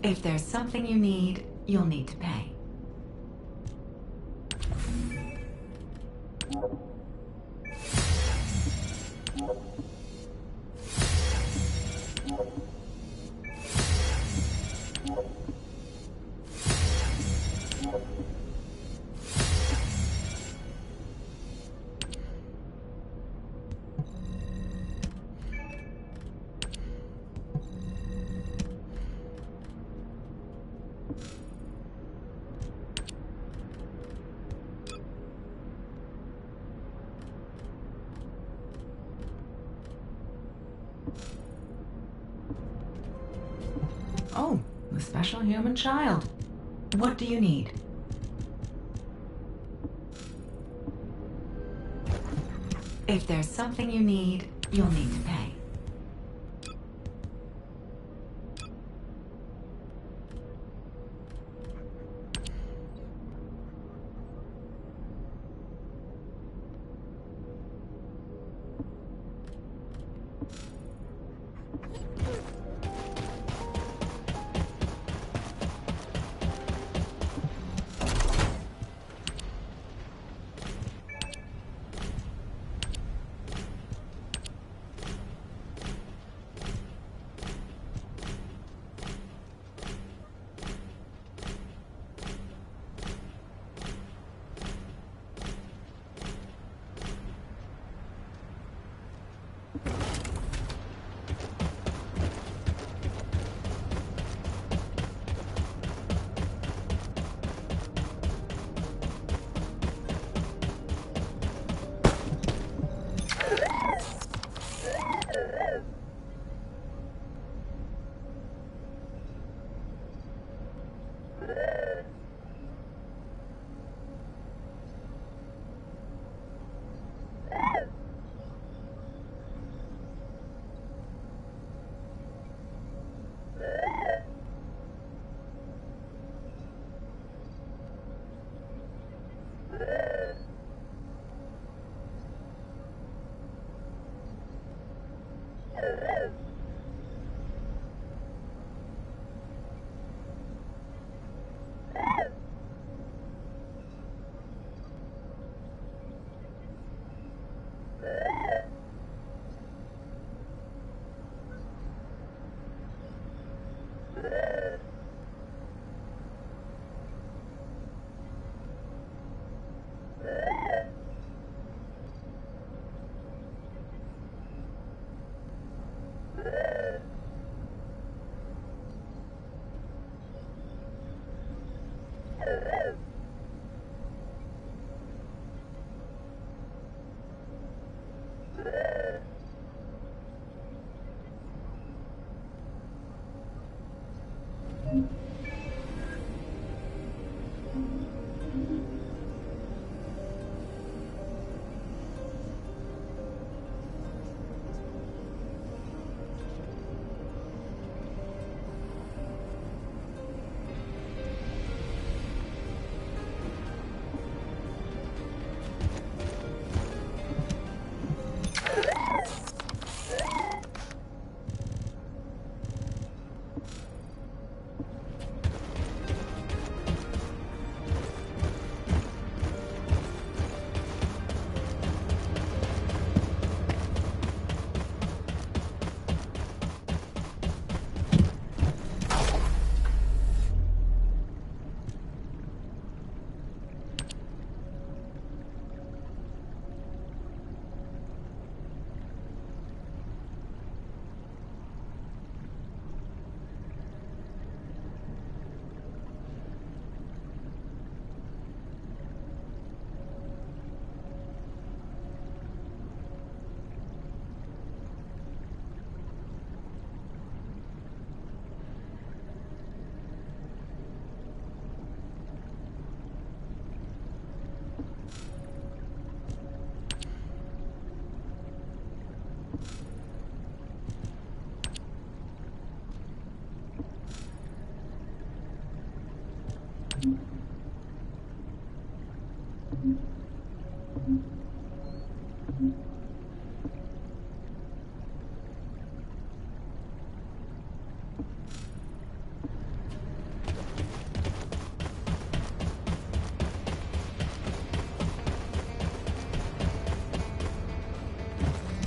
If there's something you need, you'll need to pay. Oh, the special human child. What do you need? If there's something you need, you'll need to pay.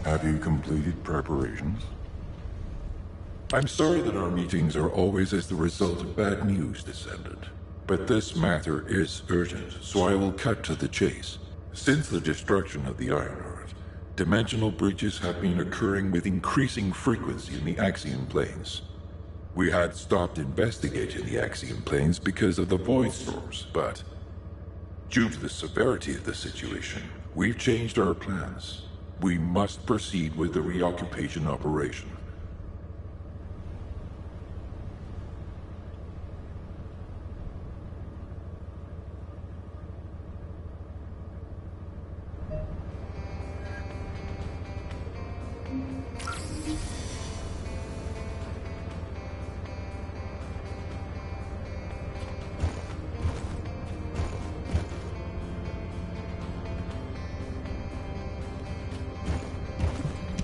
Have you completed preparations? I'm sorry that our meetings are always as the result of bad news, Descendant. But this matter is urgent, so I will cut to the chase. Since the destruction of the Iron Earth, dimensional breaches have been occurring with increasing frequency in the Axion Plains. We had stopped investigating the Axion Plains because of the void storms, but due to the severity of the situation, we've changed our plans. We must proceed with the reoccupation operation.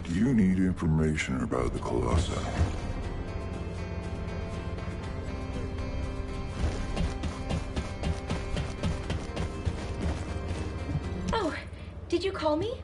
Do you need information about the Colossus? Oh, did you call me?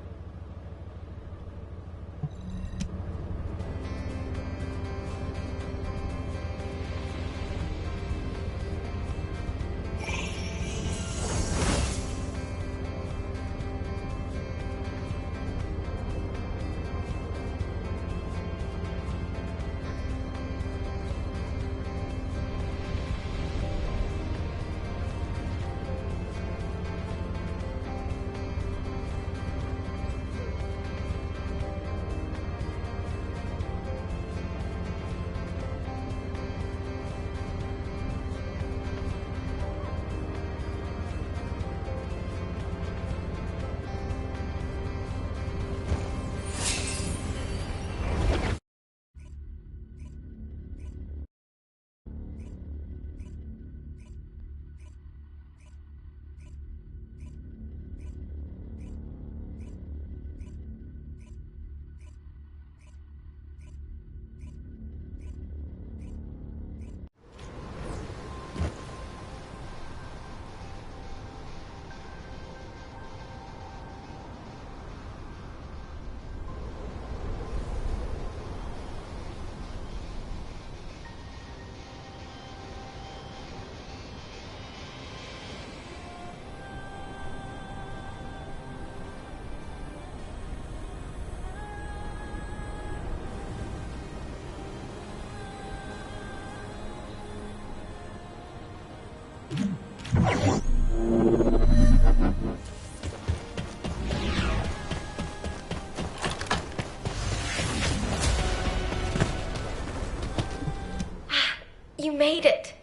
You made it.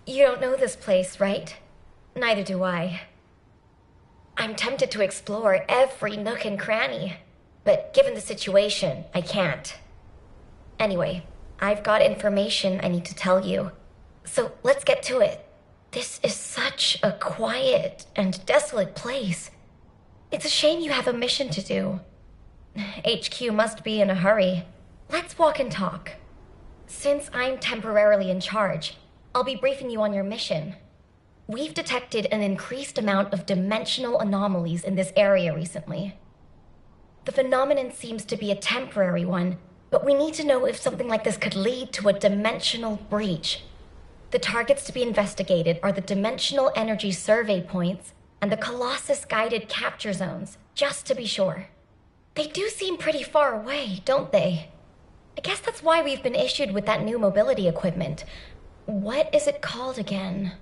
You don't know this place, right? Neither do I. I'm tempted to explore every nook and cranny, but given the situation, I can't. Anyway, I've got information I need to tell you, so let's get to it. This is such a quiet and desolate place. It's a shame you have a mission to do. HQ must be in a hurry. Let's walk and talk. Since I'm temporarily in charge, I'll be briefing you on your mission. We've detected an increased amount of dimensional anomalies in this area recently. The phenomenon seems to be a temporary one, but we need to know if something like this could lead to a dimensional breach. The targets to be investigated are the dimensional energy survey points and the Colossus guided capture zones, just to be sure. They do seem pretty far away, don't they? I guess that's why we've been issued with that new mobility equipment. What is it called again?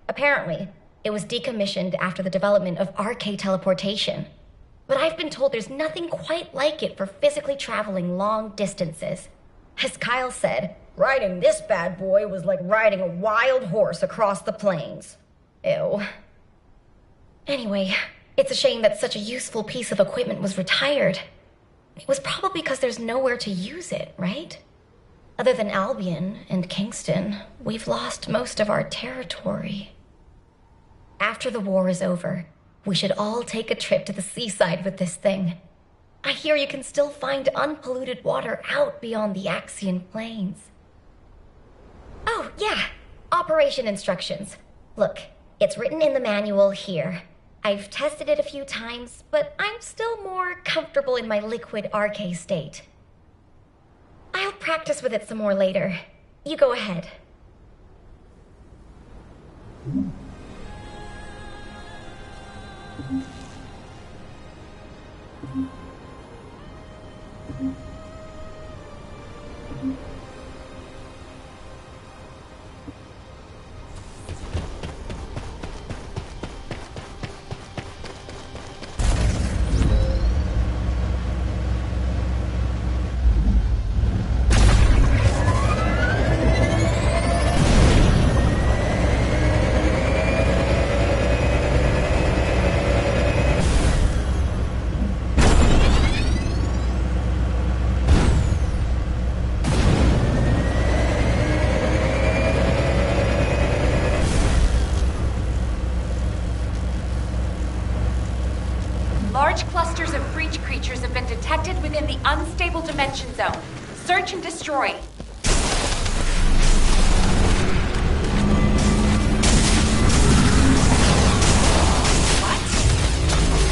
Apparently, it was decommissioned after the development of RK teleportation. But I've been told there's nothing quite like it for physically traveling long distances. As Kyle said, riding this bad boy was like riding a wild horse across the plains. Ew. Anyway, it's a shame that such a useful piece of equipment was retired. It was probably because there's nowhere to use it, right? Other than Albion and Kingston, we've lost most of our territory. After the war is over, we should all take a trip to the seaside with this thing. I hear you can still find unpolluted water out beyond the Axion Plains. Oh, yeah, operation instructions. Look, it's written in the manual here. I've tested it a few times, but I'm still more comfortable in my liquid RK state. I'll practice with it some more later. You go ahead. Large clusters of breach creatures have been detected within the unstable dimension zone. Search and destroy. What?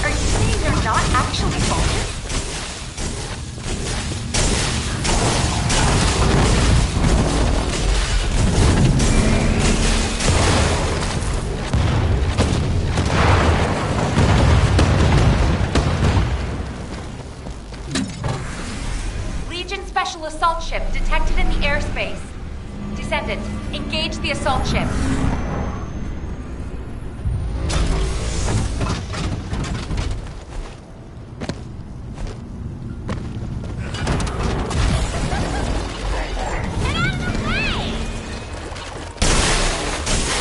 Are you saying they're not actually vultures? Special assault ship detected in the airspace. Descendant, engage the assault ship.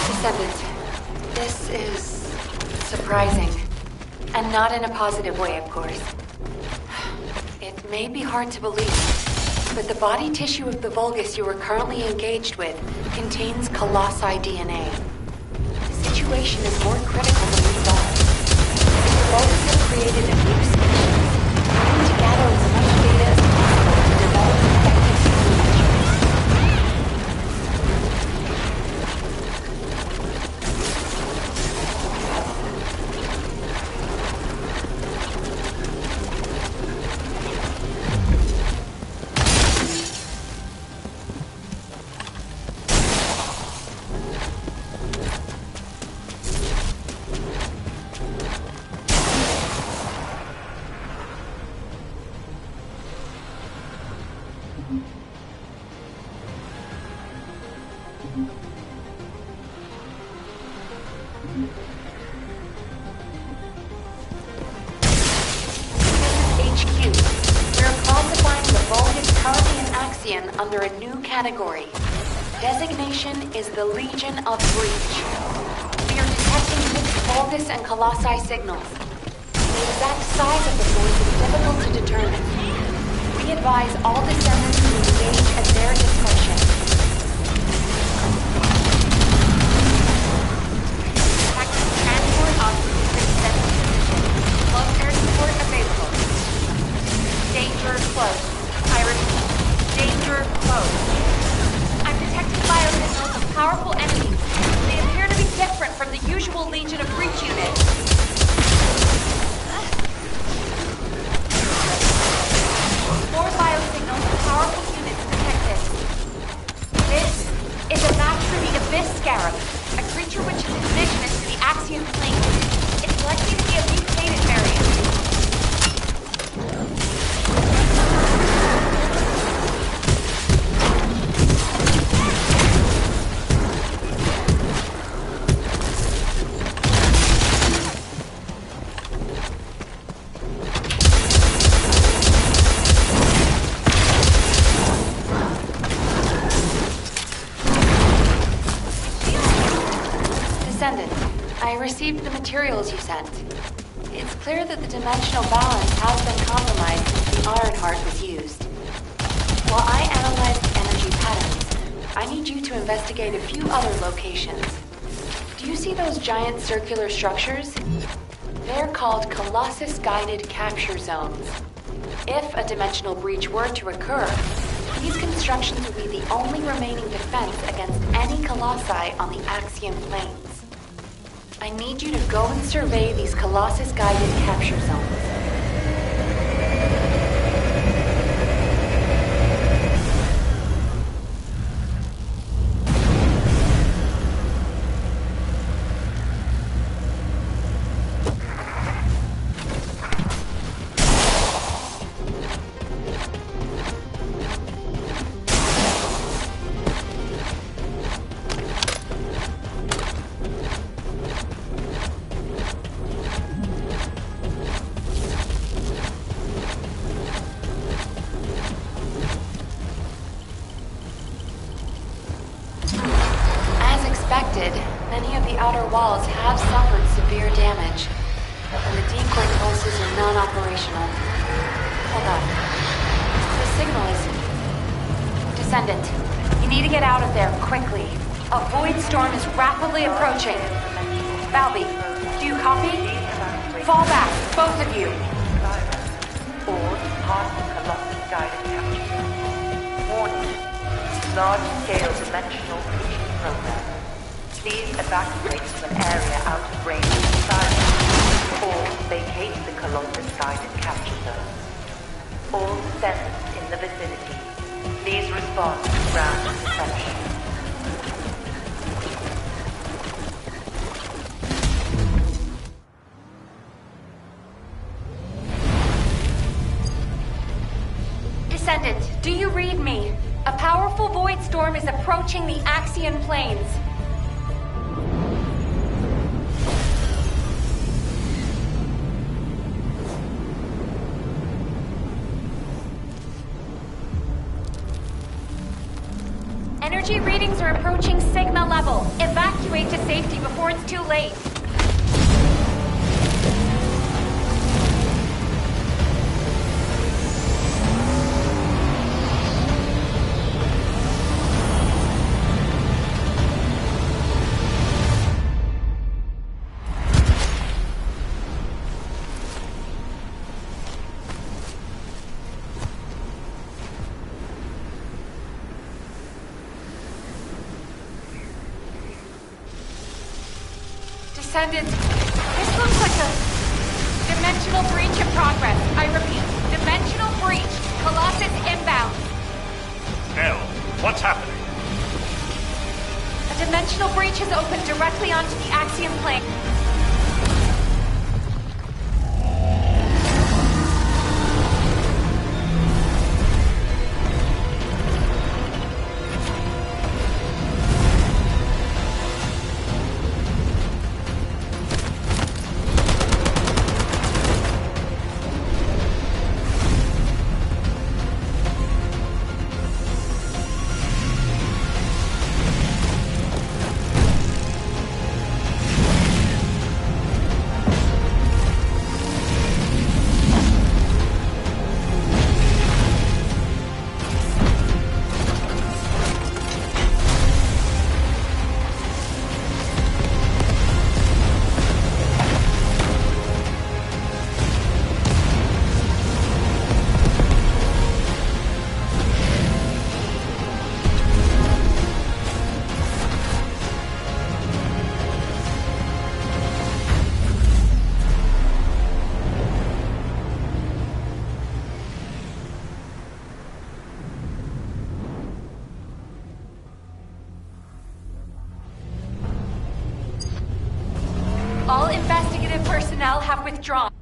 Descendant, this is surprising. And not in a positive way, of course. It may be hard to believe, but the body tissue of the Vulgus you are currently engaged with contains Colossi DNA. The situation is more critical than we thought. The Vulgus have created a new species. We need to gather as much data as possible to develop an effective countermeasure. Under a new category. Designation is the Legion of Breach. We are detecting mixed Vulgus and Colossi signals. The exact size of the force is difficult to determine. We advise all descendants to engage at their discretion. Tactical transport on route to descendant position. Close air support available. Danger close. I repeat. Danger close. I'm detecting biosignals of powerful enemies. They appear to be different from the usual Legion of Breach units. More biosignals of powerful units detected. This is a match for the Abyss Scarab, a creature which is indigenous to the Axion Plains. It's likely to be a mutated variant. I received the materials you sent. It's clear that the dimensional balance has been compromised since the Ironheart was used. While I analyze the energy patterns, I need you to investigate a few other locations. Do you see those giant circular structures? They're called Colossus-guided capture zones. If a dimensional breach were to occur, these constructions would be the only remaining defense against any Colossi on the Axion Plains. I need you to go and survey these Colossus guided capture zones. Many of the outer walls have suffered severe damage, and the decoy pulses are non-operational. Hold on. The signal is... Descendant, you need to get out of there, quickly. A void storm is rapidly approaching. Valby, do you copy? Fall back, both of you. All past Colossus guided capture. Warning. Large-scale dimensional breaching program. Please evacuate to an area out of range of fire, or vacate the Colossus guided capture zone. All descendants in the vicinity, please respond to ground suspension. Descendant, do you read me? A powerful void storm is approaching the Axion Plains. Energy readings are approaching Sigma level. Evacuate to safety before it's too late. Descendant, this looks like a dimensional breach in progress. I repeat, dimensional breach. Colossus inbound. Nell, what's happening? A dimensional breach has opened directly onto the Axion Plains. All investigative personnel have withdrawn.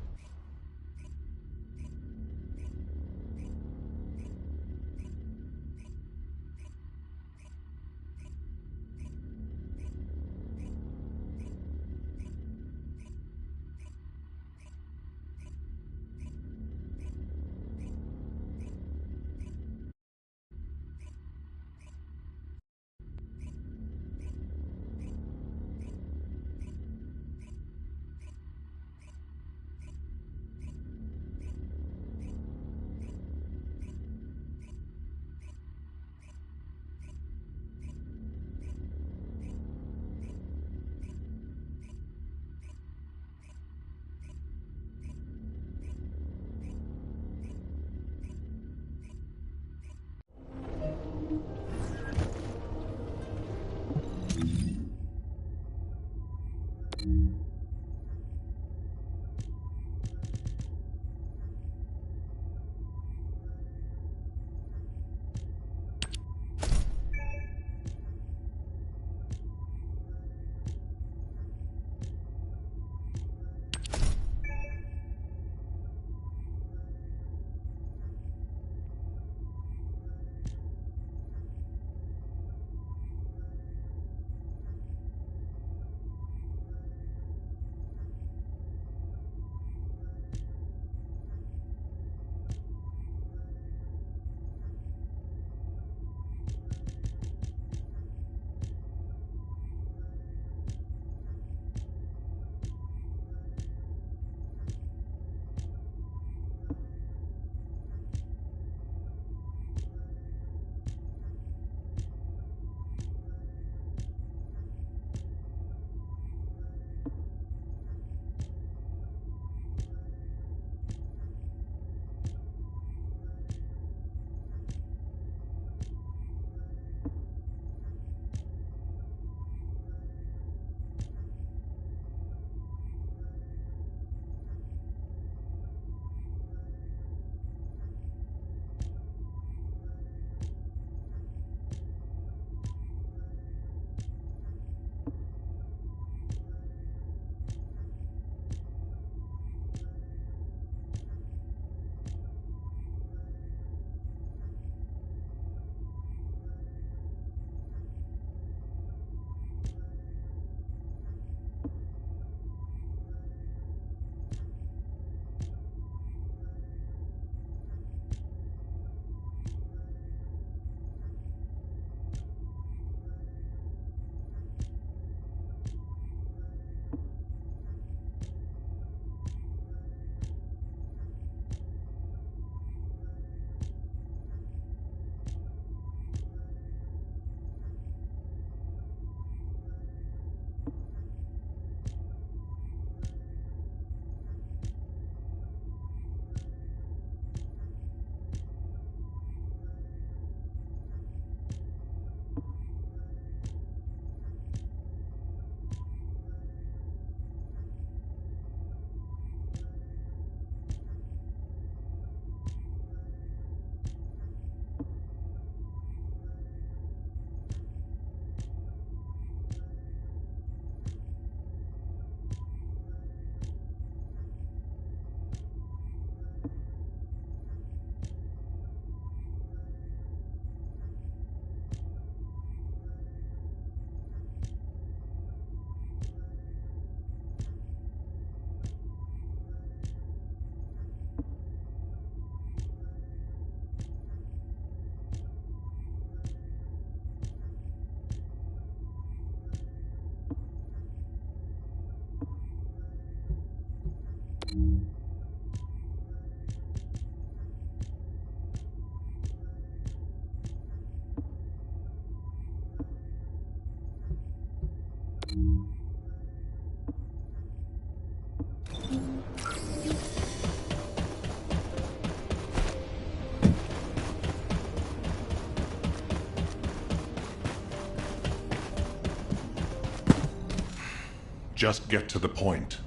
Just get to the point.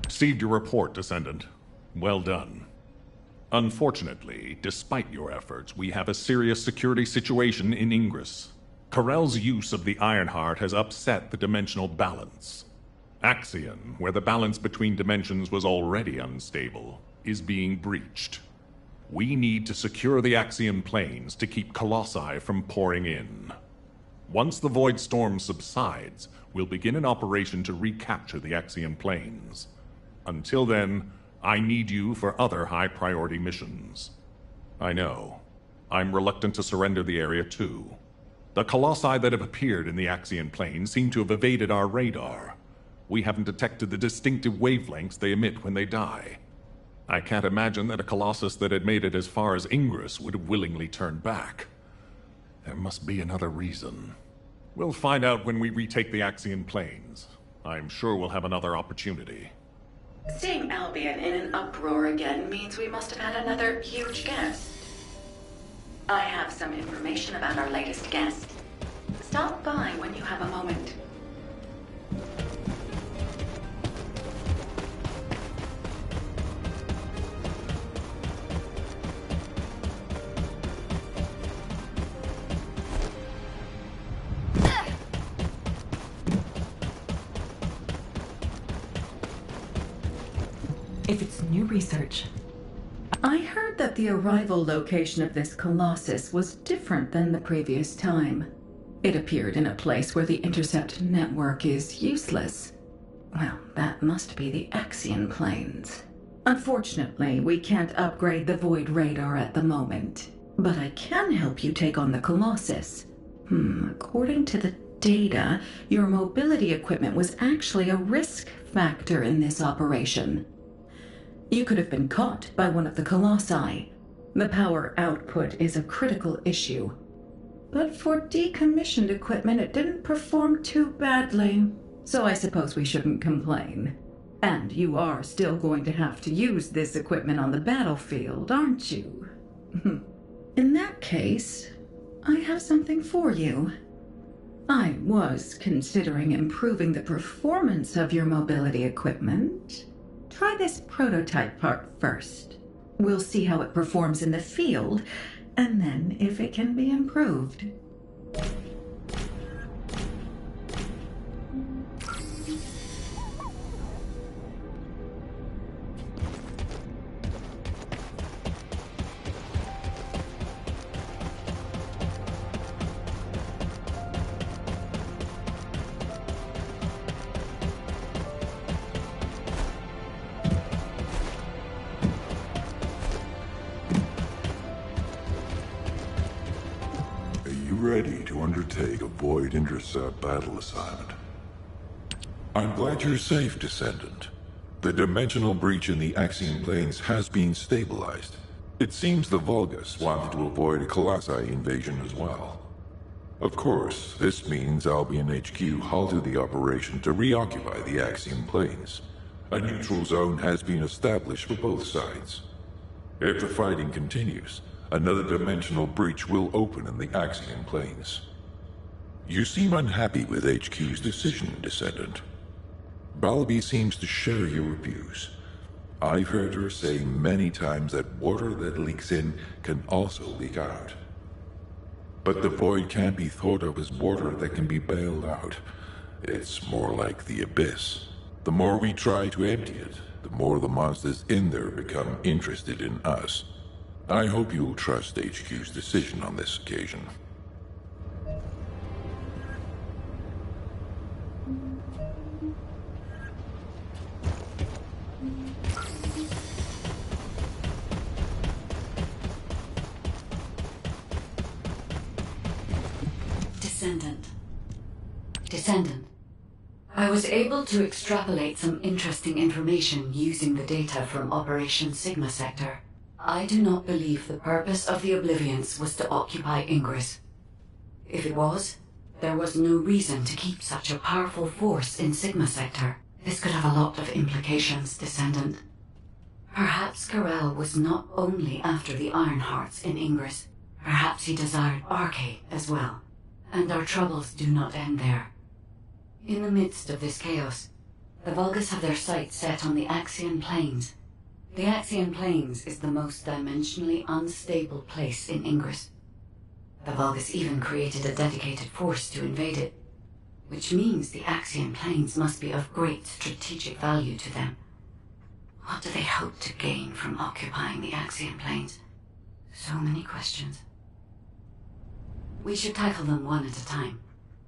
Received your report, Descendant. Well done. Unfortunately, despite your efforts, we have a serious security situation in Ingress. Karel's use of the Ironheart has upset the dimensional balance. Axion, where the balance between dimensions was already unstable, is being breached. We need to secure the Axion Plains to keep Colossi from pouring in. Once the Void Storm subsides, we'll begin an operation to recapture the Axion Plains. Until then, I need you for other high-priority missions. I know. I'm reluctant to surrender the area too. The Colossi that have appeared in the Axion Plains seem to have evaded our radar. We haven't detected the distinctive wavelengths they emit when they die. I can't imagine that a Colossus that had made it as far as Ingress would have willingly turned back. There must be another reason. We'll find out when we retake the Axion Plains. I'm sure we'll have another opportunity. Seeing Albion in an uproar again means we must have had another huge guest. I have some information about our latest guest. Stop by when you have a moment. If it's new research. I heard that the arrival location of this Colossus was different than the previous time. It appeared in a place where the intercept network is useless. Well, that must be the Axion Plains. Unfortunately, we can't upgrade the Void Radar at the moment. But I can help you take on the Colossus. According to the data, your mobility equipment was actually a risk factor in this operation. You could have been caught by one of the Colossi. The power output is a critical issue. But for decommissioned equipment, it didn't perform too badly. So I suppose we shouldn't complain. And you are still going to have to use this equipment on the battlefield, aren't you? In that case, I have something for you. I was considering improving the performance of your mobility equipment. Try this prototype part first. We'll see how it performs in the field, and then if it can be improved. Ready to undertake a Void Intercept battle assignment. I'm glad you're safe, Descendant. The dimensional breach in the Axion Plains has been stabilized. It seems the Vulgus wanted to avoid a Colossi invasion as well. Of course, this means Albion HQ halted the operation to reoccupy the Axion Plains. A neutral zone has been established for both sides. If the fighting continues, another dimensional breach will open in the Axion Plains. You seem unhappy with HQ's decision, Descendant. Valby seems to share your views. I've heard her say many times that water that leaks in can also leak out. But the void can't be thought of as water that can be bailed out. It's more like the abyss. The more we try to empty it, the more the monsters in there become interested in us. I hope you'll trust HQ's decision on this occasion. Descendant. Descendant. I was able to extrapolate some interesting information using the data from Operation Sigma Sector. I do not believe the purpose of the Oblivions was to occupy Ingress. If it was, there was no reason to keep such a powerful force in Sigma Sector. This could have a lot of implications, Descendant. Perhaps Karel was not only after the Ironhearts in Ingress. Perhaps he desired Arche as well. And our troubles do not end there. In the midst of this chaos, the Vulgus have their sights set on the Axion Plains. The Axion Plains is the most dimensionally unstable place in Ingress. The Vulgus even created a dedicated force to invade it, which means the Axion Plains must be of great strategic value to them. What do they hope to gain from occupying the Axion Plains? So many questions. We should tackle them one at a time,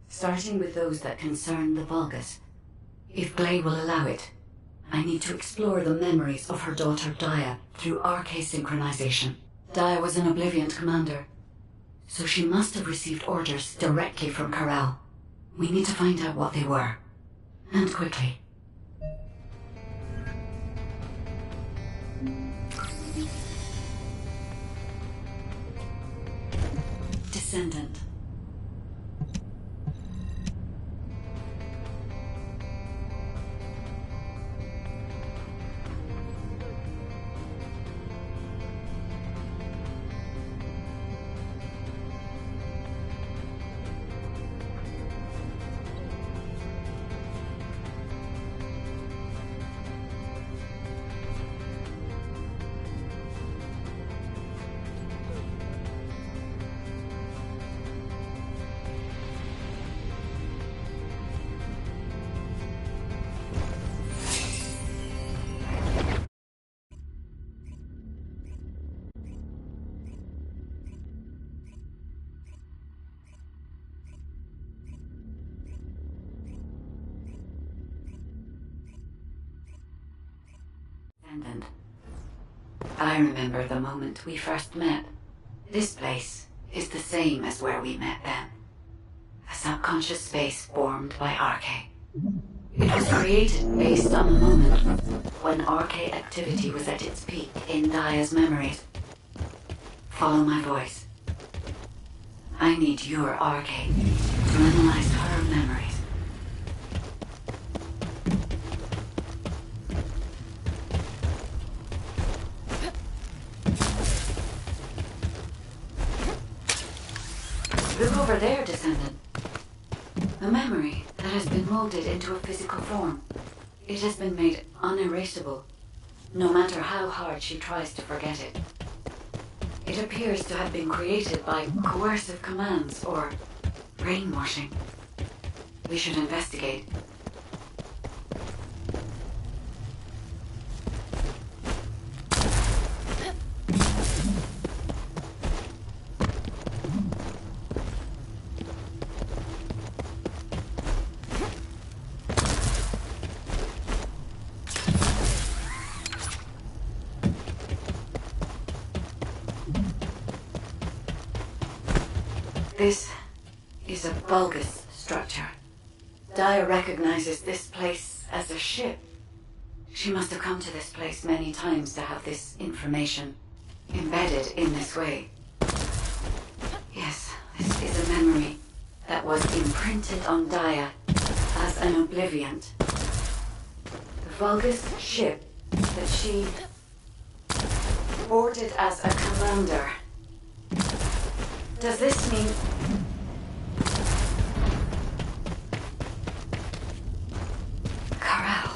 starting with those that concern the Vulgus. If Gley will allow it, I need to explore the memories of her daughter Daya through Arche synchronization. Daya was an Oblivion commander, so she must have received orders directly from Karel. We need to find out what they were, and quickly. Descendant. I remember the moment we first met. This place is the same as where we met then. A subconscious space formed by Arche. It was created based on the moment when Arche activity was at its peak in Daya's memories. Follow my voice. I need your Arche to analyze her memories. Look over there, Descendant. A memory that has been molded into a physical form. It has been made unerasable, no matter how hard she tries to forget it. It appears to have been created by coercive commands or brainwashing. We should investigate. This is a Vulgus structure. Daya recognizes this place as a ship. She must have come to this place many times to have this information embedded in this way. Yes, this is a memory that was imprinted on Daya as an Oblivion. The Vulgus ship that she boarded as a commander. Does this mean... Karel.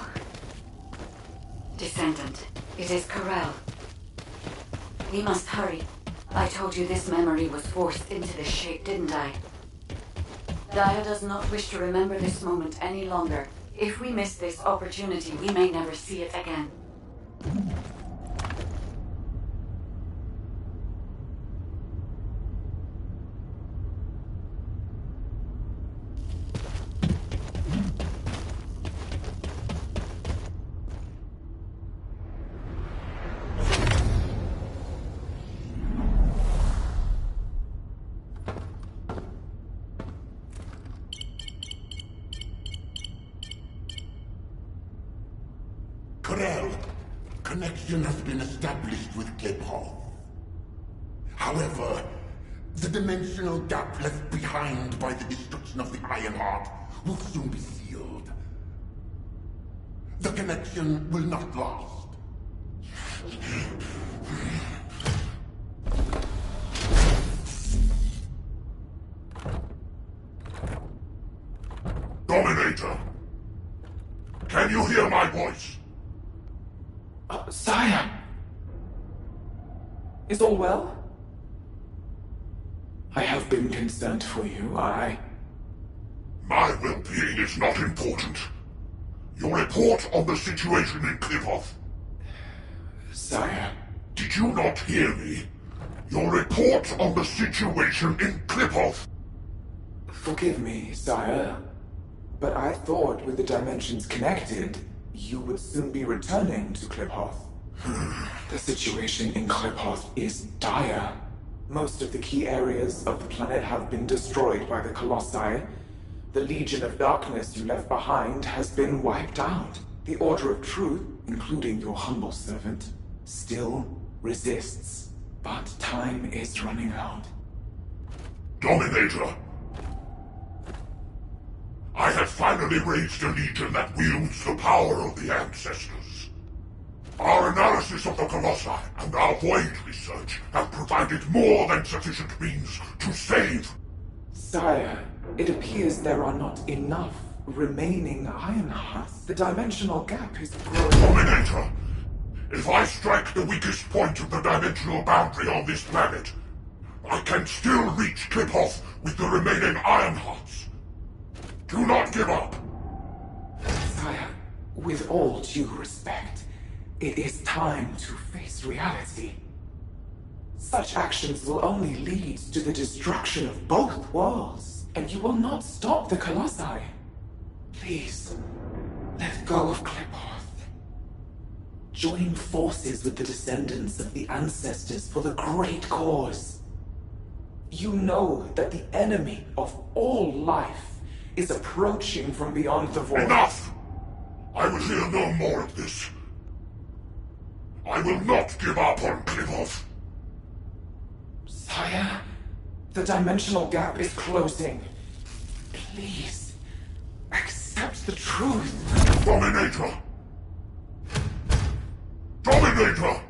Descendant, it is Karel. We must hurry. I told you this memory was forced into this shape, didn't I? Daya does not wish to remember this moment any longer. If we miss this opportunity, we may never see it again. connection has been established with Klye. However, the dimensional gap left behind by the destruction of the Ironheart will soon be sealed. The connection will not last. Dominator! Can you hear my voice? Sire! Is all well? I have been concerned for you, My well-being is not important. Your report on the situation in Klye. Sire... Did you not hear me? Your report on the situation in Klye. Forgive me, sire. But I thought with the dimensions connected, you would soon be returning to Klye. The situation in Klye is dire. Most of the key areas of the planet have been destroyed by the Colossi. The Legion of Darkness you left behind has been wiped out. The Order of Truth, including your humble servant, still resists. But time is running out. Dominator! I have finally raised a legion that wields the power of the ancestors. Our analysis of the Colossi and our void research have provided more than sufficient means to save. Sire, it appears there are not enough remaining Ironhearts. The dimensional gap is growing. Dominator! If I strike the weakest point of the dimensional boundary on this planet, I can still reach Klye with the remaining Ironhearts. Do not give up! Sire, with all due respect, it is time to face reality. Such actions will only lead to the destruction of both worlds, and you will not stop the Colossi. Please, let go of Klye. Join forces with the descendants of the ancestors for the great cause. You know that the enemy of all life is approaching from beyond the void. Enough! I will hear no more of this. I will not give up on Klye. Sire, the dimensional gap is closing. Please, accept the truth. Dominator! Dominator!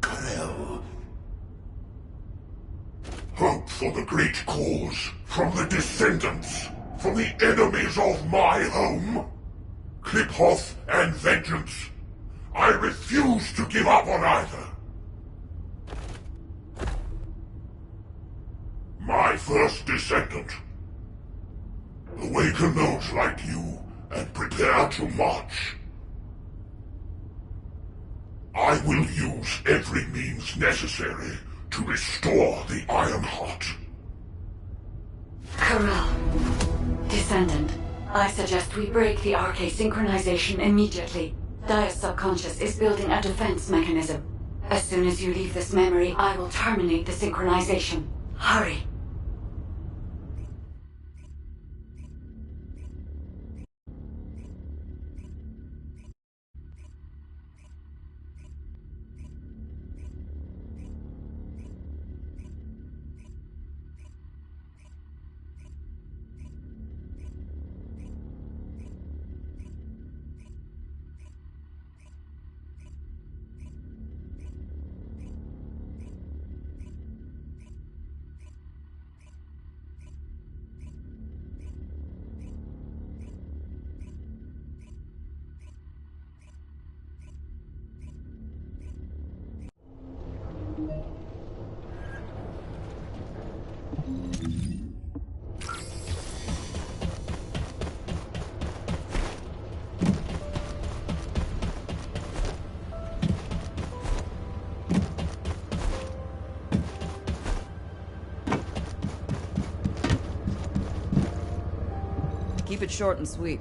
Karel. Hope for the great cause, from the Descendants, from the enemies of my home. Klye and vengeance. I refuse to give up on either. My first Descendant. Awaken those like you, and prepare to march. I will use every means necessary to restore the Ironheart. Karel. Descendant, I suggest we break the RK synchronization immediately. Dia's subconscious is building a defense mechanism. As soon as you leave this memory, I will terminate the synchronization. Hurry. Keep it short and sweet.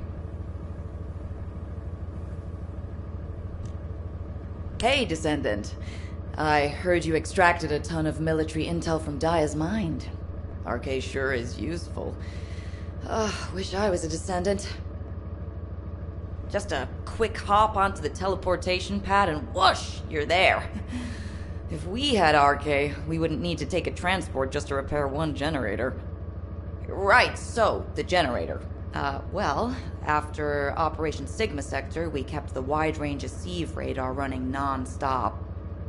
Hey, Descendant. I heard you extracted a ton of military intel from Dia's mind. RK sure is useful. Wish I was a Descendant. Just a quick hop onto the teleportation pad and whoosh, you're there. If we had RK, we wouldn't need to take a transport just to repair one generator. Right, so, the generator. Well, after Operation Sigma Sector, we kept the wide-range Esieve radar running non-stop.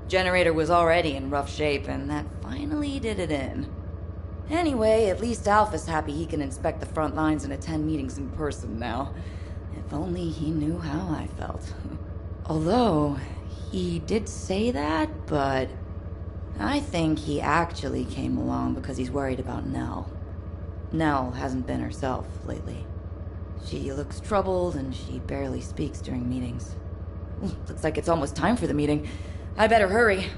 Generator was already in rough shape, and that finally did it in. Anyway, at least Alpha's happy he can inspect the front lines and attend meetings in person now. If only he knew how I felt. Although, he did say that, but I think he actually came along because he's worried about Nell. Nell hasn't been herself lately. She looks troubled and she barely speaks during meetings. Looks like it's almost time for the meeting. I better hurry.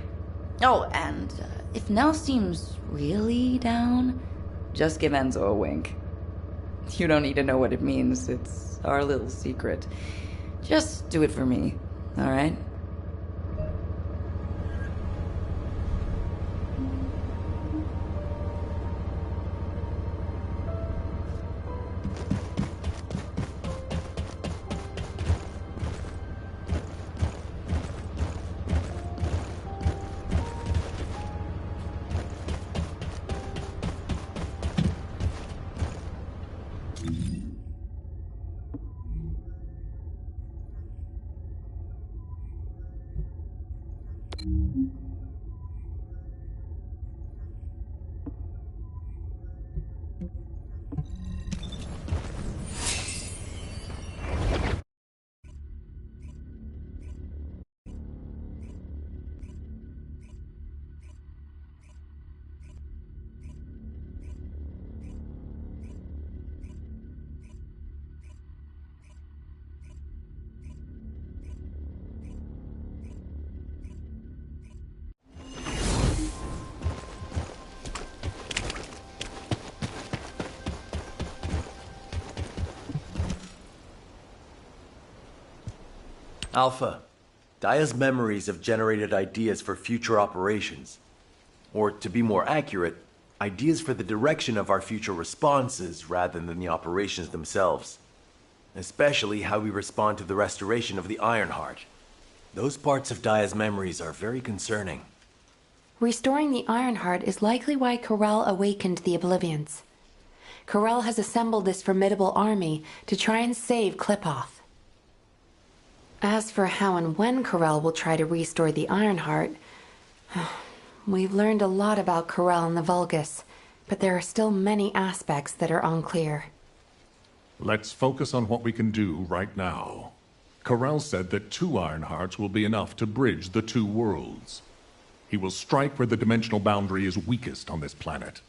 Oh, and if Nell seems really down, just give Enzo a wink. You don't need to know what it means. It's our little secret. Just do it for me, all right? Alpha, Daya's memories have generated ideas for future operations. Or, to be more accurate, ideas for the direction of our future responses rather than the operations themselves. Especially how we respond to the restoration of the Ironheart. Those parts of Daya's memories are very concerning. Restoring the Ironheart is likely why Karel awakened the Oblivions. Karel has assembled this formidable army to try and save Qliphoth. As for how and when Karel will try to restore the Ironheart, we've learned a lot about Karel and the Vulgus, but there are still many aspects that are unclear. Let's focus on what we can do right now. Karel said that 2 Ironhearts will be enough to bridge the 2 worlds. He will strike where the dimensional boundary is weakest on this planet.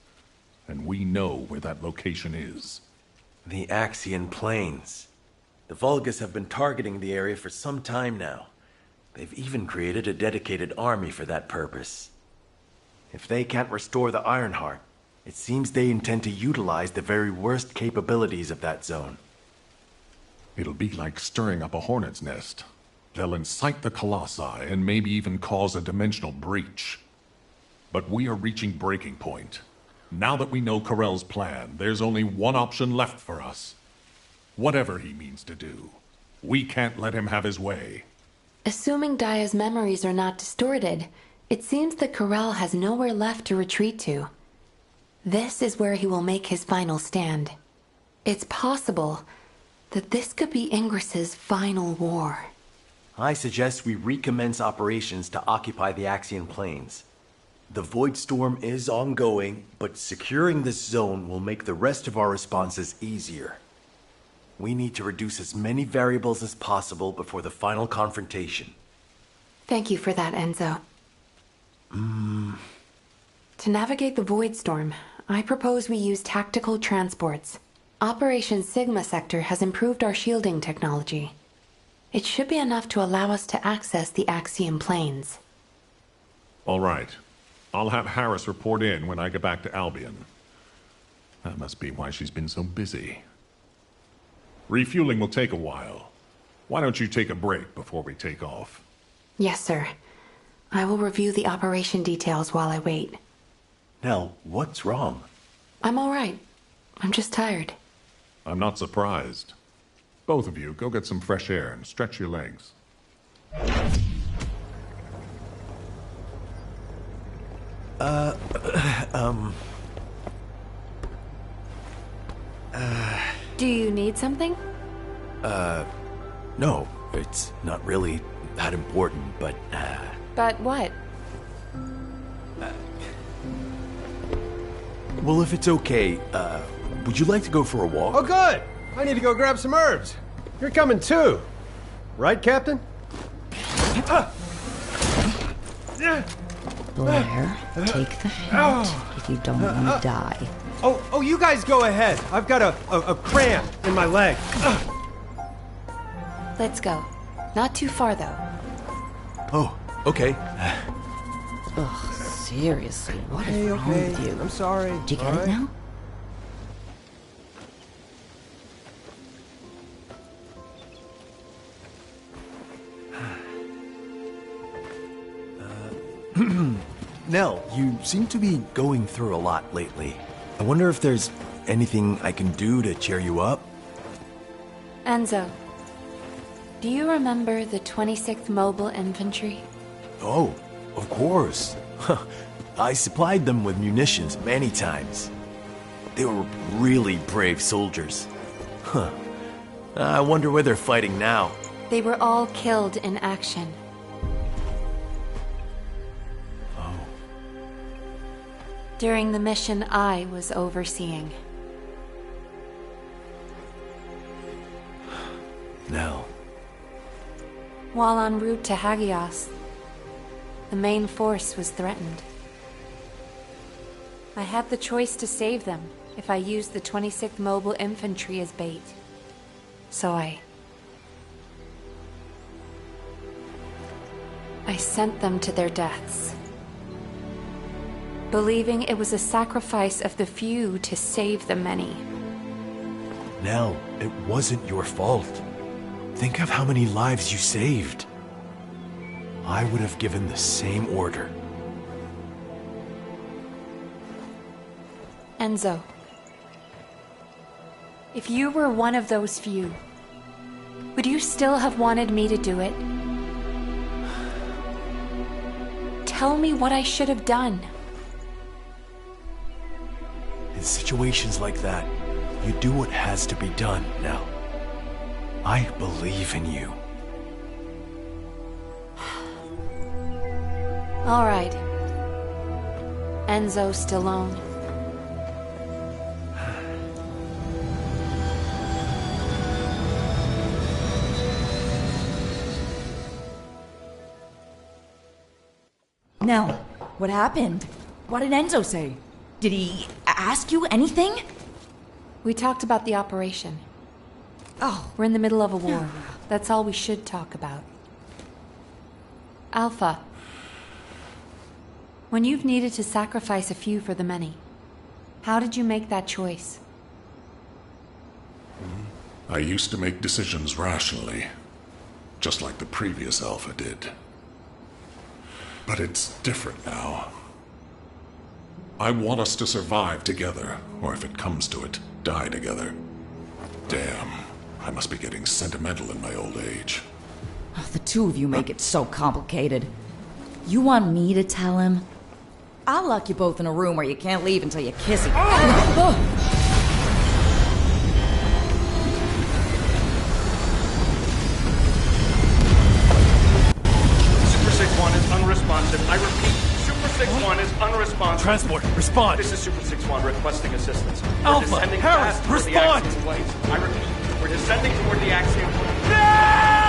And we know where that location is. The Axion Plains. The Vulgus have been targeting the area for some time now. They've even created a dedicated army for that purpose. If they can't restore the Ironheart, it seems they intend to utilize the very worst capabilities of that zone. It'll be like stirring up a hornet's nest. They'll incite the Colossi and maybe even cause a dimensional breach. But we are reaching breaking point. Now that we know Karel's plan, there's only one option left for us. Whatever he means to do, we can't let him have his way. Assuming Daya's memories are not distorted, it seems that Karel has nowhere left to retreat to. This is where he will make his final stand. It's possible that this could be Ingris's final war. I suggest we recommence operations to occupy the Axion Plains. The Void Storm is ongoing, but securing this zone will make the rest of our responses easier. We need to reduce as many variables as possible before the final confrontation. Thank you for that, Enzo. To navigate the Void Storm, I propose we use tactical transports. Operation Sigma Sector has improved our shielding technology. It should be enough to allow us to access the Axion Plains. All right. I'll have Harris report in when I get back to Albion. That must be why she's been so busy. Refueling will take a while. Why don't you take a break before we take off? Yes, sir. I will review the operation details while I wait. Nell, what's wrong? I'm all right. I'm just tired. I'm not surprised. Both of you, go get some fresh air and stretch your legs. Do you need something? No, it's not really that important, but, But what? well, if it's okay, would you like to go for a walk? Oh, good! I need to go grab some herbs. You're coming too. Right, Captain? Blair, take the hint if you don't want to die. Oh, you guys go ahead. I've got a cramp in my leg. Let's go. Not too far, though. Oh, okay. Ugh, seriously, what is wrong with you? I'm sorry. Do you get it now? Nell, you seem to be going through a lot lately. I wonder if there's anything I can do to cheer you up? Enzo, do you remember the 26th Mobile Infantry? Oh, of course. I supplied them with munitions many times. They were really brave soldiers. Huh. I wonder where they're fighting now. They were all killed in action. During the mission I was overseeing. Nell. While en route to Hagios, the main force was threatened. I had the choice to save them if I used the 26th Mobile Infantry as bait. So I sent them to their deaths, believing it was a sacrifice of the few to save the many. Nell, it wasn't your fault. Think of how many lives you saved. I would have given the same order. Enzo, if you were one of those few, would you still have wanted me to do it? Tell me what I should have done. In situations like that, you do what has to be done, Nell. I believe in you. All right. Enzo Stallone. Nell, what happened? What did Enzo say? Did he ask you anything? We talked about the operation. Oh. We're in the middle of a war. That's all we should talk about. Alpha. When you've needed to sacrifice a few for the many, how did you make that choice? I used to make decisions rationally, just like the previous Alpha did. But it's different now. I want us to survive together, or if it comes to it, die together. Damn, I must be getting sentimental in my old age. Oh, the two of you make it so complicated. You want me to tell him? I'll lock you both in a room where you can't leave until you kiss each other. Super 6-1 is unresponsive. I repeat, Super 6-1 is unresponsive. Transport, respond! This is Super 6-1 requesting assistance. Alpha, We're descending Harris, fast toward respond! The Axion Plains. I repeat, we're descending toward the Axion Plains. Nell!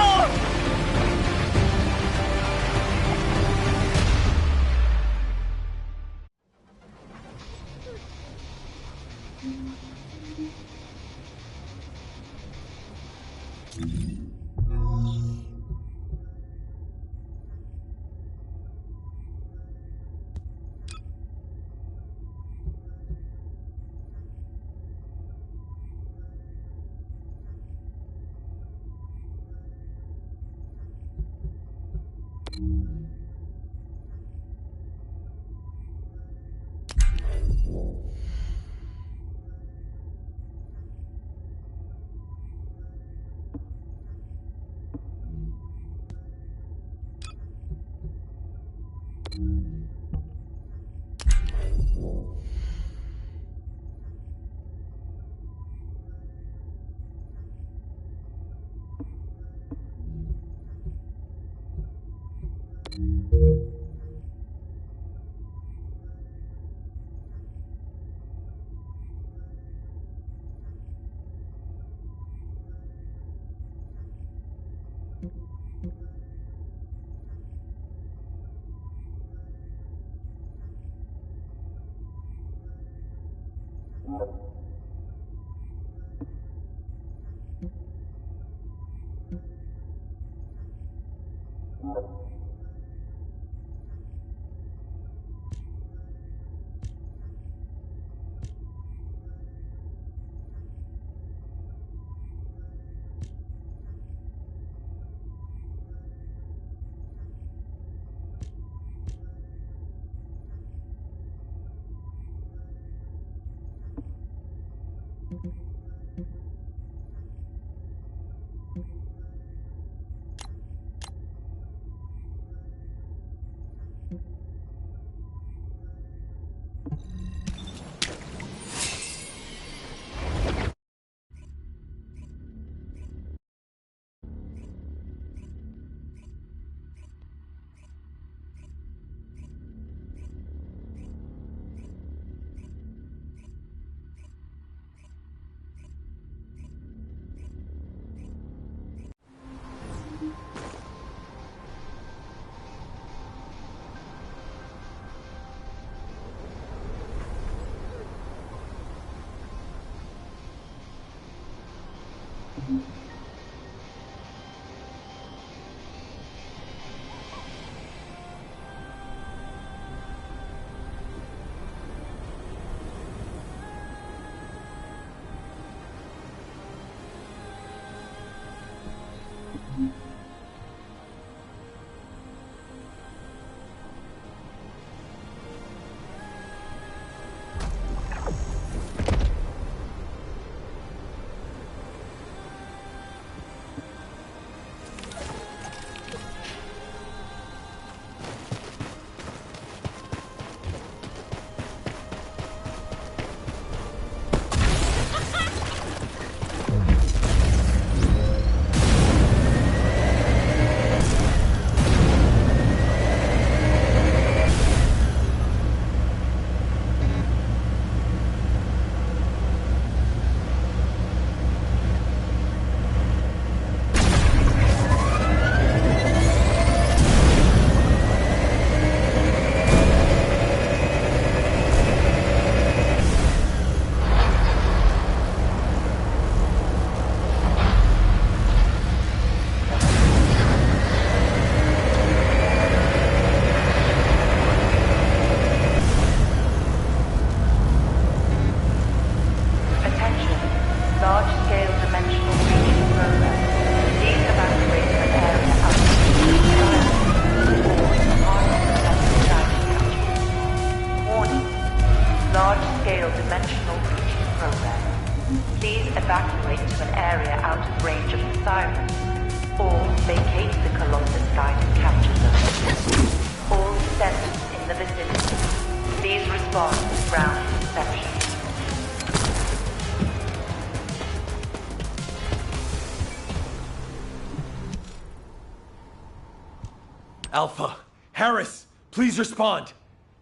Alpha, Harris, please respond.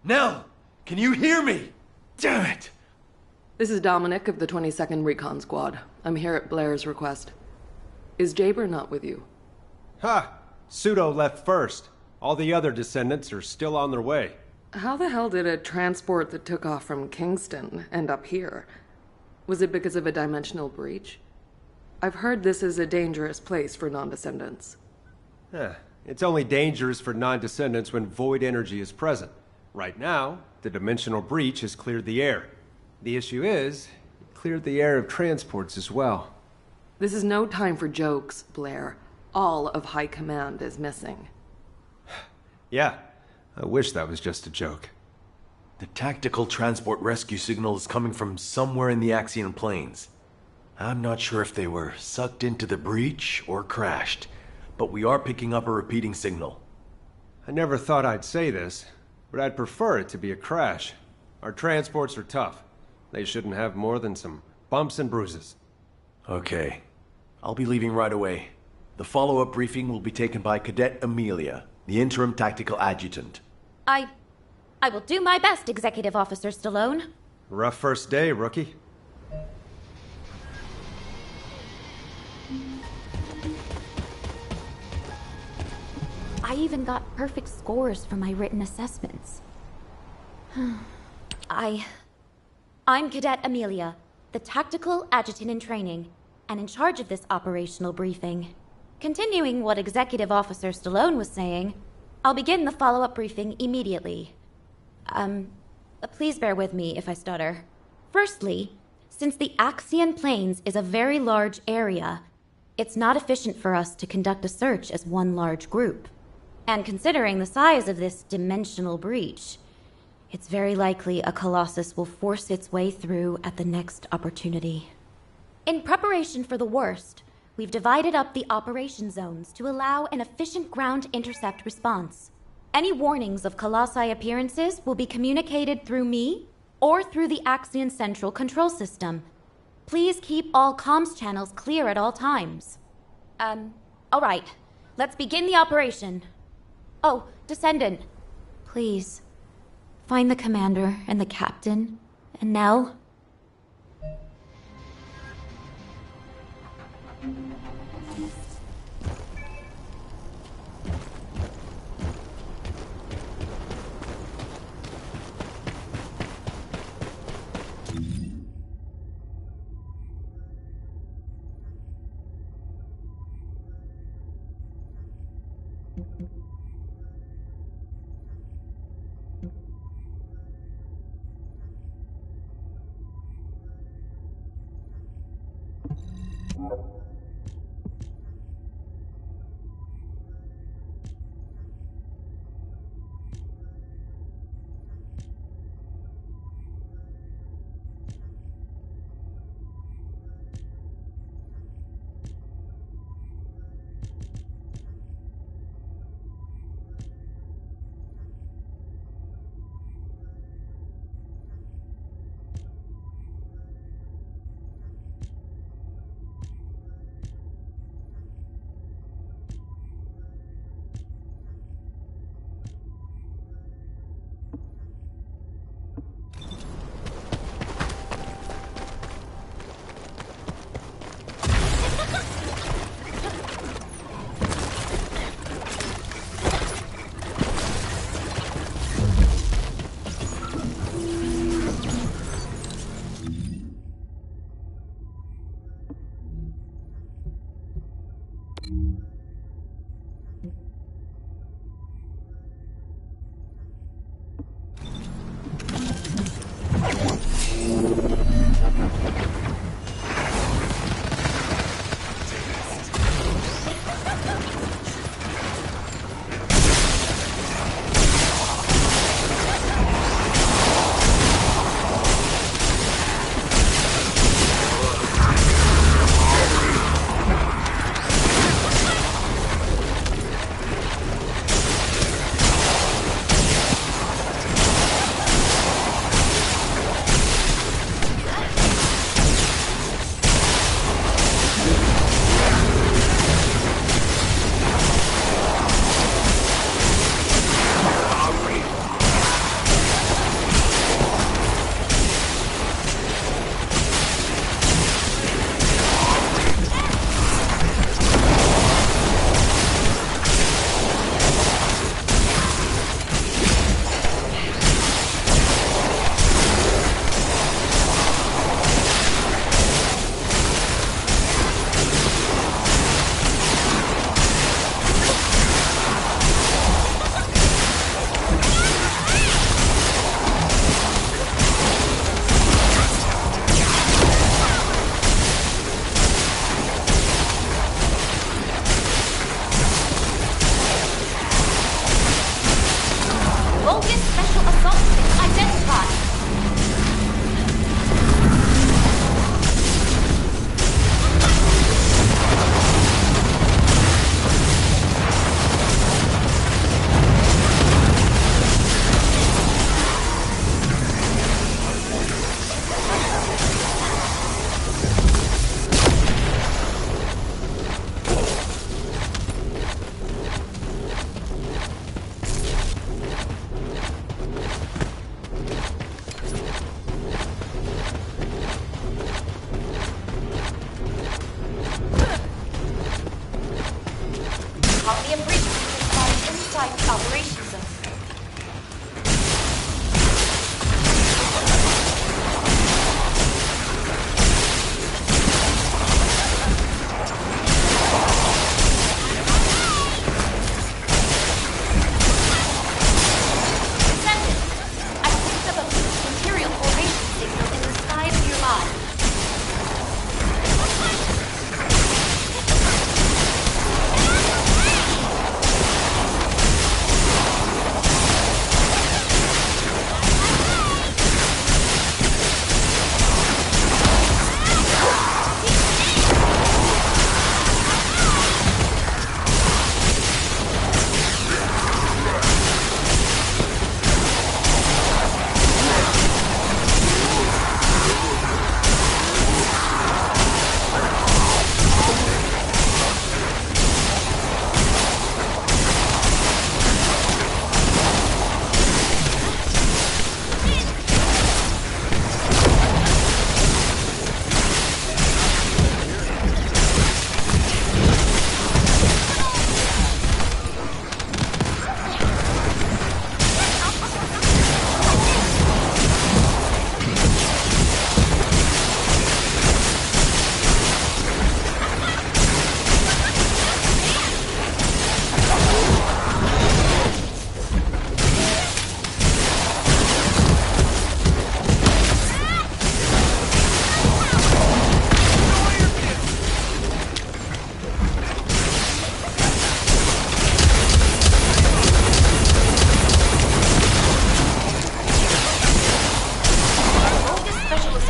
Nell, can you hear me? Damn it! This is Dominic of the 22nd Recon Squad. I'm here at Blair's request. Is Jayber not with you? Ha! Pseudo left first. All the other descendants are still on their way. How the hell did a transport that took off from Kingston end up here? Was it because of a dimensional breach? I've heard this is a dangerous place for non-descendants. It's only dangerous for non-descendants when void energy is present. Right now, the dimensional breach has cleared the air. The issue is, it cleared the air of transports as well. This is no time for jokes, Blair. All of High Command is missing. Yeah, I wish that was just a joke. The tactical transport rescue signal is coming from somewhere in the Axion Plains. I'm not sure if they were sucked into the breach or crashed, but we are picking up a repeating signal. I never thought I'd say this, but I'd prefer it to be a crash. Our transports are tough. They shouldn't have more than some bumps and bruises. Okay. I'll be leaving right away. The follow-up briefing will be taken by Cadet Amelia, the interim tactical adjutant. I will do my best, Executive Officer Stallone. Rough first day, rookie. I even got perfect scores for my written assessments. I I'm Cadet Amelia, the Tactical Adjutant in Training, and in charge of this operational briefing. Continuing what Executive Officer Stallone was saying, I'll begin the follow-up briefing immediately. Please bear with me if I stutter. Firstly, since the Axion Plains is a very large area, it's not efficient for us to conduct a search as one large group. And considering the size of this dimensional breach, it's very likely a Colossus will force its way through at the next opportunity. In preparation for the worst, we've divided up the operation zones to allow an efficient ground intercept response. Any warnings of Colossi appearances will be communicated through me or through the Axion Central Control System. Please keep all comms channels clear at all times. All right. Let's begin the operation. Oh, Descendant. Please, find the commander and the captain and Nell.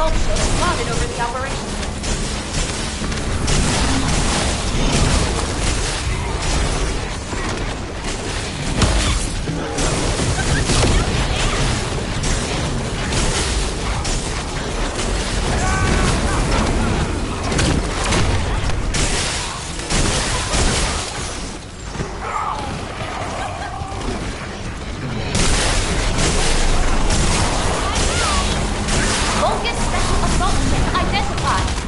assault ship plotted over the operation. Focus special assault ship identified.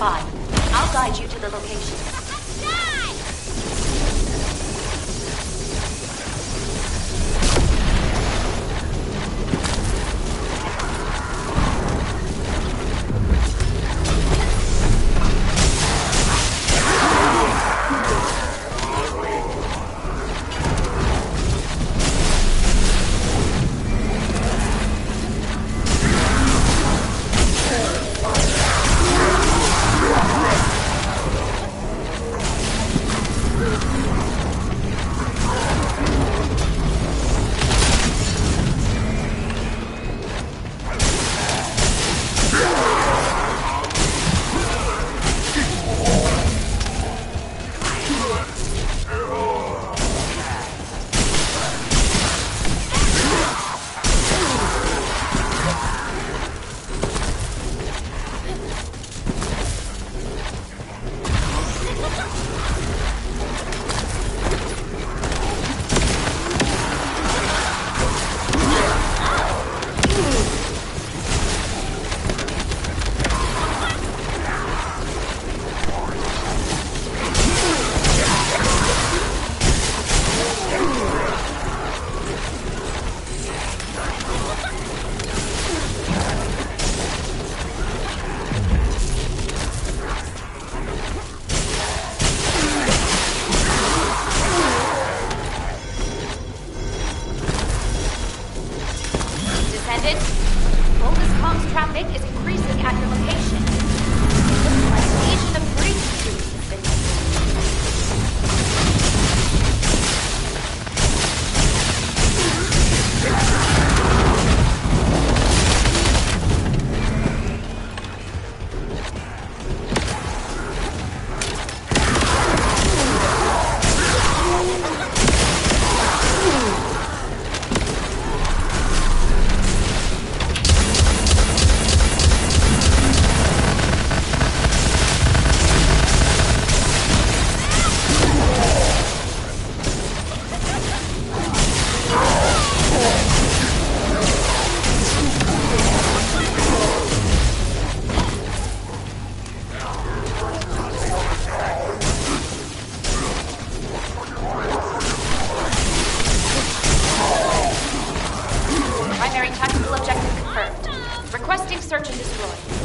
I'll guide you to the location. Requesting search and destroy.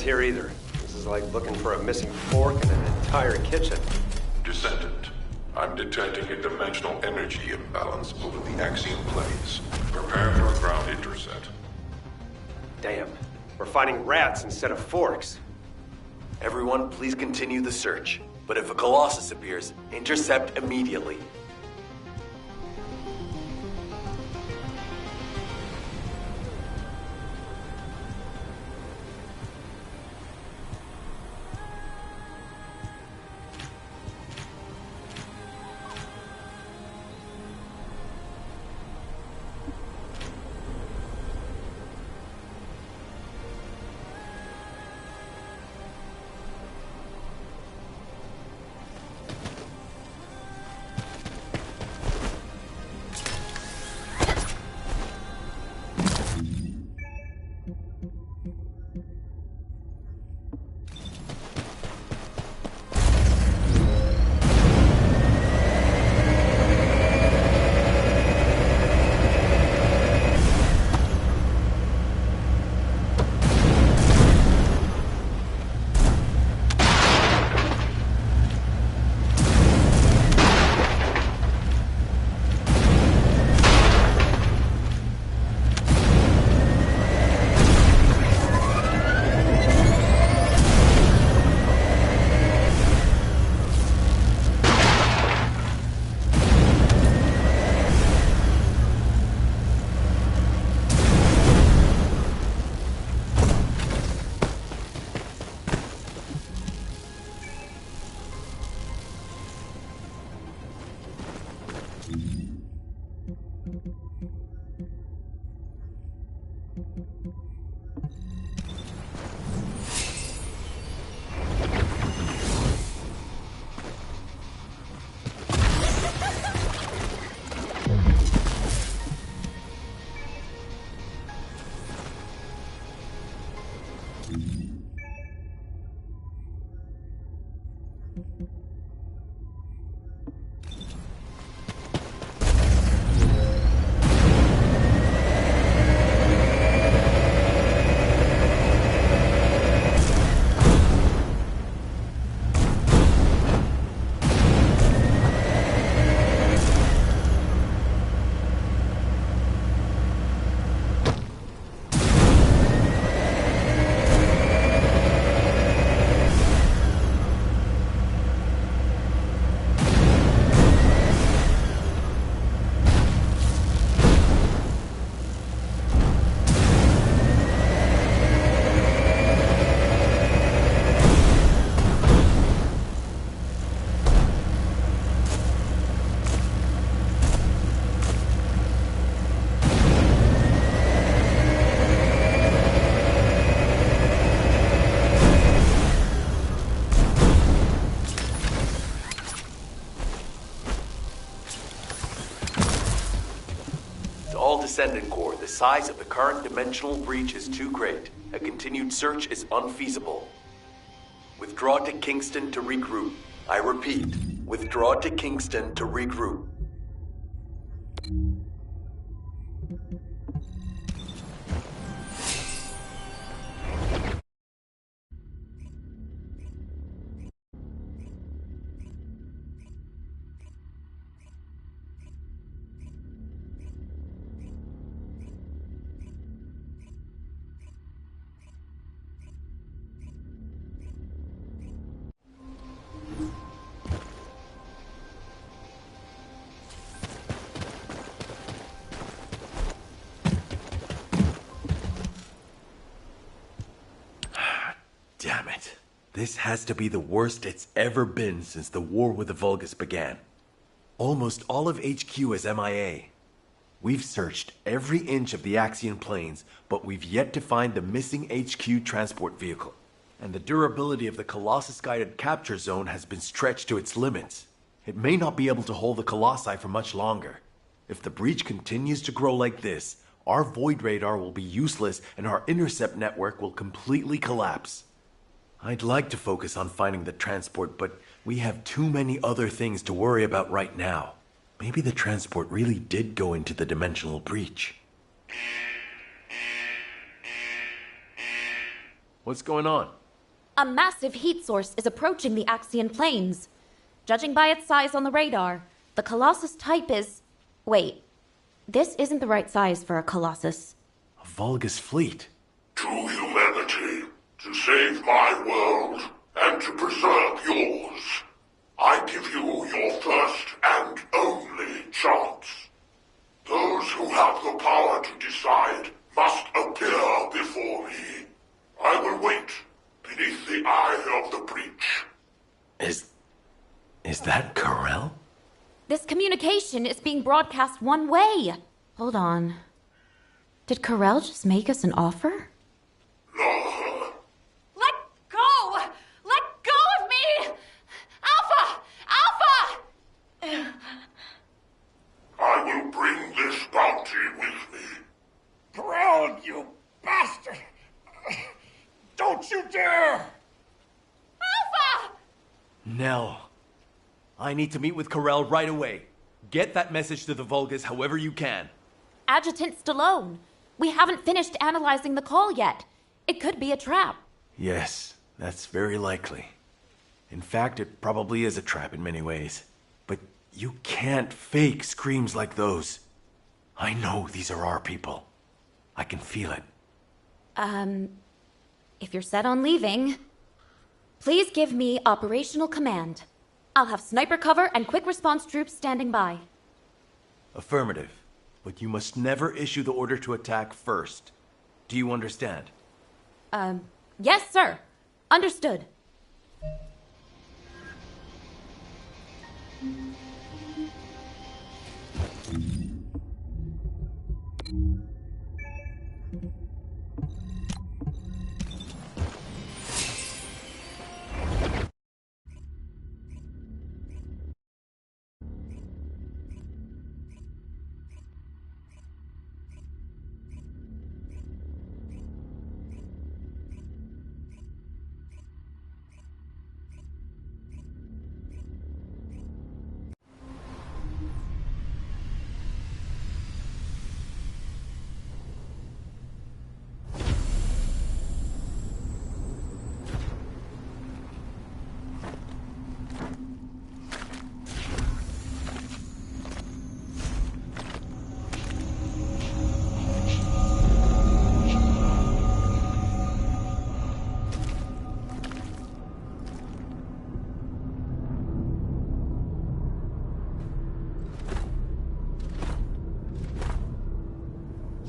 Here either. This is like looking for a missing fork in an entire kitchen. Descendant, I'm detecting a dimensional energy imbalance over the Axion Plains. Prepare for a ground intercept. Damn. We're finding rats instead of forks. Everyone, please continue the search. But if a Colossus appears, intercept immediately. Descendant core, the size of the current dimensional breach is too great. A continued search is unfeasible. Withdraw to Kingston to regroup. I repeat, withdraw to Kingston to regroup. Damn it. This has to be the worst it's ever been since the war with the Vulgus began. Almost all of HQ is MIA. We've searched every inch of the Axion Plains, but we've yet to find the missing HQ transport vehicle. And the durability of the Colossus-guided capture zone has been stretched to its limits. It may not be able to hold the Colossi for much longer. If the breach continues to grow like this, our Void Radar will be useless and our intercept network will completely collapse. I'd like to focus on finding the transport, but we have too many other things to worry about right now. Maybe the transport really did go into the dimensional breach. What's going on? A massive heat source is approaching the Axion Plains. Judging by its size on the radar, the Colossus type is... Wait, this isn't the right size for a Colossus. A Vulgus fleet. To humanity, to save my world, and to preserve yours, I give you your first and only chance. Those who have the power to decide must appear before me. I will wait beneath the eye of the breach. Is that Karel? This communication is being broadcast one way. Hold on. Did Karel just make us an offer? No. Let go! Let go of me! Alpha! Alpha! I will bring this bounty with me. Karel, you bastard! Don't you dare! Alpha! Nell. I need to meet with Karel right away. Get that message to the Vulgus however you can. Adjutant Stallone, we haven't finished analyzing the call yet. It could be a trap. Yes, that's very likely. In fact, it probably is a trap in many ways. But you can't fake screams like those. I know these are our people. I can feel it. If you're set on leaving, please give me operational command. I'll have sniper cover and quick response troops standing by. Affirmative. But you must never issue the order to attack first. Do you understand? Yes, sir. Understood.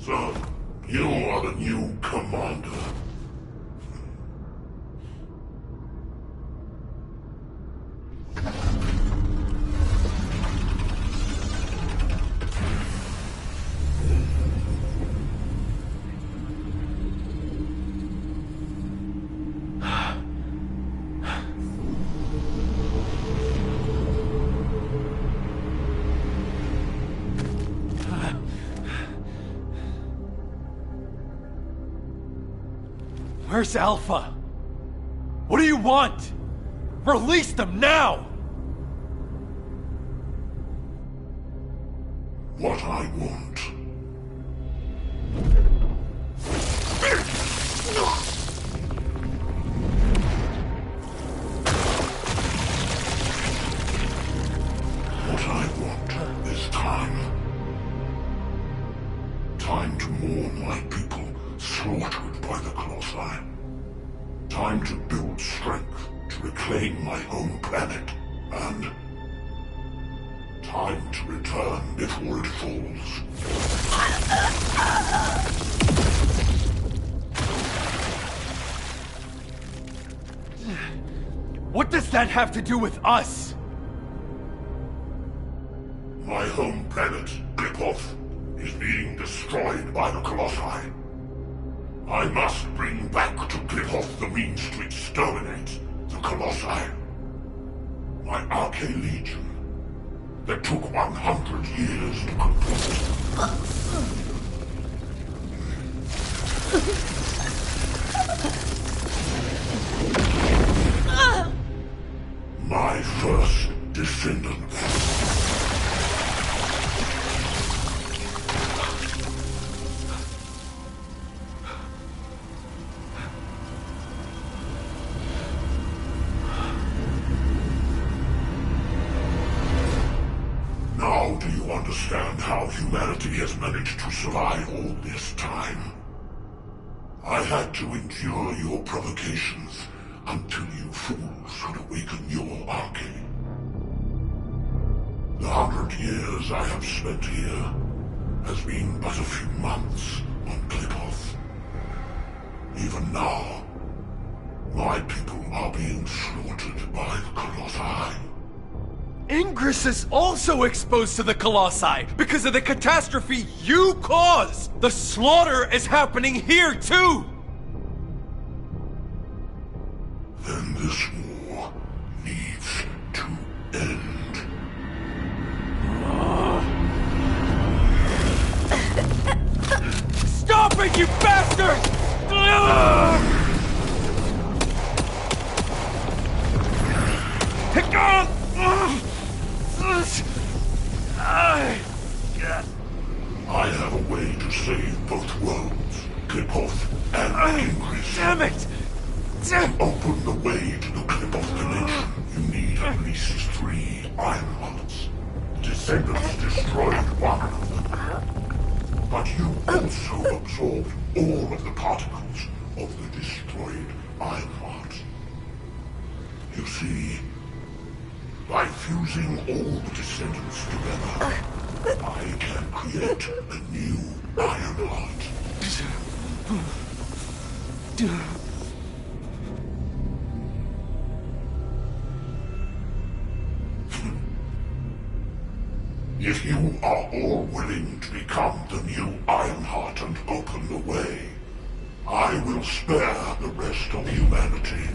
So, you are the new commander. Where's Alpha? What do you want? Release them now! What I want. What I want is time. Time to mourn my people slaughtered by the Colossi. Time to build strength to reclaim my home planet. And time to return before it falls. What does that have to do with us? My home planet, Qlipoth, is being destroyed by the Colossi. I must bring back to Qlipoth the means to exterminate the Colossi. My Arche Legion, that took 100 years to complete. My first descendants. Now do you understand how humanity has managed to survive all this time? I had to endure your provocations until you fools could awaken your Arche. The 100 years I have spent here has been but a few months on Qlipoth. Even now, my people are being slaughtered by the Colossi. Ingress is also exposed to the Colossi because of the catastrophe you caused! The slaughter is happening here too! Then this war needs to end. Stop it, you bastard! I have a way to save both worlds, Qlipoth and Ingress. Damn it! To open the way to the Qlipoth dimension, you need at least 3 Ironhearts. Descendants destroyed one of them. But you also absorbed all of the particles of the destroyed Ironheart. You see, by fusing all the descendants together, I can create a new Ironheart. If you are all willing to become the new Ironheart and open the way, I will spare the rest of humanity.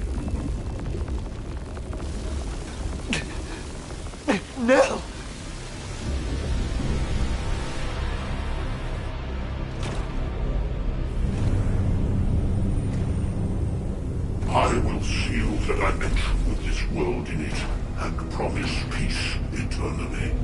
Nell! I will seal the dimension with this world in it and promise peace eternally.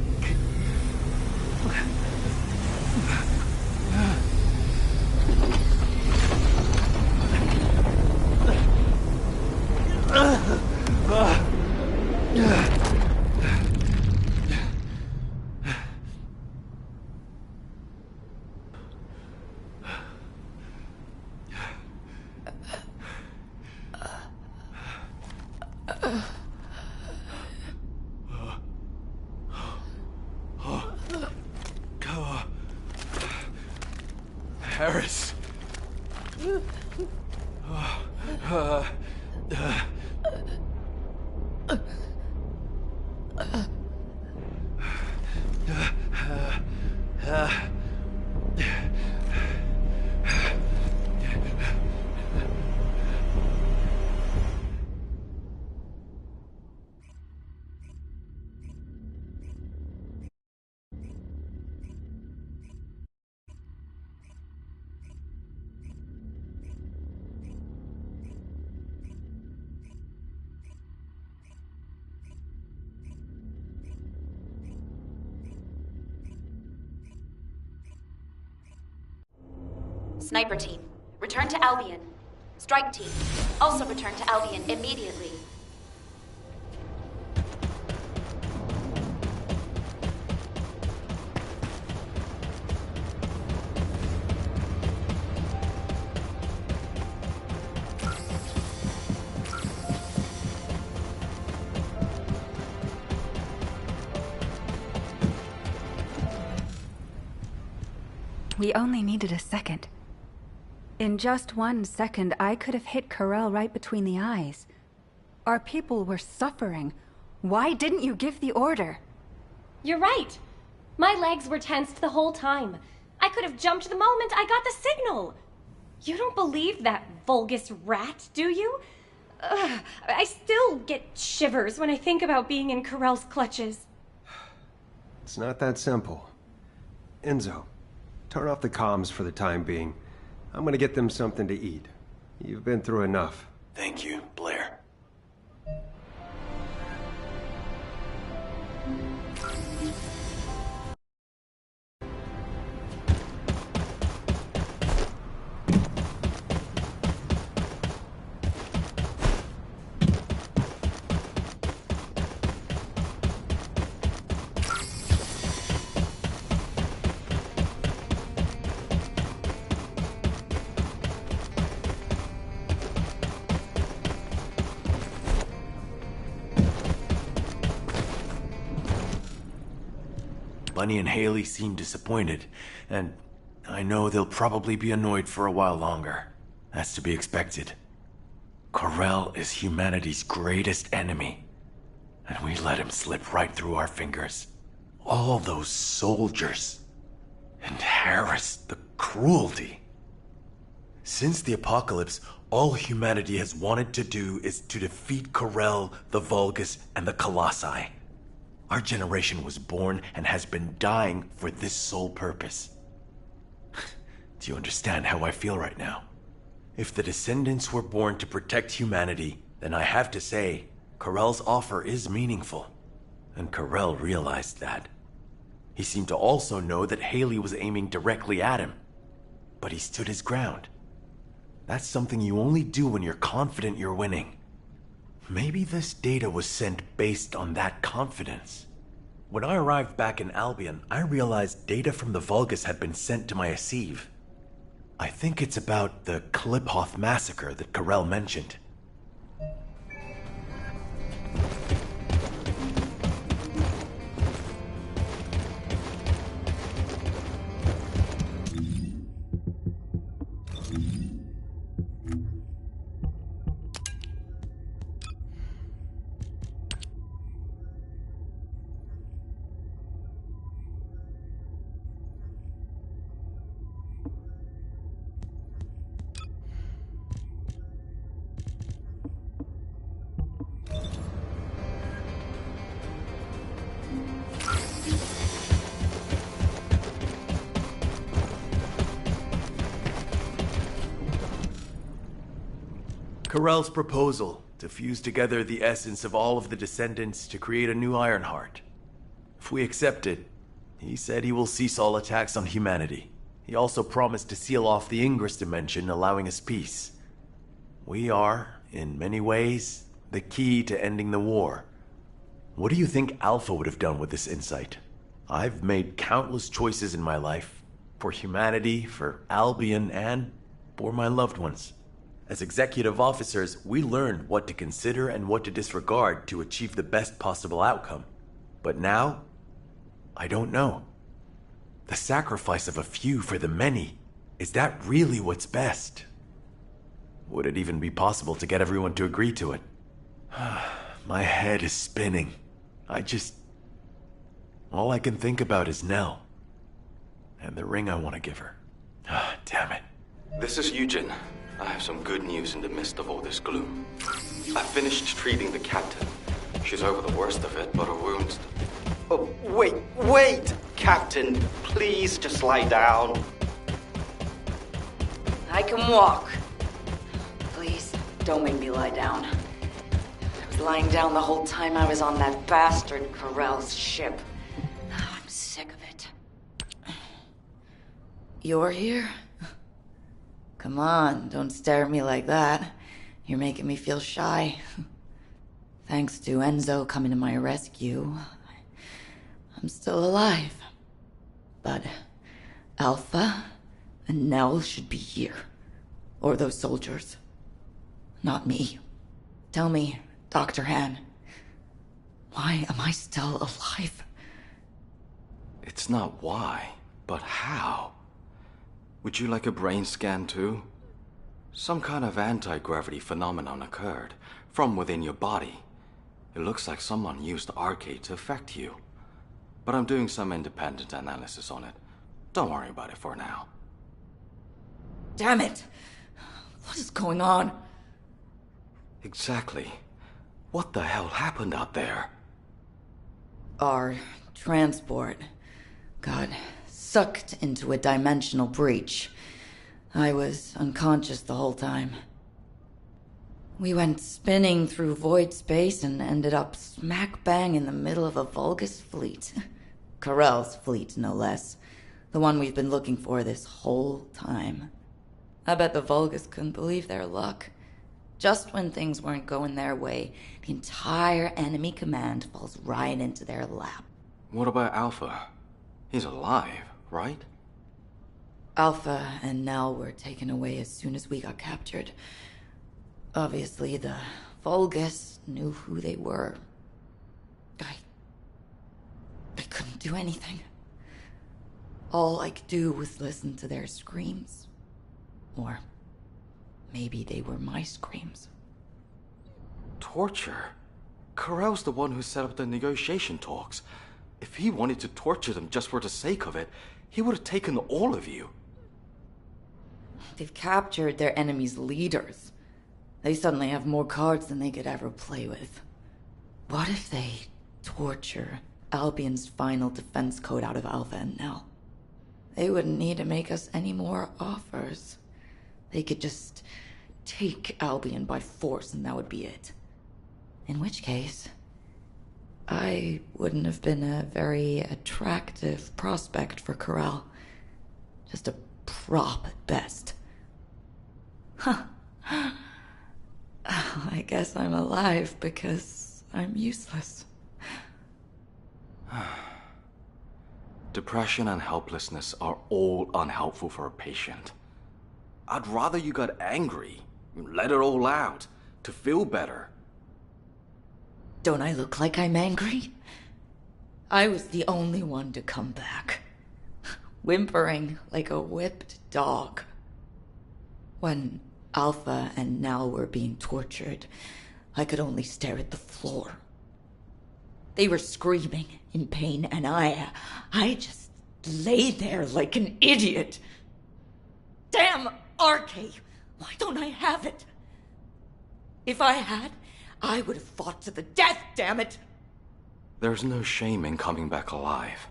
Harris. Sniper team, return to Albion. Strike team, also return to Albion immediately. We only needed a second. In just 1 second, I could have hit Karel right between the eyes. Our people were suffering. Why didn't you give the order? You're right. My legs were tensed the whole time. I could have jumped the moment I got the signal. You don't believe that Vulgus rat, do you? Ugh, I still get shivers when I think about being in Karel's clutches. It's not that simple. Enzo, turn off the comms for the time being. I'm gonna get them something to eat. You've been through enough. Thank you, Blair. Bunny and Hailey seem disappointed, and I know they'll probably be annoyed for a while longer. That's to be expected. Karel is humanity's greatest enemy, and we let him slip right through our fingers. All those soldiers. And Harris, the cruelty. Since the apocalypse, all humanity has wanted to do is to defeat Karel, the Vulgus, and the Colossi. Our generation was born and has been dying for this sole purpose. Do you understand how I feel right now? If the Descendants were born to protect humanity, then I have to say, Karel's offer is meaningful. And Karel realized that. He seemed to also know that Hailey was aiming directly at him. But he stood his ground. That's something you only do when you're confident you're winning. Maybe this data was sent based on that confidence. When I arrived back in Albion, I realized data from the Vulgus had been sent to my Esieve. I think it's about the Kliphoth massacre that Karel mentioned. Karel's proposal to fuse together the essence of all of the Descendants to create a new Ironheart. If we accept it, he said he will cease all attacks on humanity. He also promised to seal off the Ingress dimension, allowing us peace. We are, in many ways, the key to ending the war. What do you think Alpha would have done with this insight? I've made countless choices in my life. For humanity, for Albion, and for my loved ones. As executive officers, we learned what to consider and what to disregard to achieve the best possible outcome. But now, I don't know. The sacrifice of a few for the many, is that really what's best? Would it even be possible to get everyone to agree to it? My head is spinning. All I can think about is Nell. And the ring I want to give her. Damn it. This is Yujin. I have some good news in the midst of all this gloom. I finished treating the captain. She's over the worst of it, but her wounds... Oh, wait! Captain, please just lie down. I can walk. Please, don't make me lie down. I was lying down the whole time I was on that bastard Karel's ship. I'm sick of it. You're here? come on, don't stare at me like that. You're making me feel shy. Thanks to Enzo coming to my rescue, I'm still alive. But Alpha and Nell should be here. Or those soldiers. Not me. Tell me, Dr. Han, why am I still alive? It's not why, but how. Would you like a brain scan too? Some kind of anti-gravity phenomenon occurred from within your body. It looks like someone used Arcade to affect you. But I'm doing some independent analysis on it. Don't worry about it for now. Damn it! What is going on? Exactly. What the hell happened out there? Our transport got sucked into a dimensional breach. I was unconscious the whole time. We went spinning through void space and ended up smack bang in the middle of a Vulgus fleet. Karel's fleet, no less. The one we've been looking for this whole time. I bet the Vulgus couldn't believe their luck. Just when things weren't going their way, the entire enemy command falls right into their lap. What about Alpha? He's alive, right? Alpha and Nell were taken away as soon as we got captured. Obviously, the Vulgus knew who they were. I couldn't do anything. All I could do was listen to their screams. Or maybe they were my screams. Torture? Karel's the one who set up the negotiation talks. If he wanted to torture them just for the sake of it, he would have taken all of you. They've captured their enemy's leaders. They suddenly have more cards than they could ever play with. What if they torture Albion's final defense code out of Alpha and Nell? They wouldn't need to make us any more offers. They could just take Albion by force and that would be it. In which case, I wouldn't have been a very attractive prospect for Karel. Just a prop at best. Huh. I guess I'm alive because I'm useless. Depression and helplessness are all unhelpful for a patient. I'd rather you got angry, let it all out, to feel better. Don't I look like I'm angry? I was the only one to come back, whimpering like a whipped dog. When Alpha and Nell were being tortured, I could only stare at the floor. They were screaming in pain, and I just lay there like an idiot. Damn Arcade! Why don't I have it? If I had, I would have fought to the death, damn it! There's no shame in coming back alive.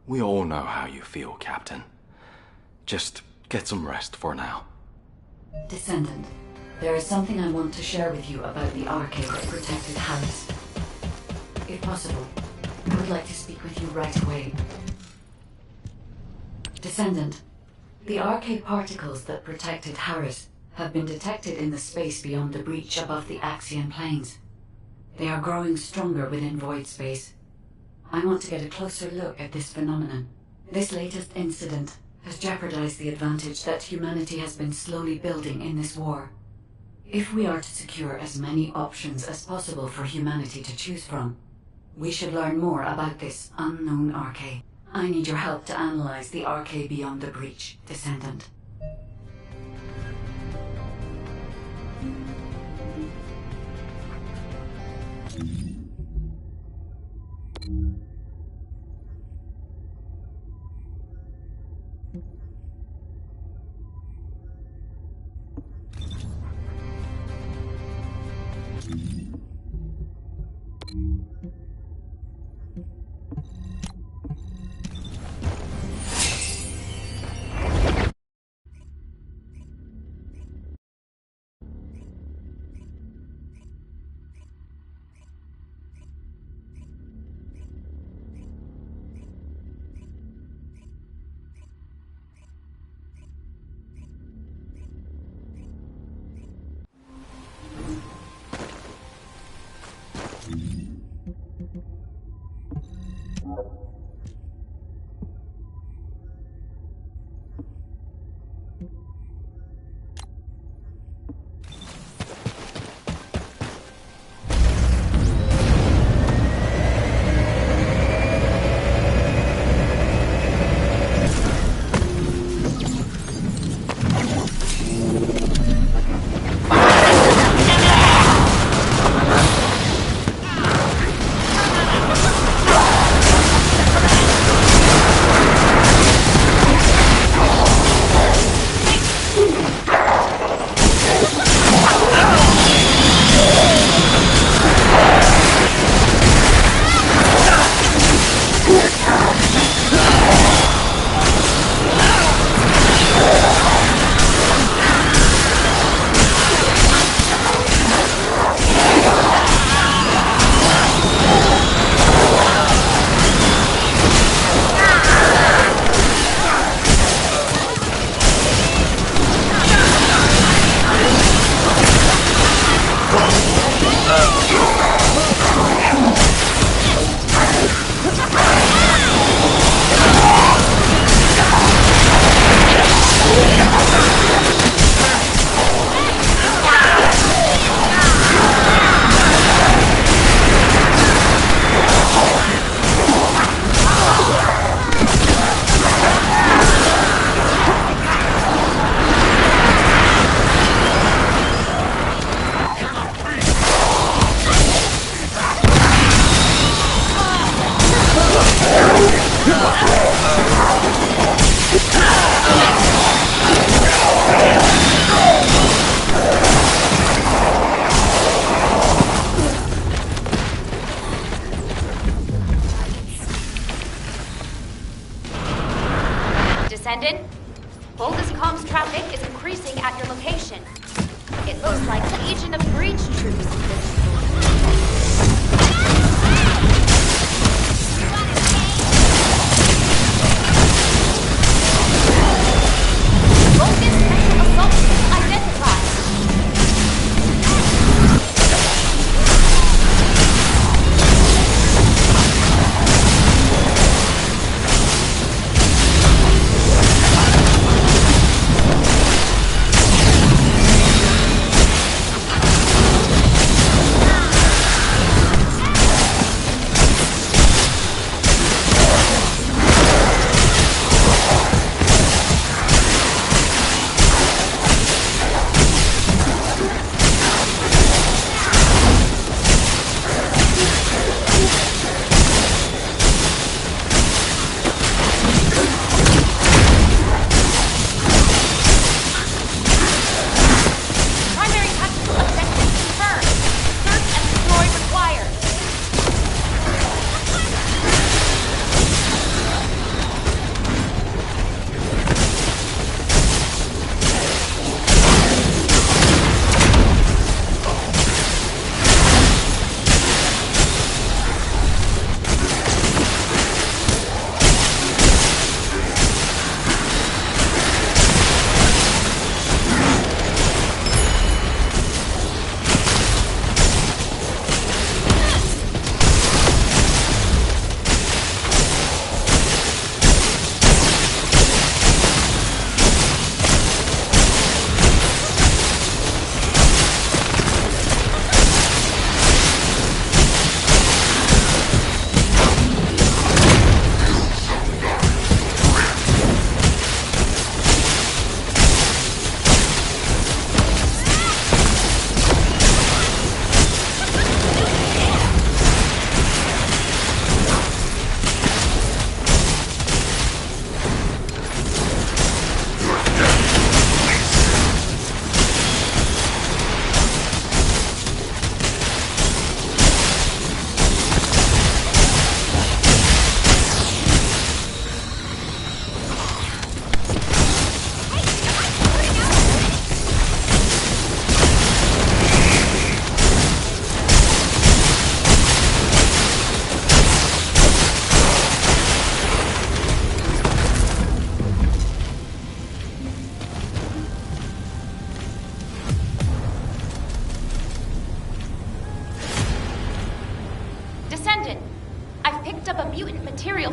We all know how you feel, Captain. Just get some rest for now. Descendant, there is something I want to share with you about the arcade that protected Harris. If possible, I would like to speak with you right away. Descendant, the arcade particles that protected Harris have been detected in the space beyond the breach above the Axion Plains. They are growing stronger within void space. I want to get a closer look at this phenomenon. This latest incident has jeopardized the advantage that humanity has been slowly building in this war. If we are to secure as many options as possible for humanity to choose from, we should learn more about this unknown arcade. I need your help to analyze the arcade beyond the breach, Descendant. Descendant. Vulgus comms traffic is increasing at your location. It looks like Legion of Breach troops in this. Vulgus special assault ship identified.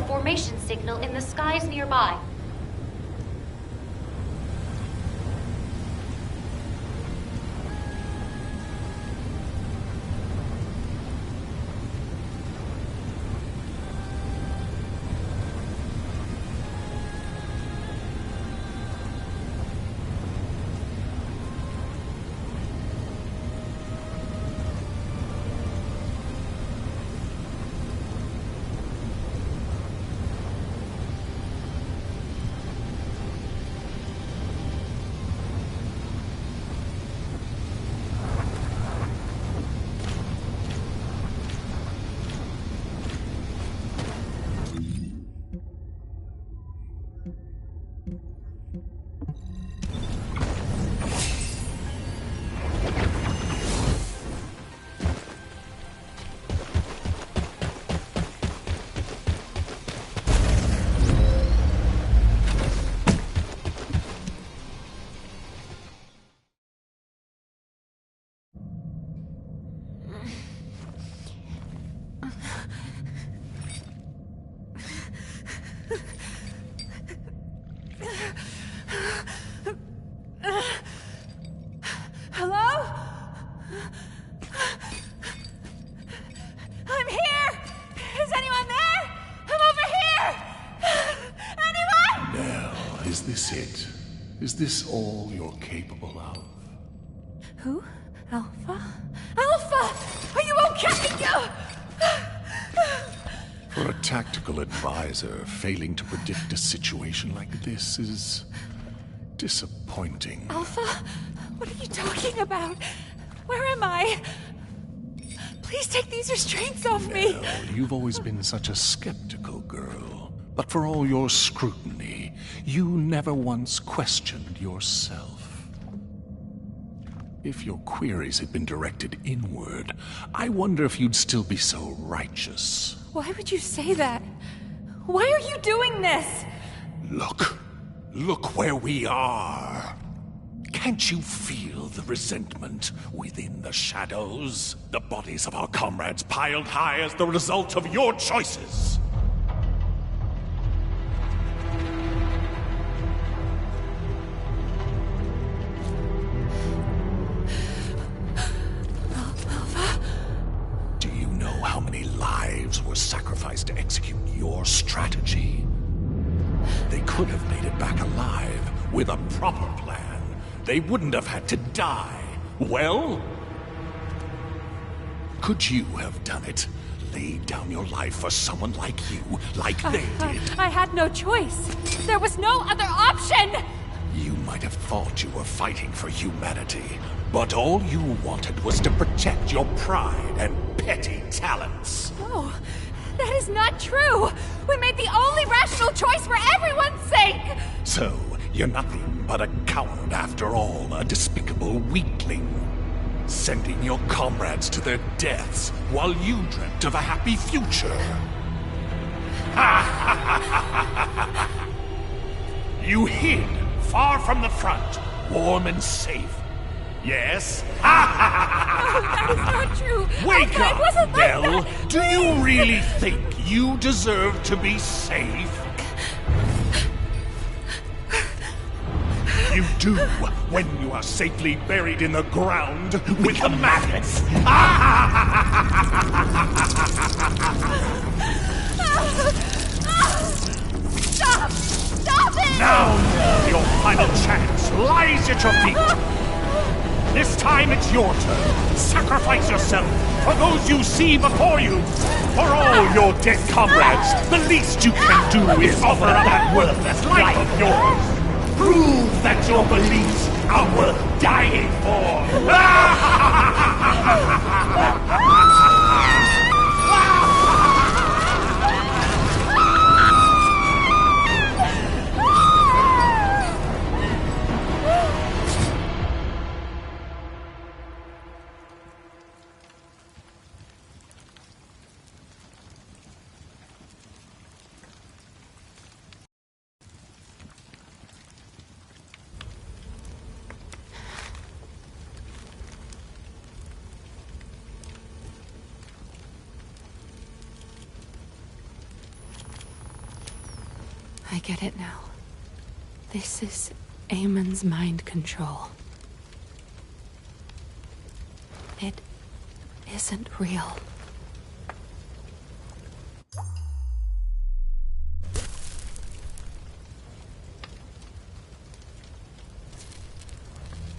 Formation signal in the skies nearby. Is this all you're capable of? Who? Alpha? Alpha! Are you okay? For a tactical advisor, failing to predict a situation like this is disappointing. Alpha? What are you talking about? Where am I? Please take these restraints off me. Nell, you've always been such a skeptical girl. But for all your scrutiny, You never once questioned yourself. If your queries had been directed inward, I wonder if you'd still be so righteous. Why would you say that? Why are you doing this? Look where we are. Can't you feel the resentment within the shadows? The bodies of our comrades piled high as the result of your choices. Do you know how many lives were sacrificed to execute your strategy? They could have made it back alive with a proper plan. They wouldn't have had to die. Well, could you have done it? Laid down your life for someone like you, like they did? I had no choice. There was no other option! You might have thought you were fighting for humanity, but all you wanted was to protect your pride and petty talents. No, that is not true! We made the only rational choice for everyone's sake! So, you're nothing but a coward after all, a despicable weakling. Sending your comrades to their deaths while you dreamt of a happy future. You hid far from the front, warm and safe. Yes? No, that is not true! Wake it wasn't up, like Nell! that. Do you really think you deserve to be safe? You do when you are safely buried in the ground with the maggots. Stop! Stop it! Now, your final chance lies at your feet. This time it's your turn. Sacrifice yourself for those you see before you. For all your dead comrades, the least you can do is offer up that worthless life of yours. Prove that your beliefs are worth dying for! I get it now. This is Amon's mind control. It isn't real.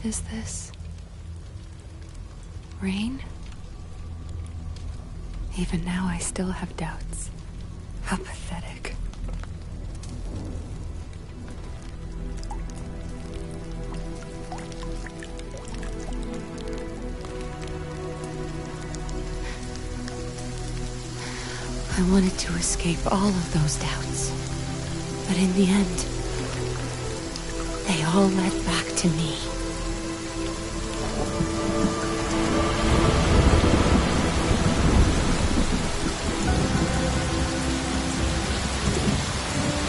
Is this rain? Even now I still have doubts. How pathetic. I wanted to escape all of those doubts. But in the end, they all led back to me.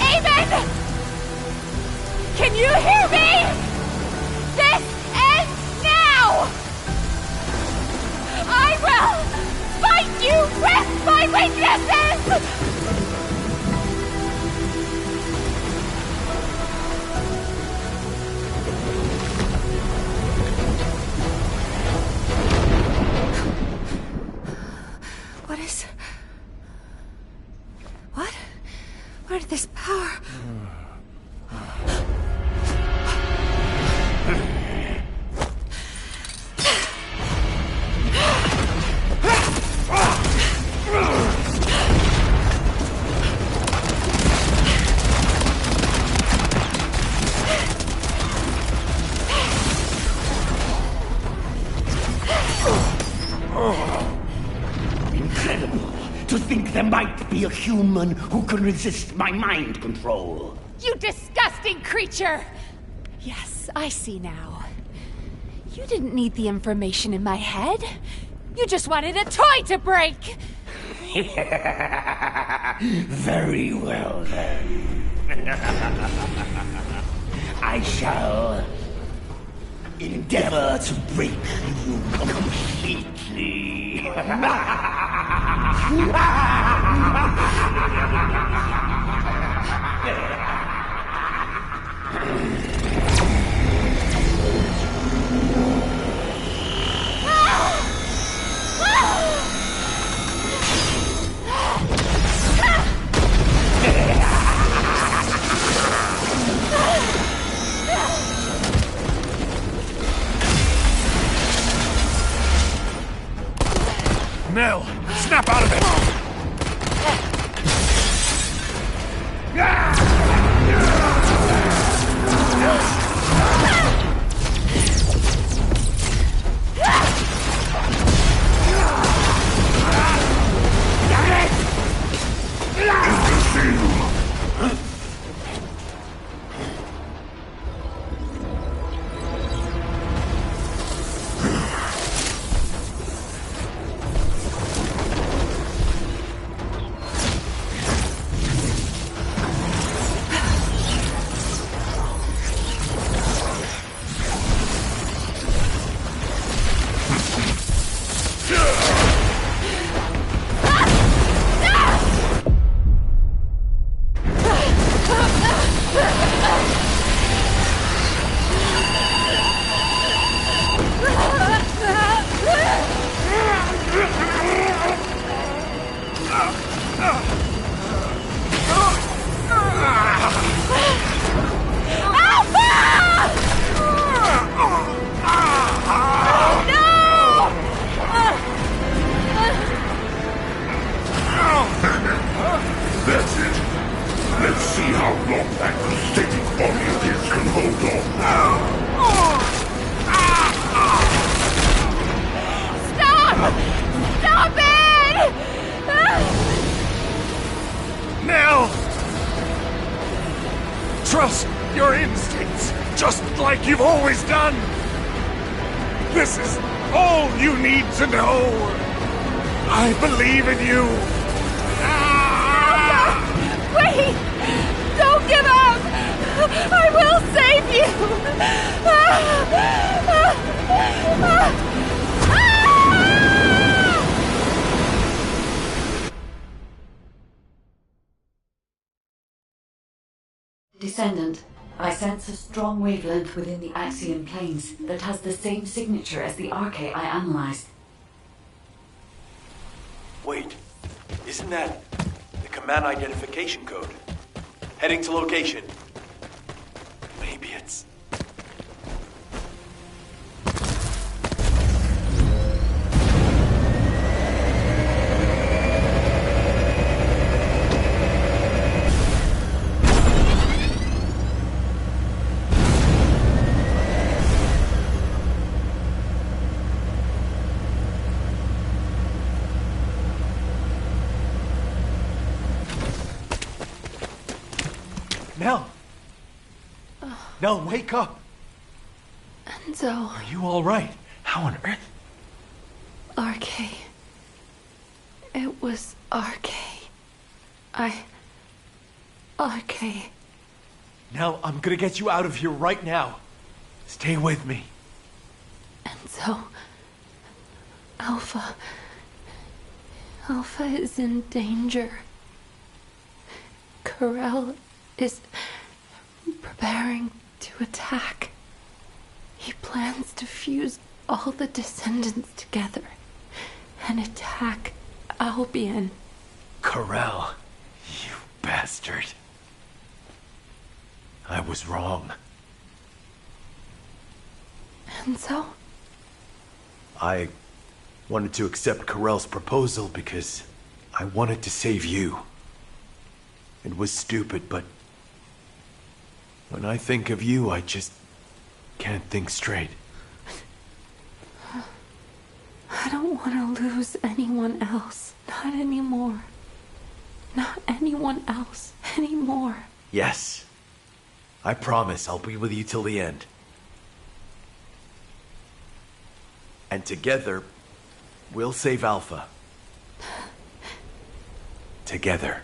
Amen! Can you hear me? This ends now! I will fight you with my weaknesses! What is... What? Where did this power... Incredible to think there might be a human who can resist my mind control. You disgust disgusting creature! Yes, I see now. You didn't need the information in my head. You just wanted a toy to break! Very well, then. I shall endeavor to break you completely. Nell, snap out of it! Trust your instincts, just like you've always done. This is all you need to know. I believe in you. Wait! Don't give up! I will save Descendant, I sense a strong wavelength within the Axion Plains that has the same signature as the Arche I analyzed. Wait, isn't that the command identification code? Heading to location. Maybe it's... Nell! Nell, wake up! Enzo. Are you alright? How on earth? Arche. It was Arche. Arche. Nell, I'm gonna get you out of here right now. Stay with me. Enzo. Alpha is in danger. Karel is preparing to attack. He plans to fuse all the Descendants together and attack Albion. Karel, you bastard. I was wrong. Enzo? I wanted to accept Karel's proposal because I wanted to save you. It was stupid, but when I think of you, I just can't think straight. I don't want to lose anyone else. Not anymore. Not anyone else anymore. Yes, I promise I'll be with you till the end. And together, we'll save Alpha. Together.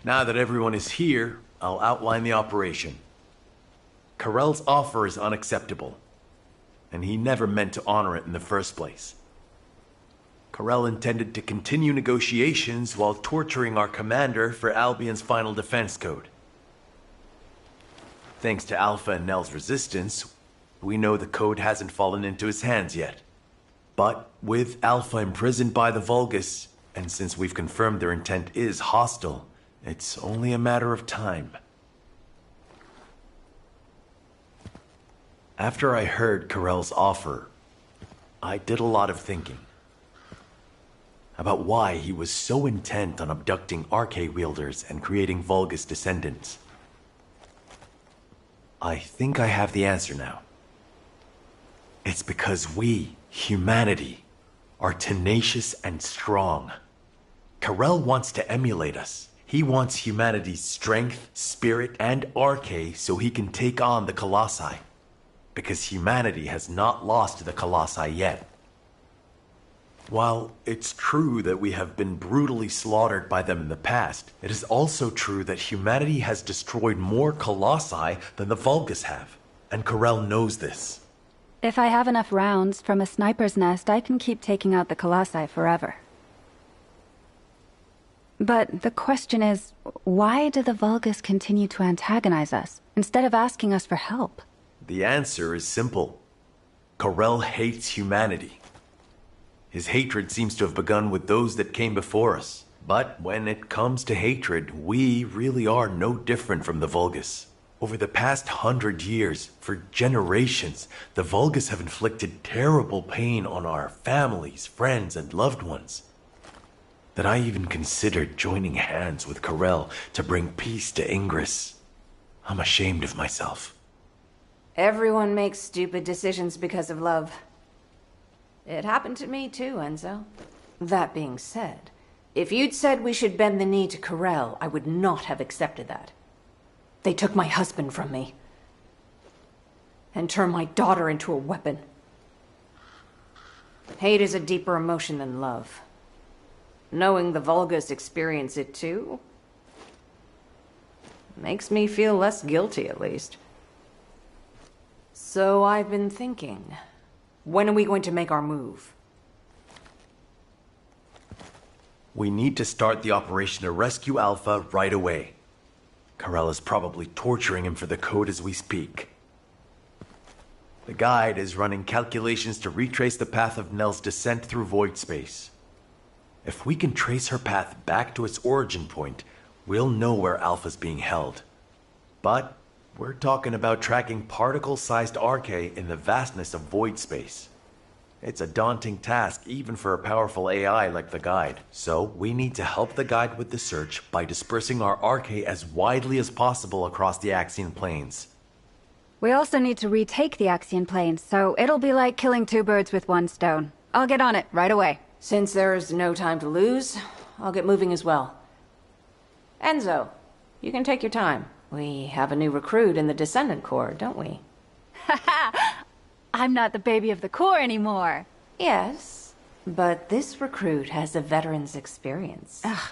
Now that everyone is here, I'll outline the operation. Karel's offer is unacceptable, and he never meant to honor it in the first place. Karel intended to continue negotiations while torturing our commander for Albion's final defense code. Thanks to Alpha and Nell's resistance, we know the code hasn't fallen into his hands yet. But with Alpha imprisoned by the Vulgus, and since we've confirmed their intent is hostile, it's only a matter of time. After I heard Karel's offer, I did a lot of thinking about why he was so intent on abducting Arche wielders and creating Vulgus descendants. I think I have the answer now. It's because we, humanity, are tenacious and strong. Karel wants to emulate us. He wants humanity's strength, spirit, and Arche so he can take on the Colossi. Because humanity has not lost to the Colossi yet. While it's true that we have been brutally slaughtered by them in the past, it is also true that humanity has destroyed more Colossi than the Vulgus have. And Karel knows this. If I have enough rounds from a sniper's nest, I can keep taking out the Colossi forever. But the question is, why do the Vulgus continue to antagonize us, instead of asking us for help? The answer is simple. Karel hates humanity. His hatred seems to have begun with those that came before us. But when it comes to hatred, we really are no different from the Vulgus. Over the past 100 years, for generations, the Vulgus have inflicted terrible pain on our families, friends, and loved ones. That I even considered joining hands with Karel to bring peace to Ingress. I'm ashamed of myself. Everyone makes stupid decisions because of love. It happened to me too, Enzo. That being said, if you'd said we should bend the knee to Karel, I would not have accepted that. They took my husband from me. And turned my daughter into a weapon. Hate is a deeper emotion than love. Knowing the Vulgus experience it too makes me feel less guilty, at least. So I've been thinking, when are we going to make our move? We need to start the operation to rescue Alpha right away. Karel is probably torturing him for the code as we speak. The guide is running calculations to retrace the path of Nell's descent through void space. If we can trace her path back to its origin point, we'll know where Alpha's being held. But we're talking about tracking particle-sized Arche in the vastness of void space. It's a daunting task even for a powerful AI like the guide. So we need to help the guide with the search by dispersing our Arche as widely as possible across the Axion Plains. We also need to retake the Axion Plains, so it'll be like killing two birds with one stone. I'll get on it right away. Since there's no time to lose, I'll get moving as well. Enzo, you can take your time. We have a new recruit in the Descendant Corps, don't we? Haha! I'm not the baby of the Corps anymore. Yes, but this recruit has a veteran's experience. Ugh.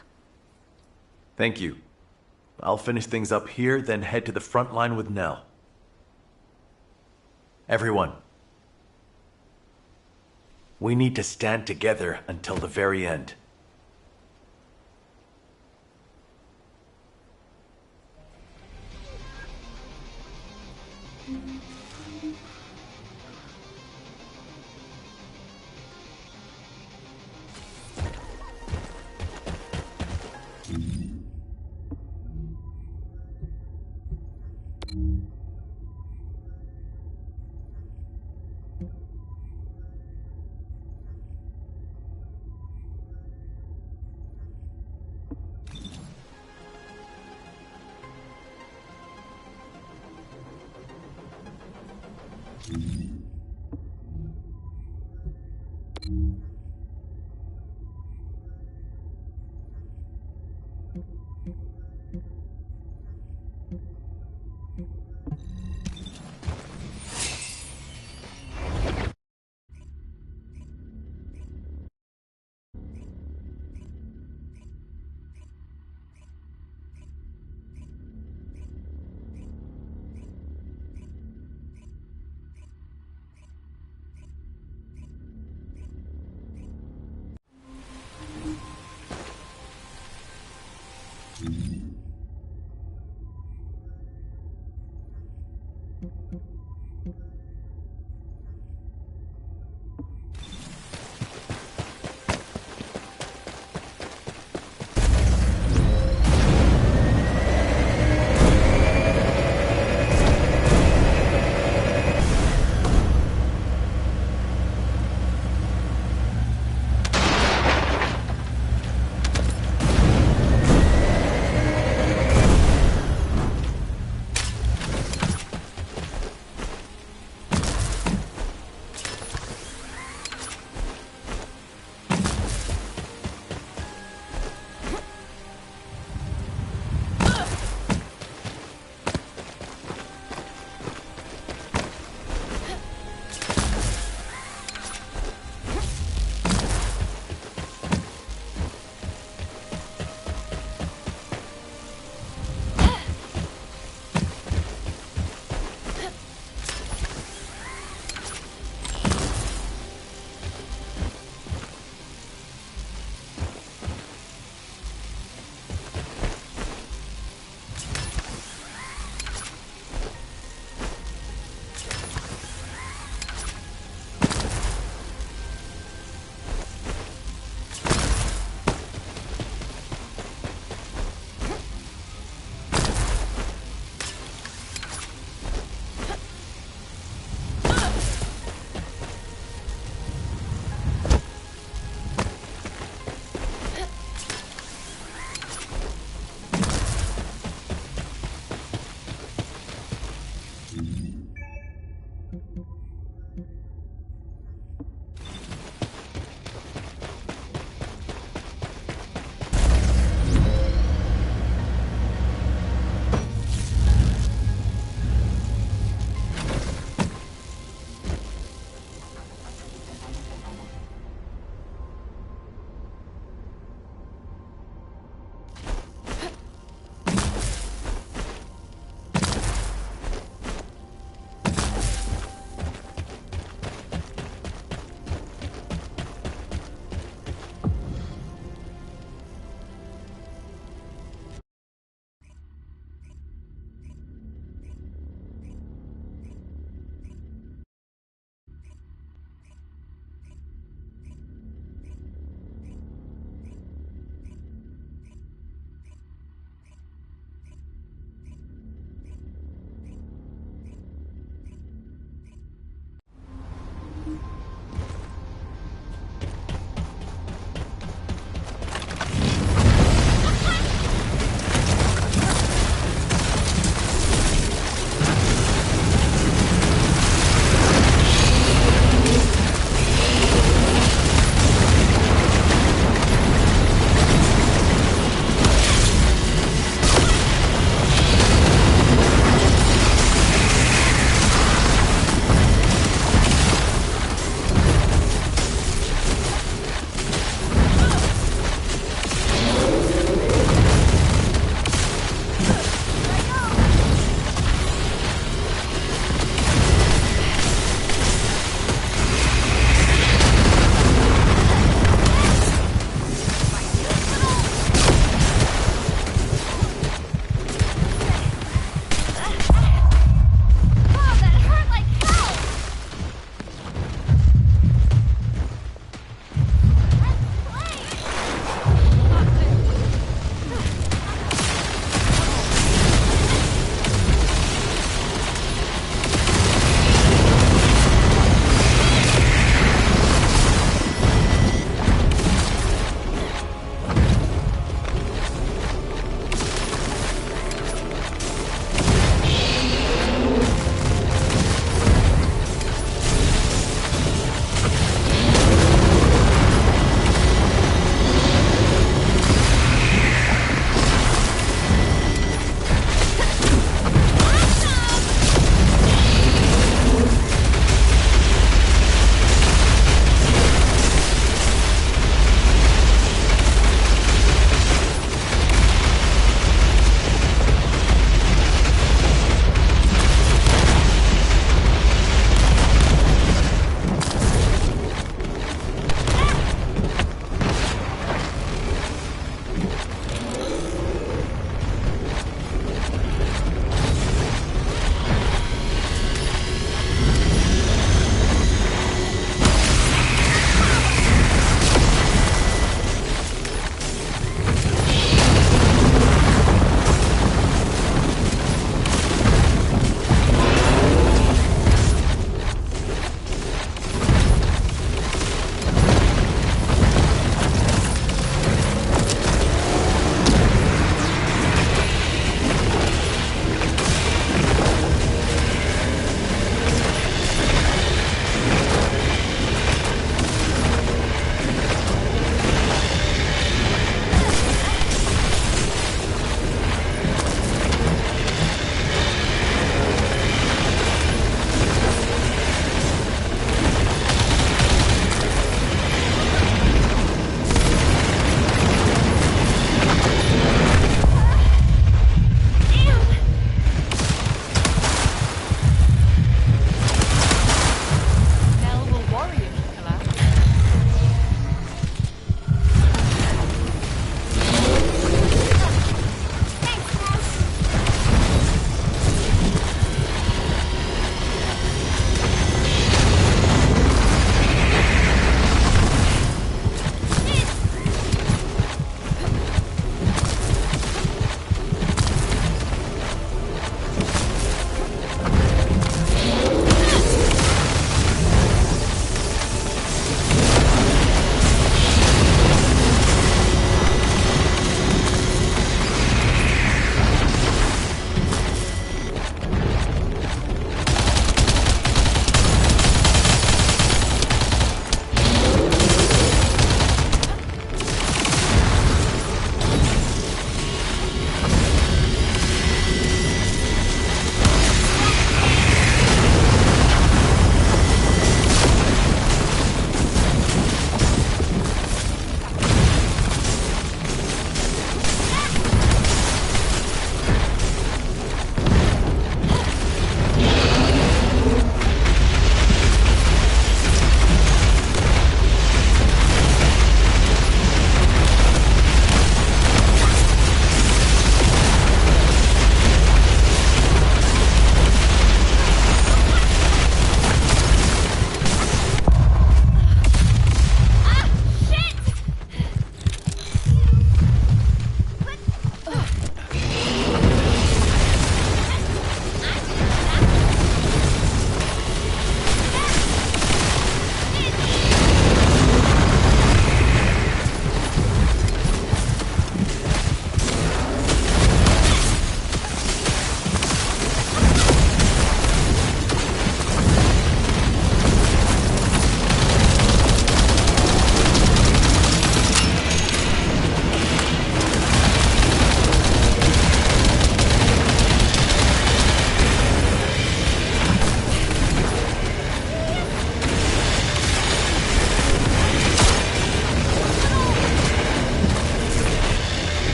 Thank you. I'll finish things up here, then head to the front line with Nell. Everyone, We need to stand together until the very end.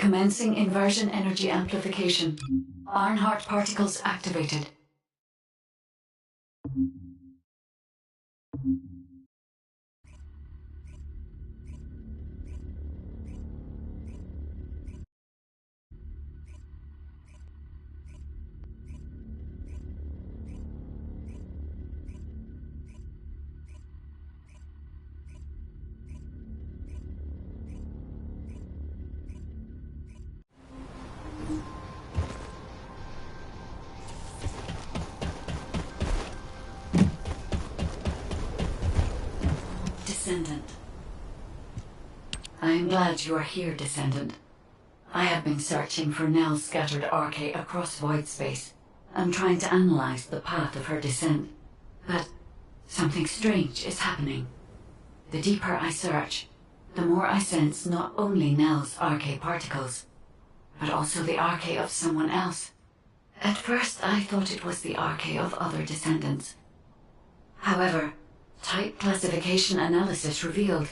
Commencing inversion energy amplification. Ironheart particles activated. Descendant. I am glad you are here, Descendant. I have been searching for Nell's scattered archae across void space. I'm trying to analyze the path of her descent. But something strange is happening. The deeper I search, the more I sense not only Nell's archae particles, but also the archae of someone else. At first I thought it was the archae of other descendants. However, type classification analysis revealed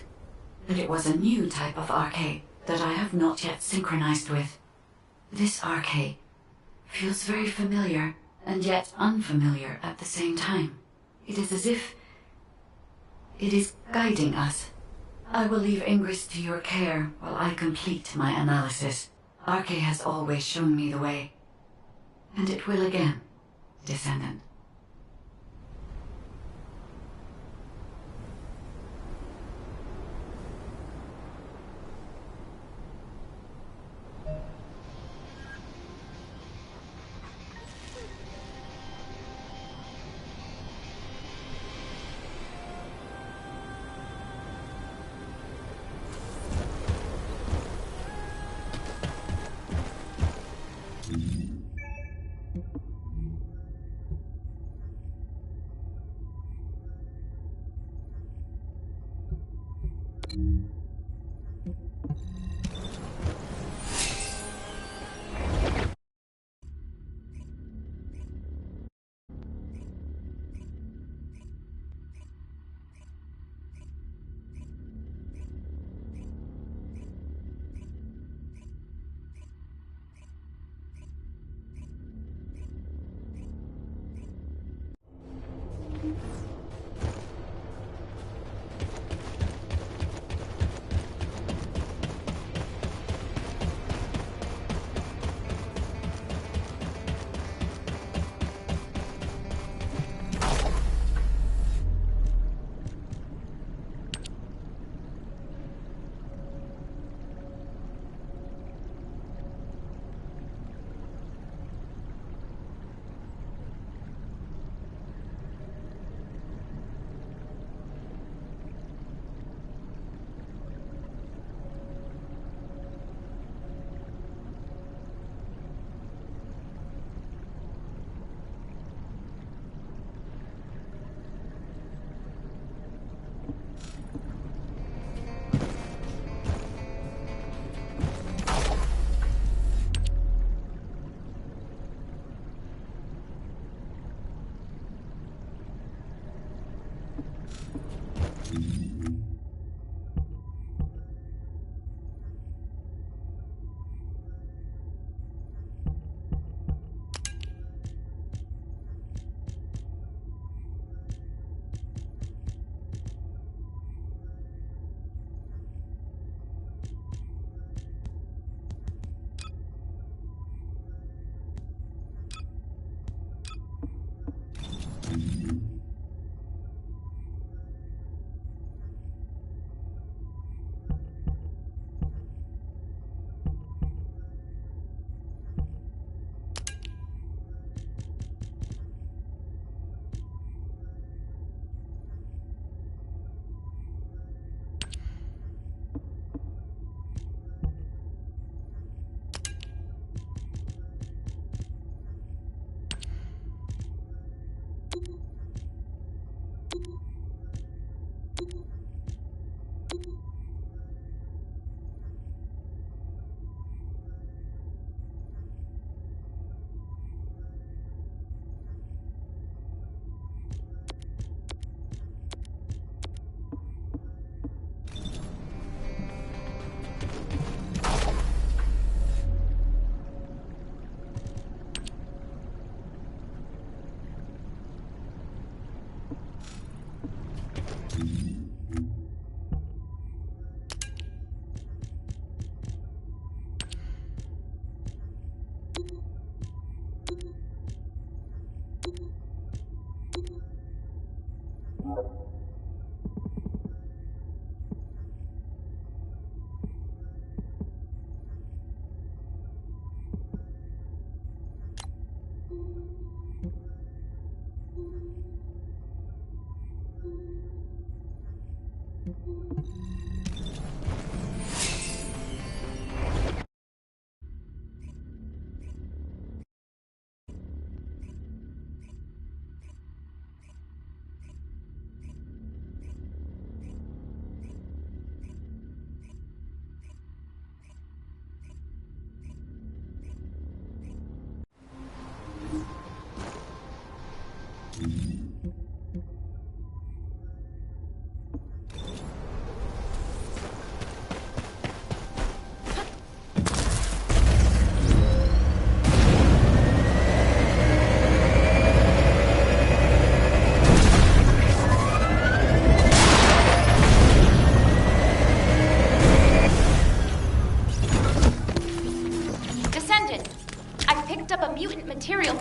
that it was a new type of archae that I have not yet synchronized with. This archae feels very familiar and yet unfamiliar at the same time. It is as if it is guiding us. I will leave Ingress to your care while I complete my analysis. Archae has always shown me the way, and it will again, Descendant.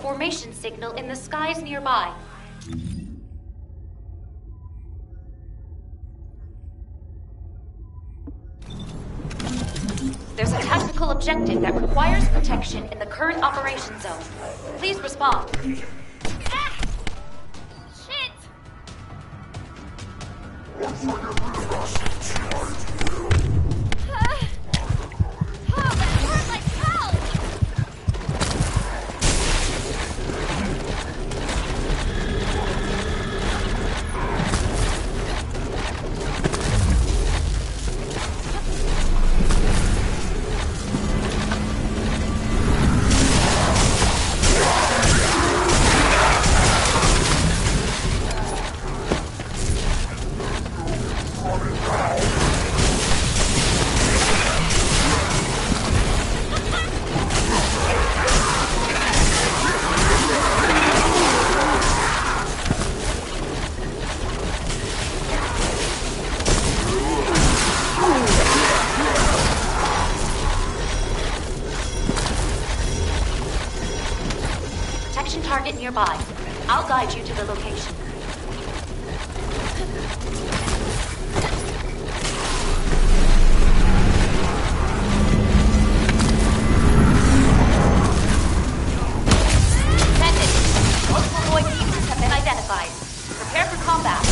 Formation signal in the skies nearby. There's a tactical objective that requires protection in the current operation zone. Please respond. Shit! Oh, that hurt like hell! Target nearby. I'll guide you to the location. Descendant. Multiple void mutants have been identified. Prepare for combat.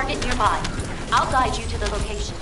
target nearby. I'll guide you to the location.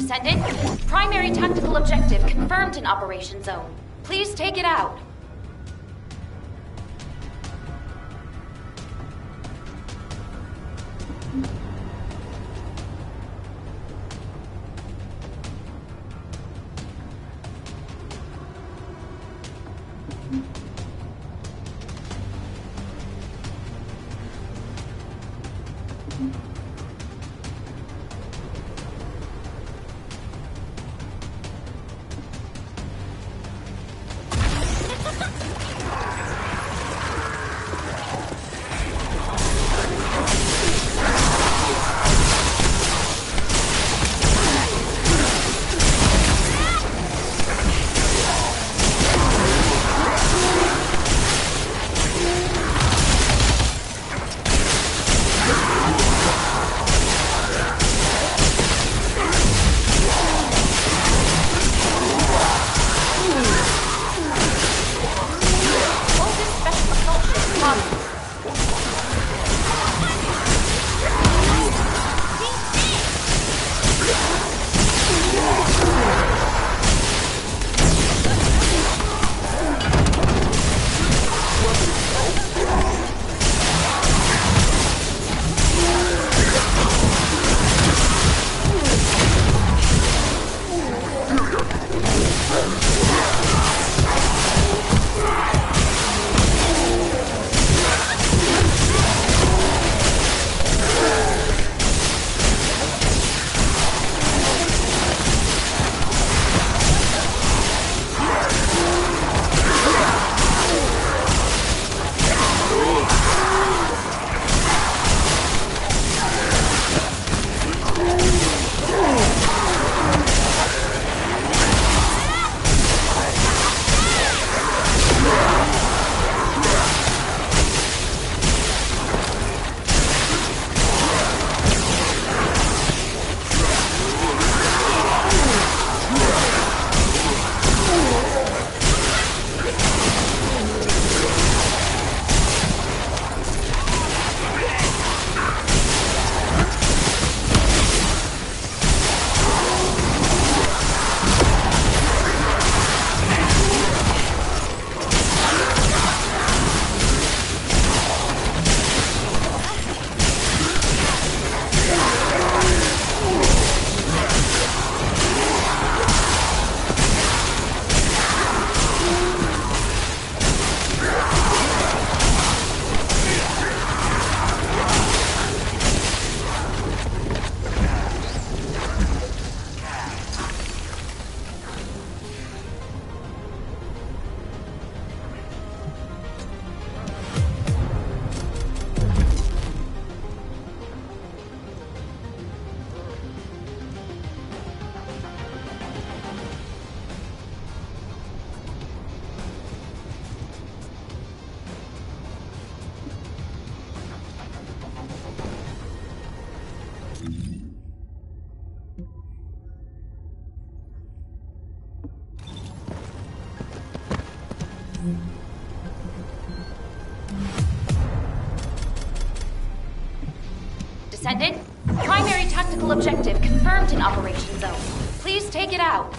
Descendant, primary tactical objective confirmed in Operation Zone. Please take it out. Descendant. Primary tactical objective confirmed in Operation Zone. Please take it out.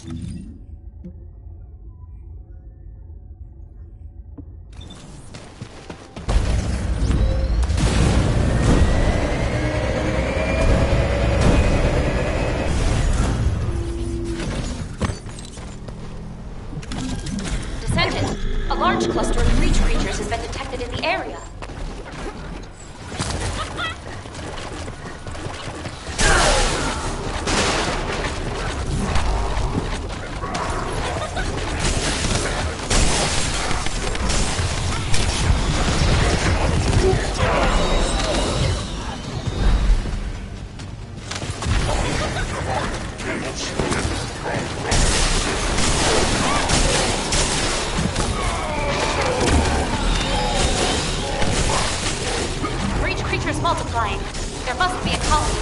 Descendant, a large cluster of breach creatures has been detected in the area. Multiplying. There must be a colony.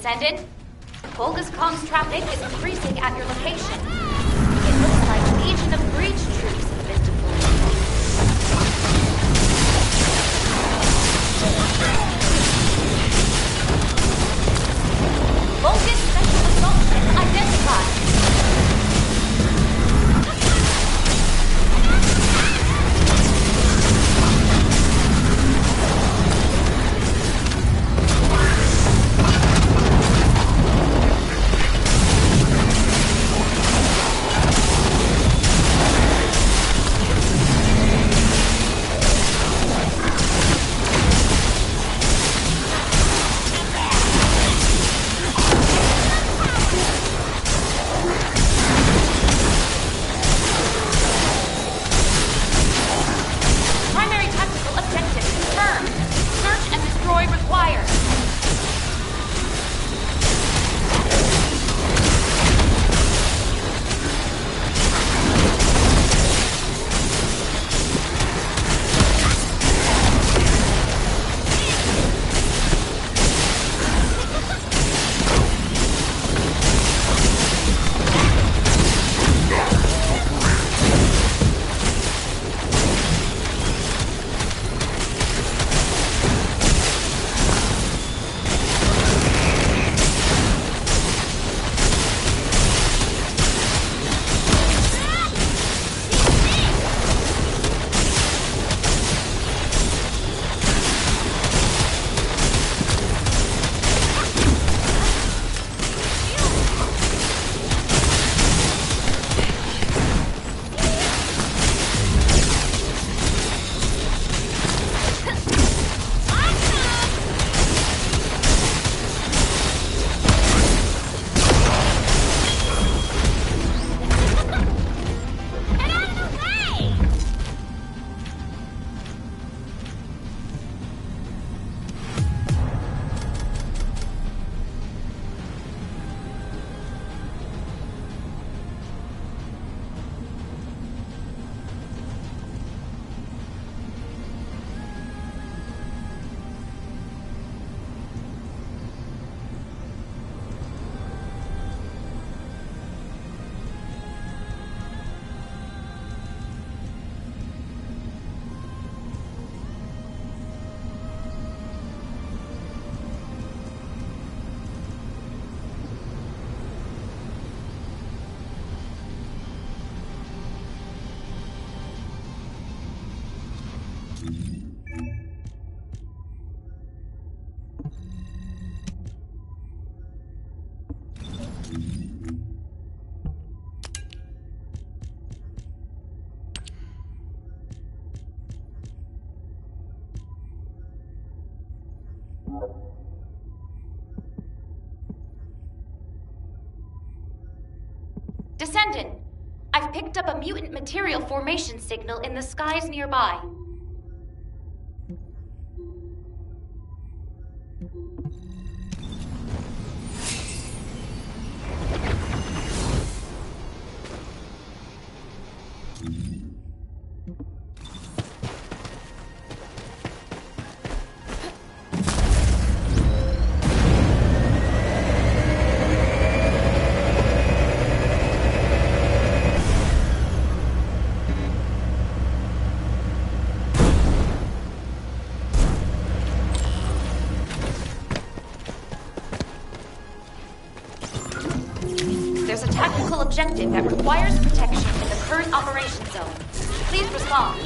Descendant, Volga's comms traffic is increasing at your location. It looks like Legion of Breach troops have been deployed. Volga's special assault ship identified. Descendant, I've picked up a mutant material formation signal in the skies nearby. Objective that requires protection in the current operation zone. Please respond.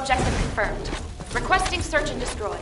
objective confirmed. Requesting search and destroy.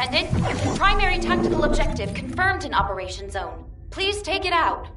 Descendant, primary tactical objective confirmed in Operation Zone. Please take it out.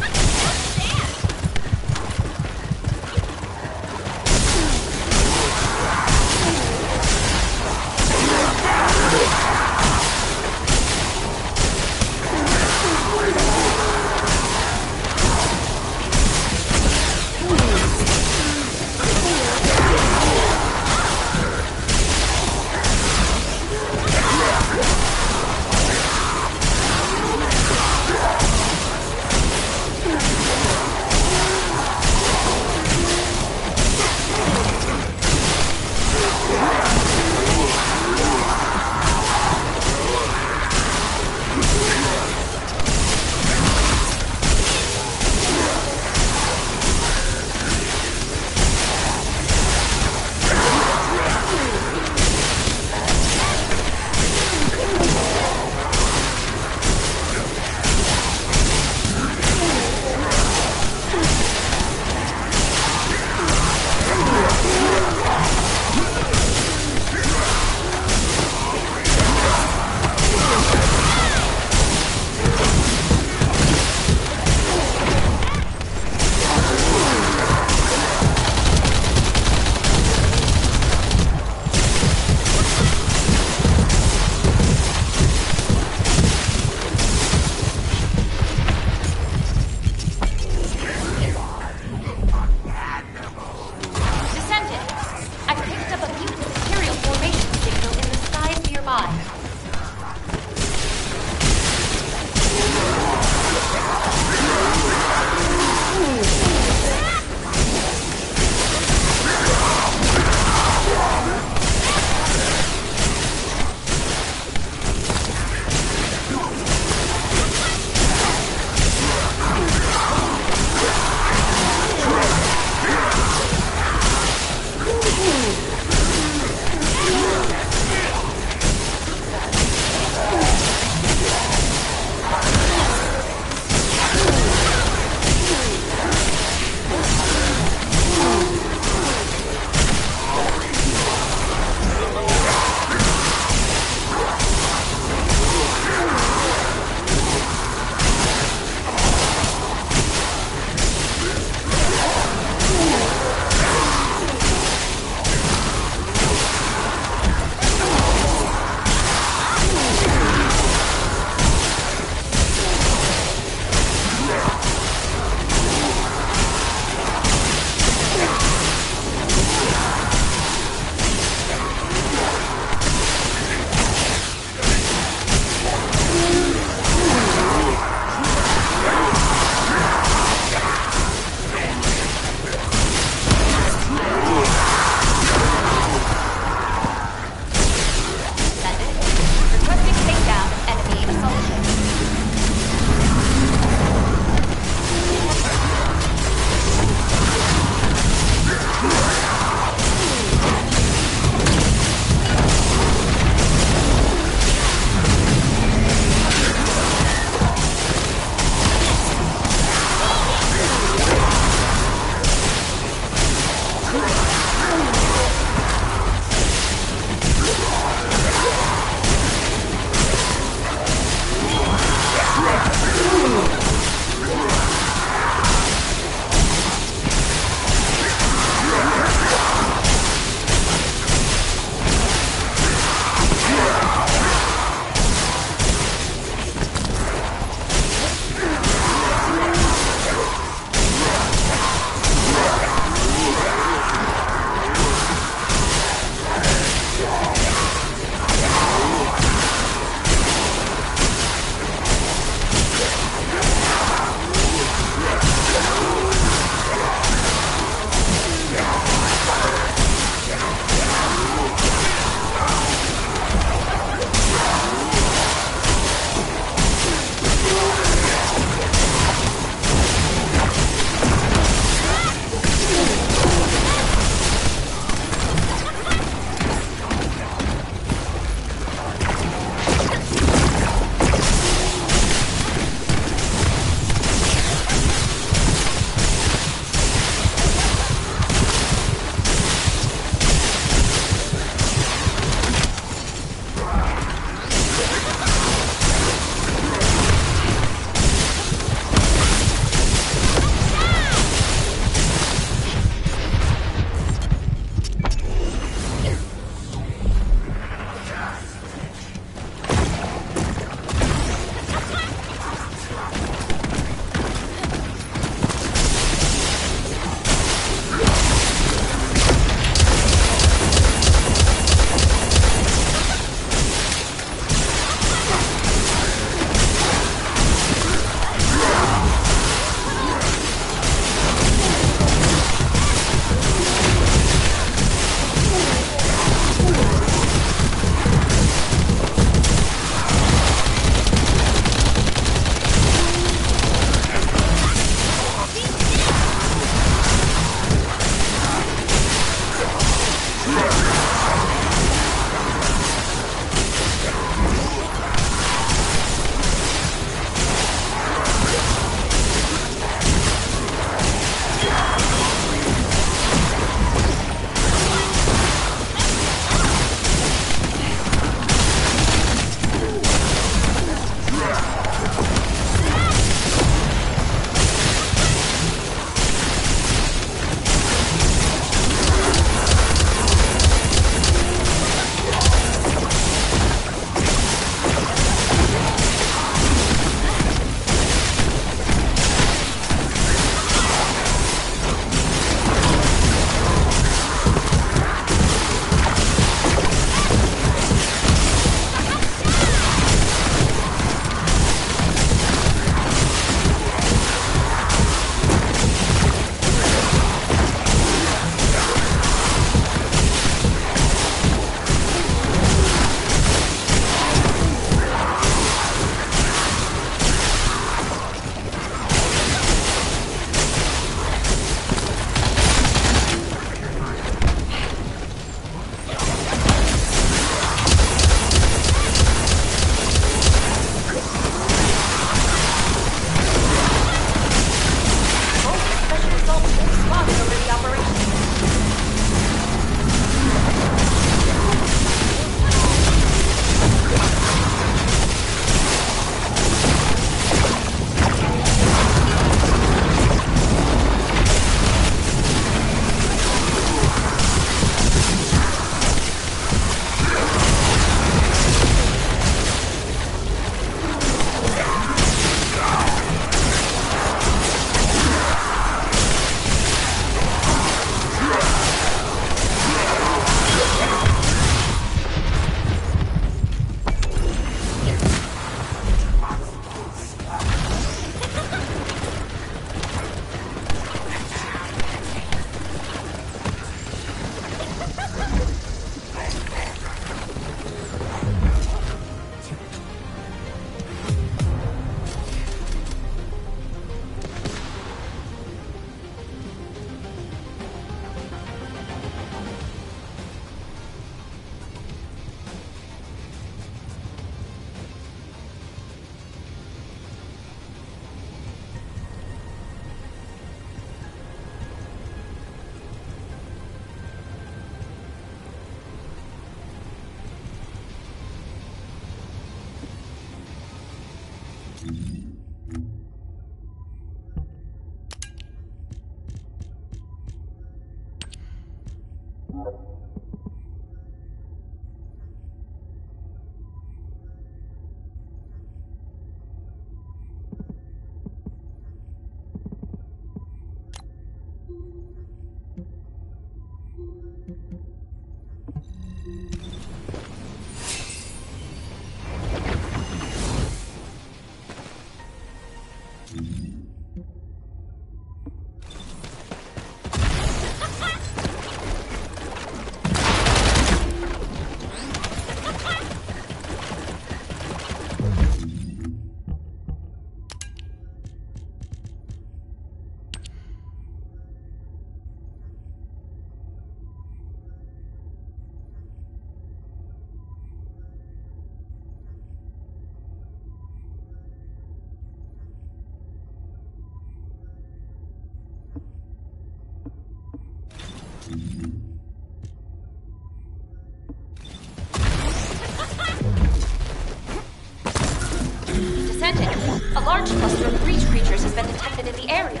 Descendant, a large cluster of breach creatures has been detected in the area.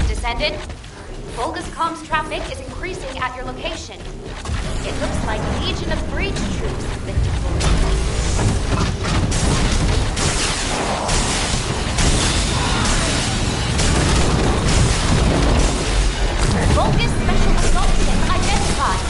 Descendant, Volga's comms traffic is increasing at your location. It looks like Legion of Breach troops have been deployed. Volga's special assault ship identified.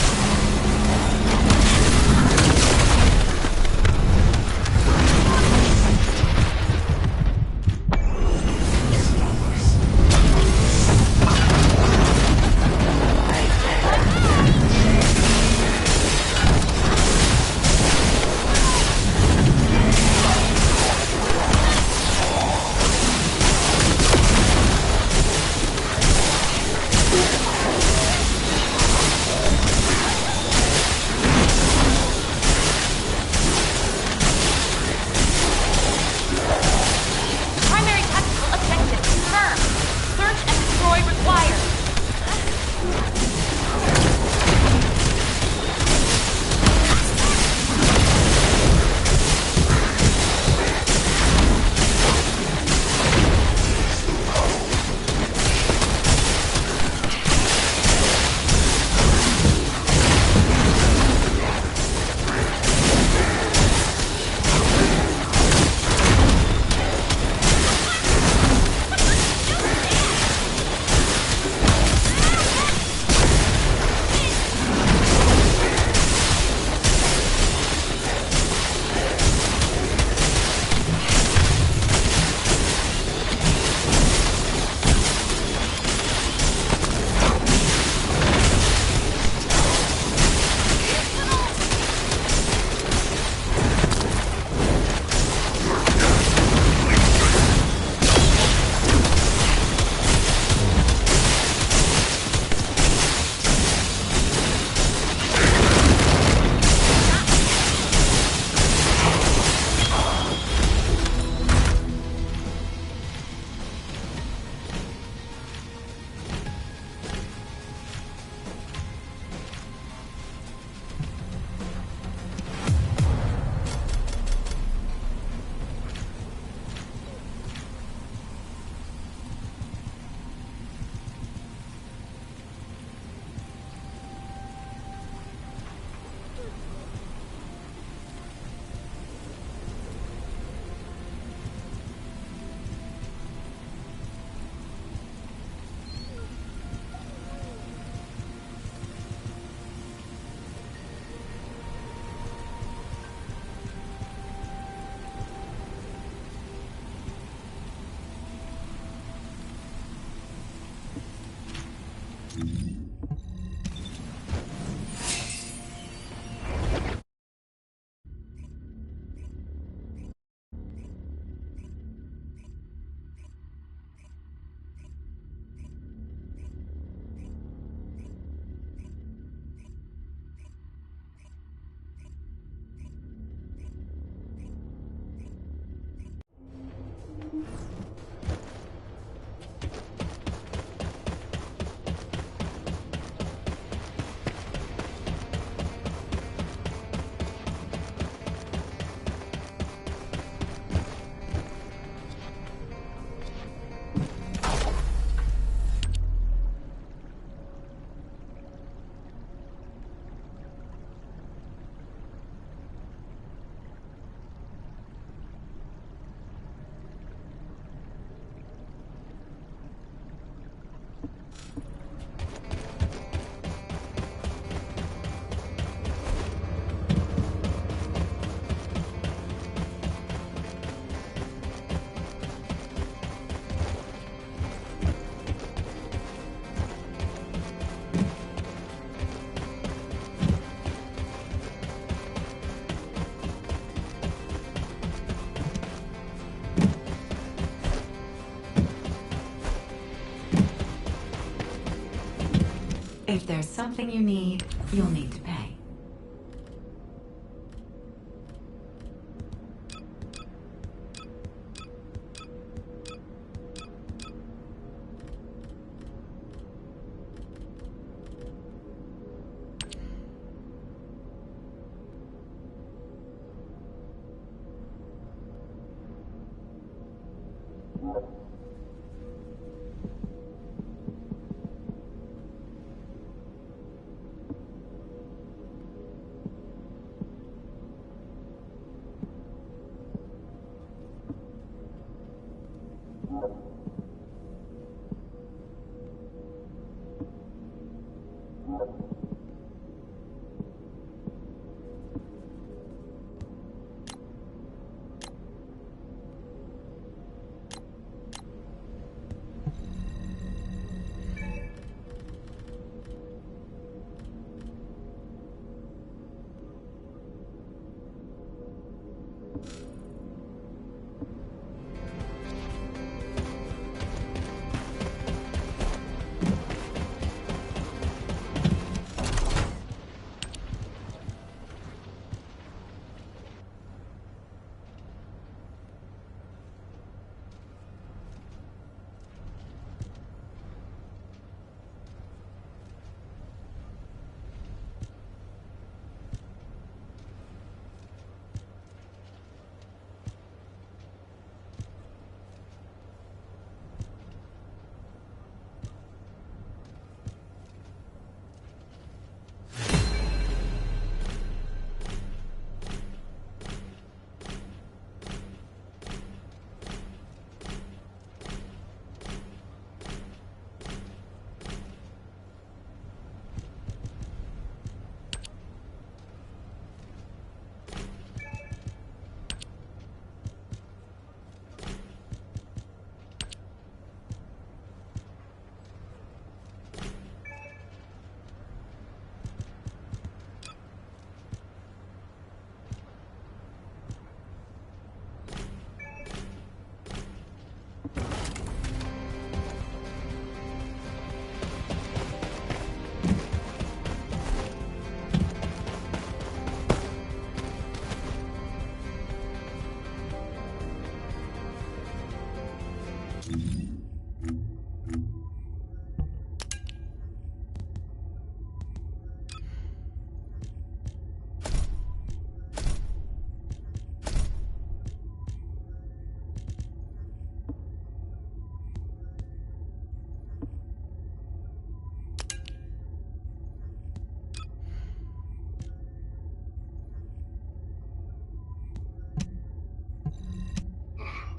If there's something you need, you'll need to pay.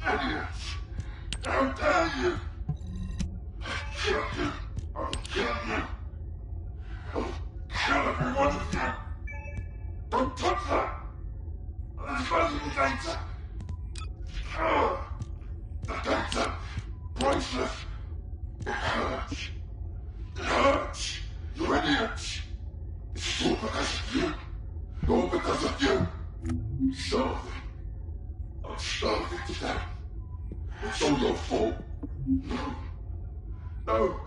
Idiots! How dare you! I'll kill you! I'll kill you! I'll kill every one of you! Don't touch that! There's valuable data! The data! Priceless! It hurts! It hurts! starving. I'm starving to death. It's all your fault. No. No.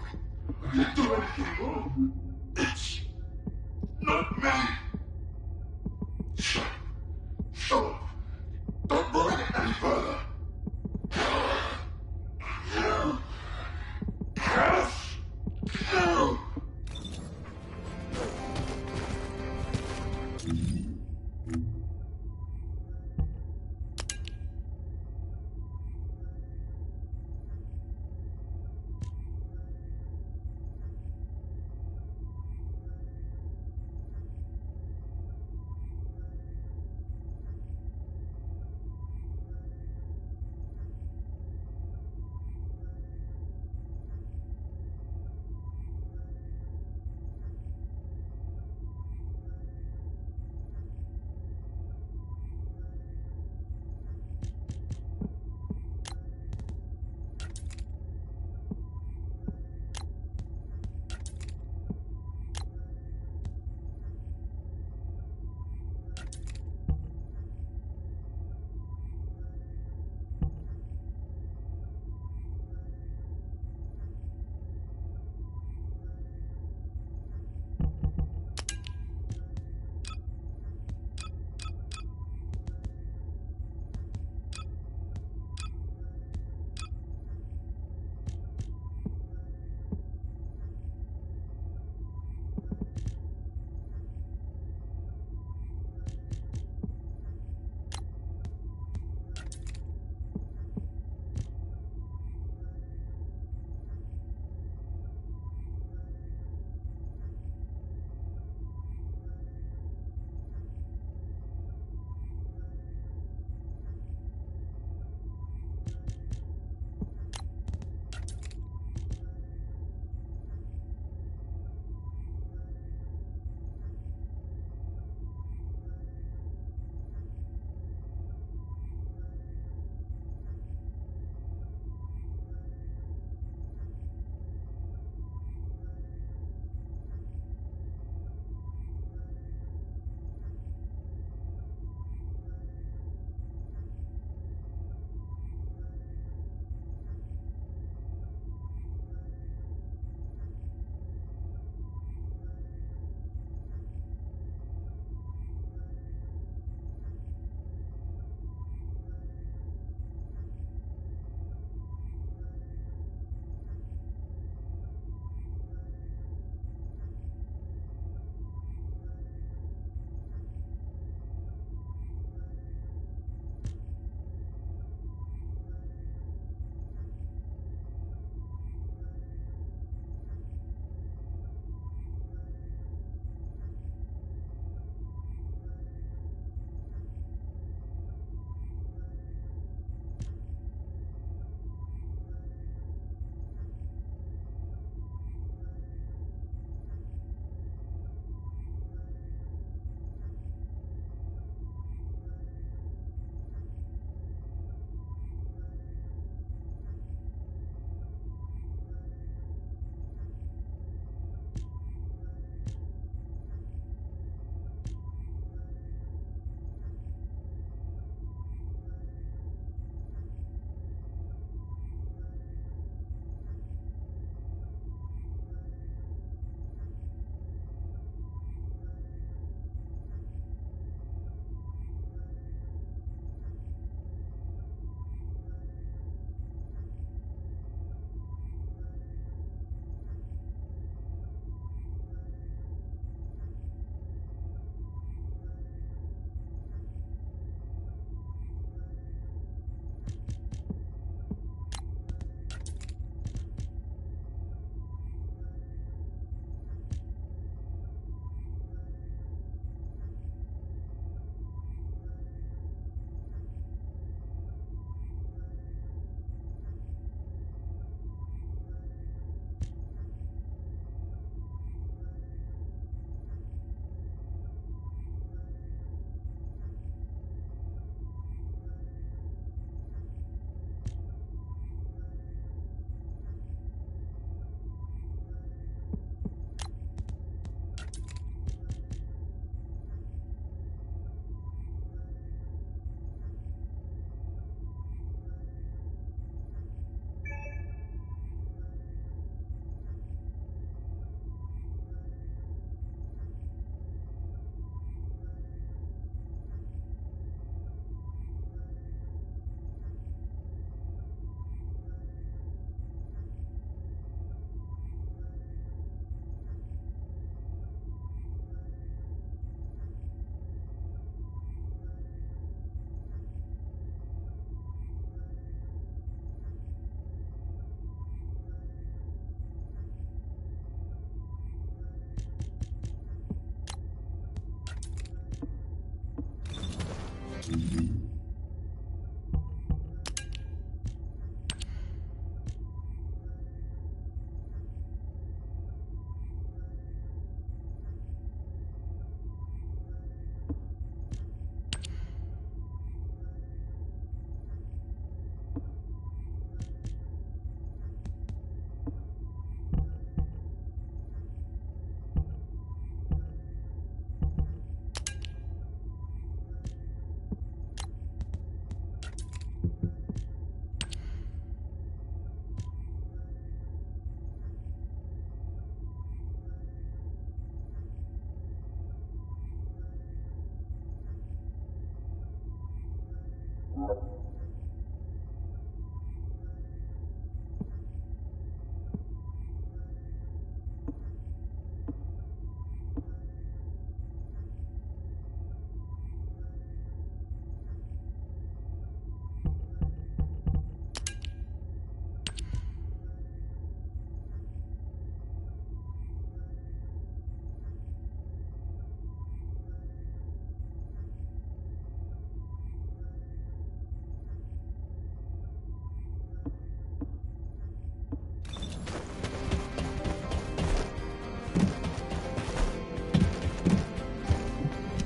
I didn't do anything wrong. It's not me. Shut up. Don't bring it any further. No. Yes. No.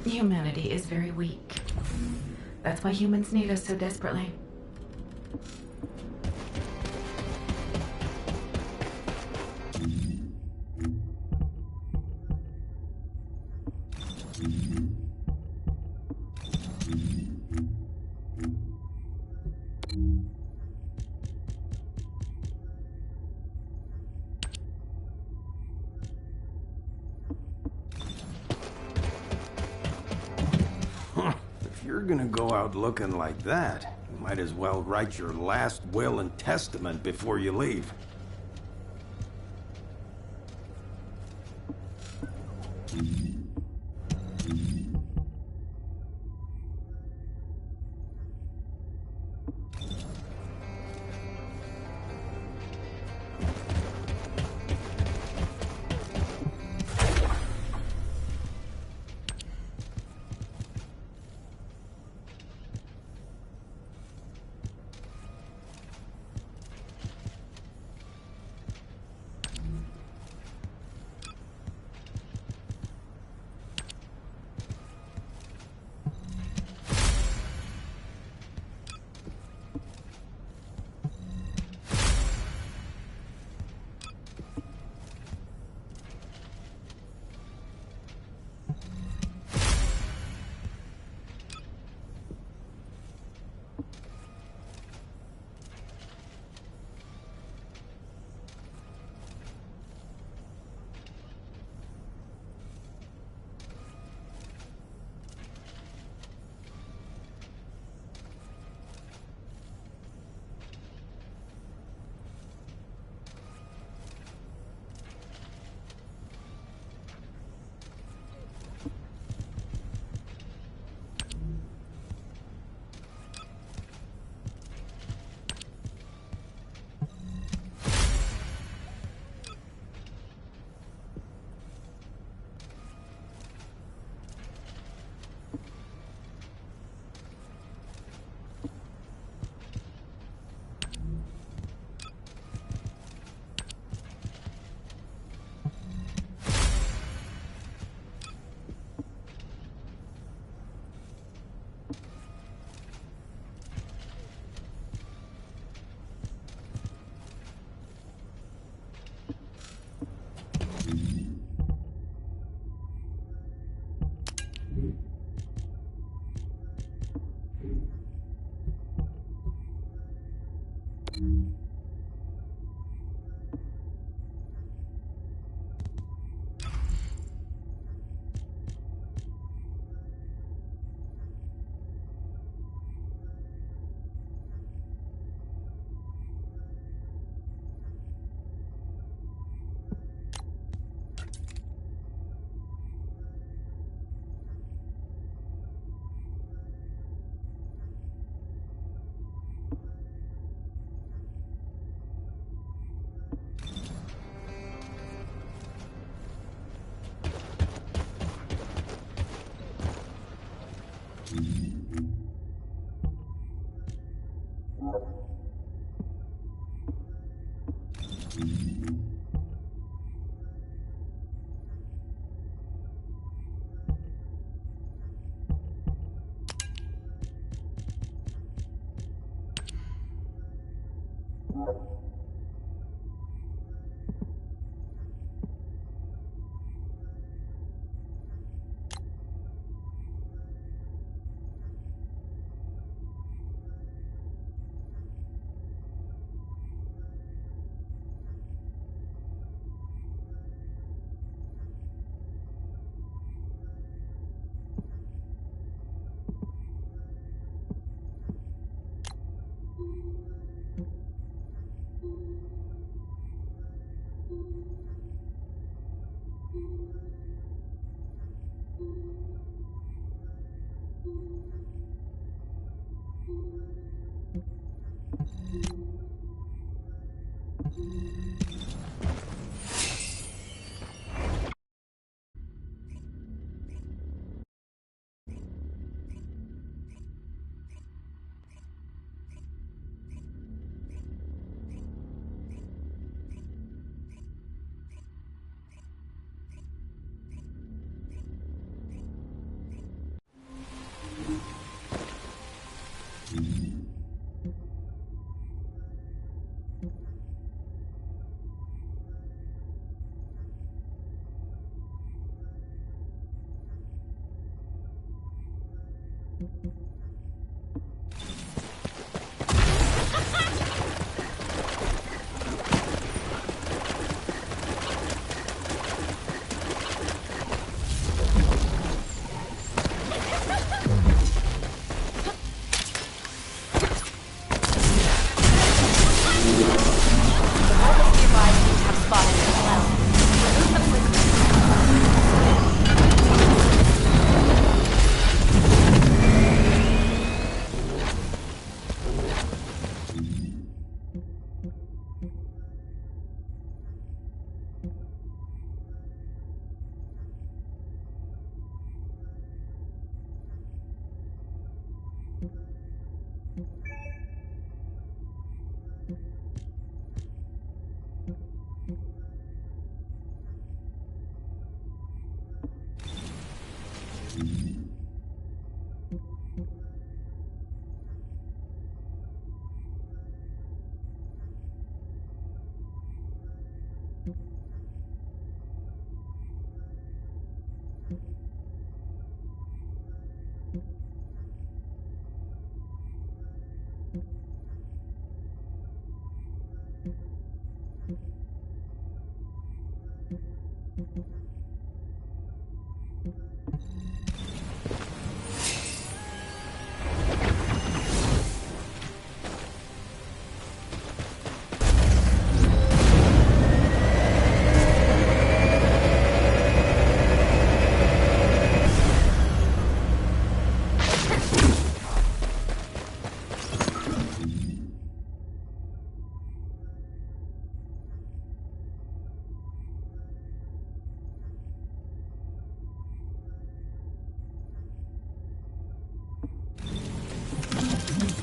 Humanity is very weak. That's why humans need us so desperately. If you're gonna go out looking like that, you might as well write your last will and testament before you leave.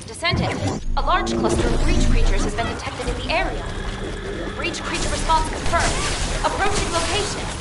Descendant, a large cluster of breach creatures has been detected in the area. Breach creature response confirmed. Approaching location.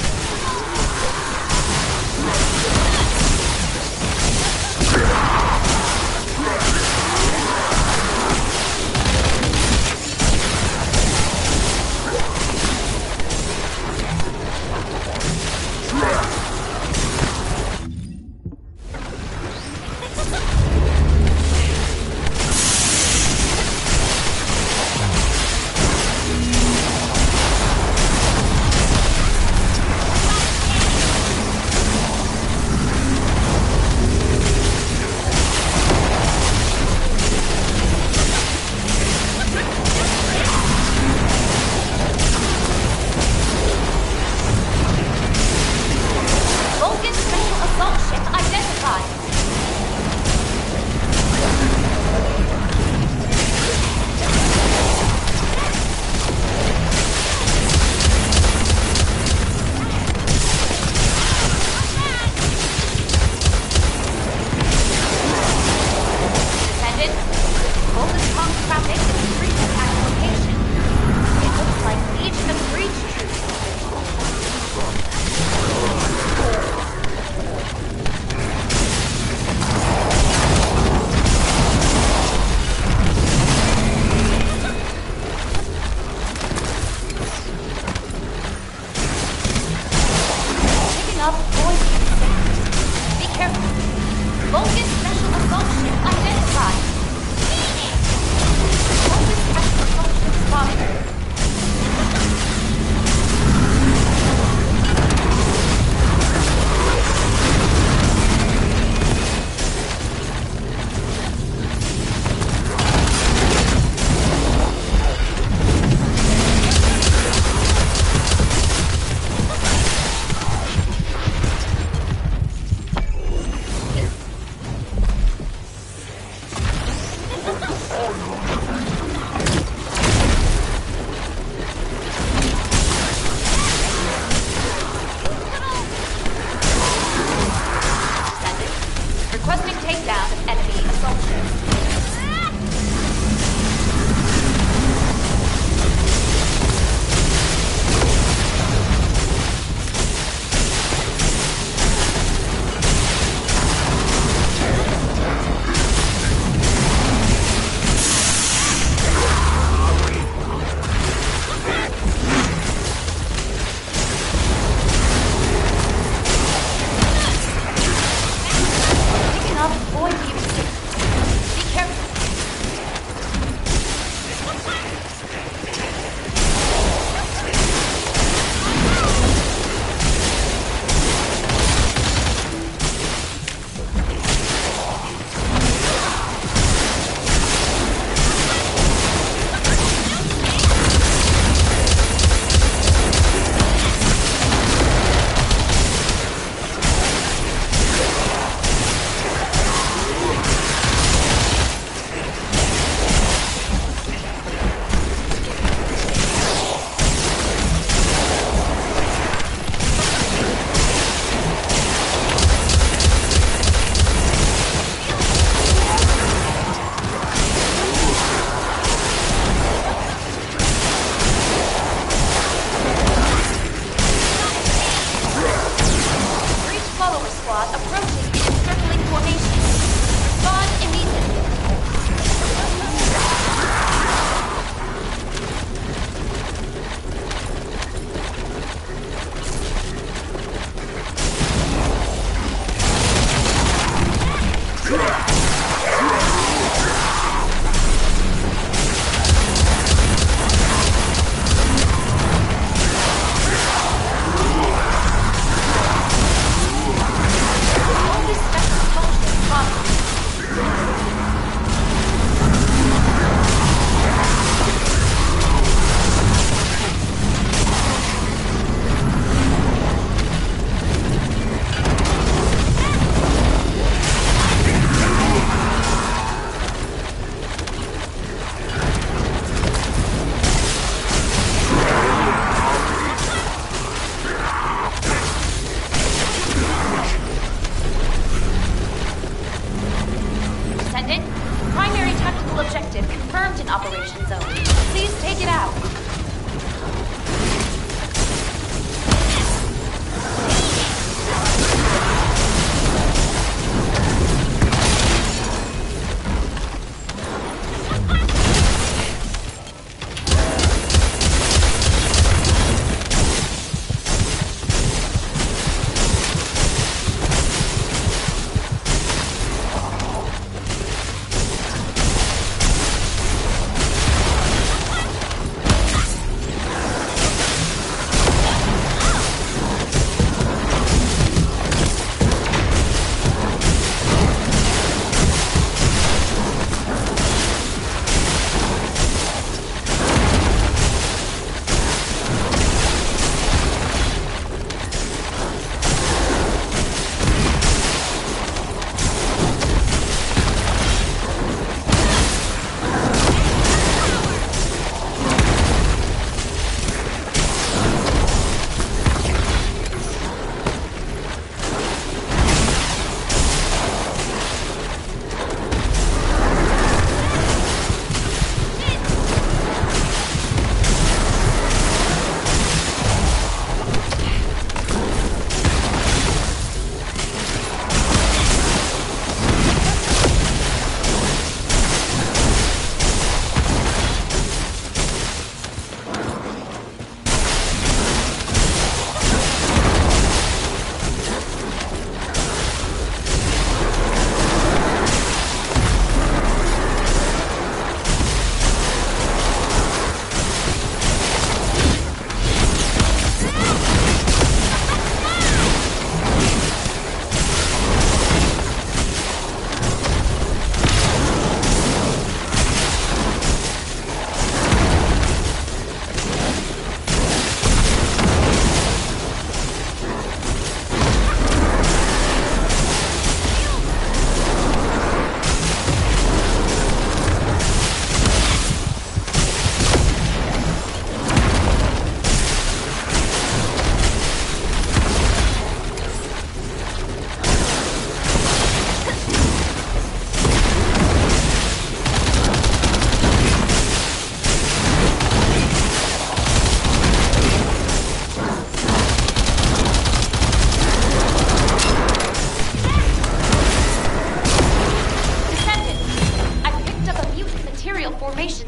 Hostile objective confirmed in Operation Zone. Please take it out.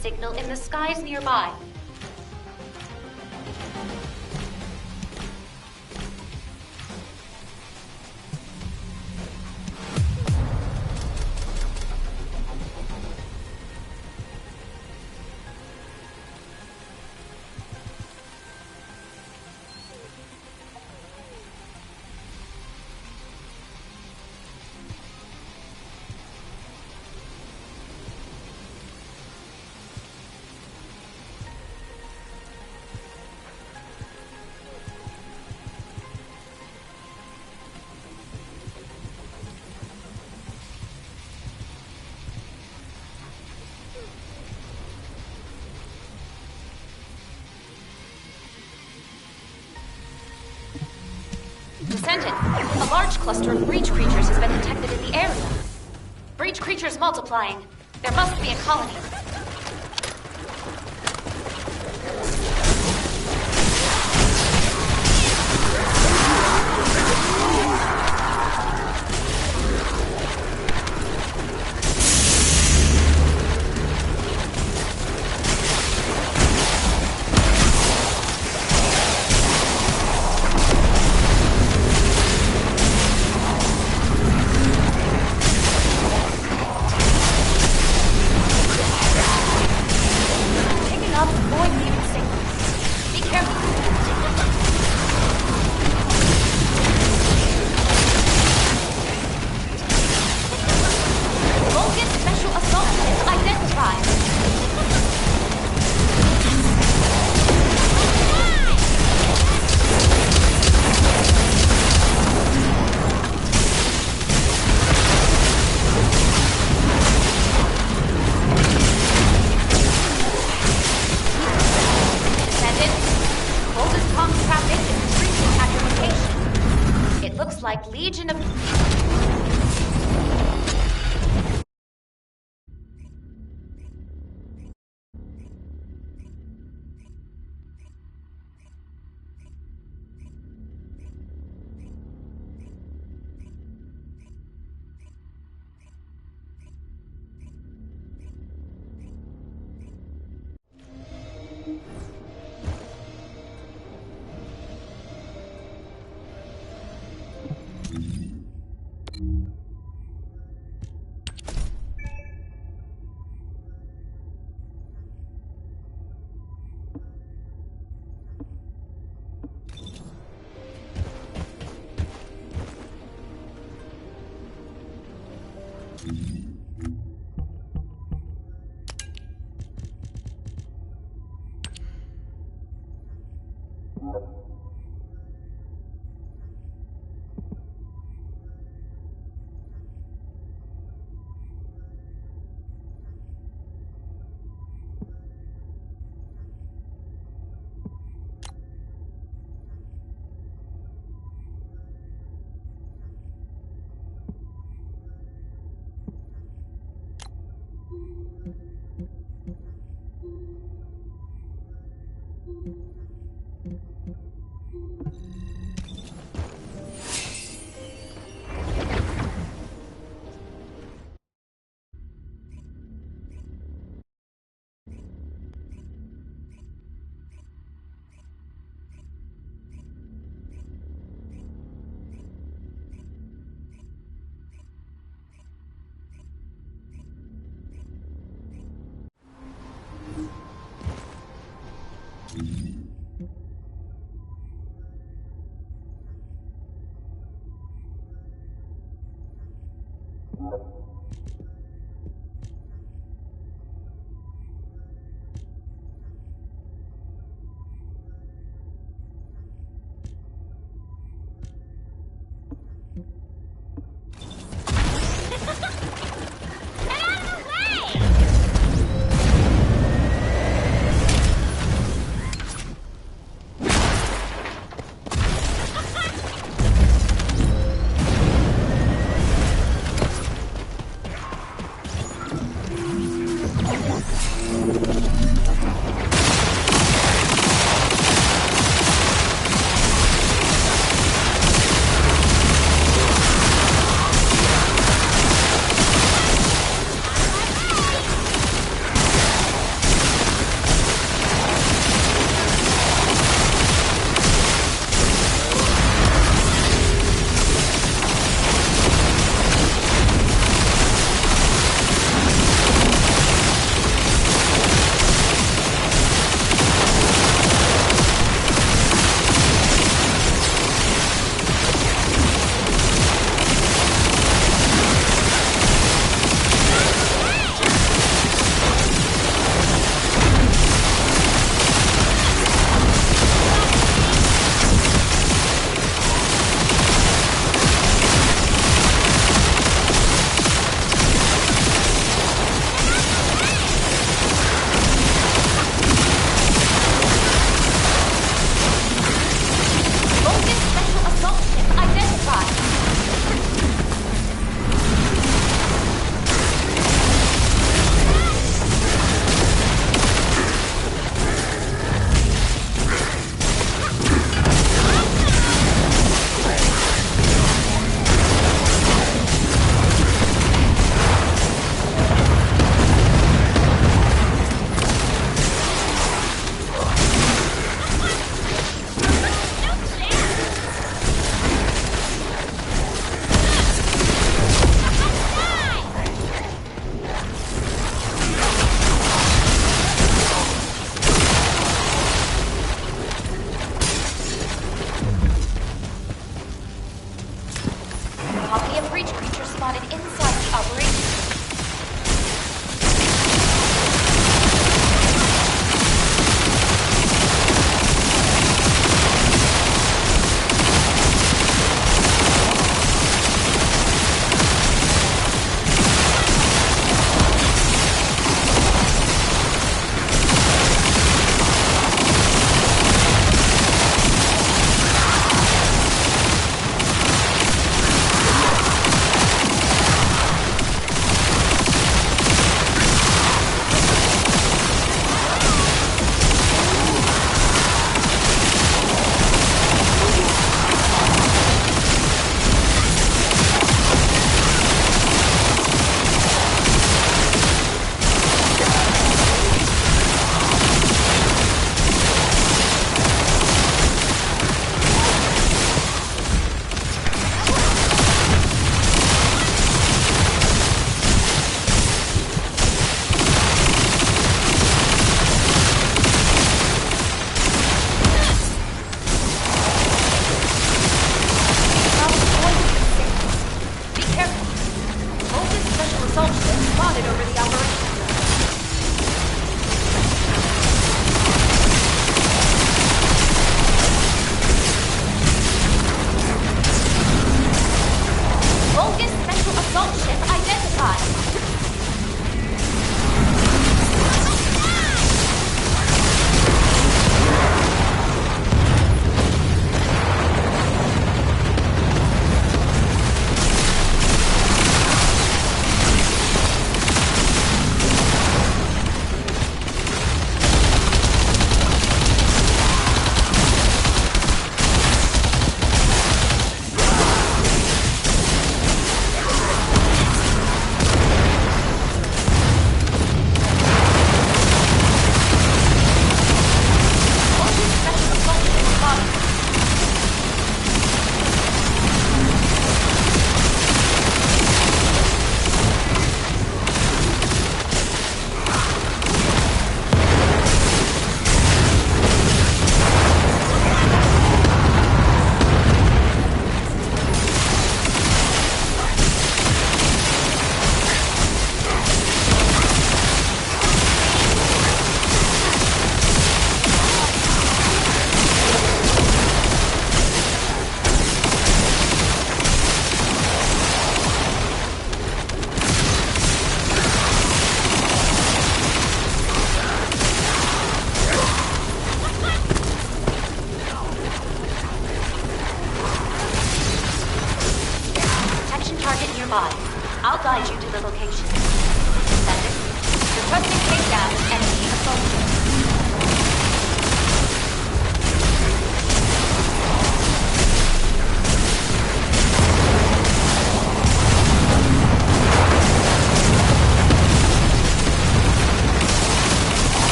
Signal in the skies nearby. Descendant, a large cluster of breach creatures has been detected in the area. Breach creatures multiplying. There must be a colony.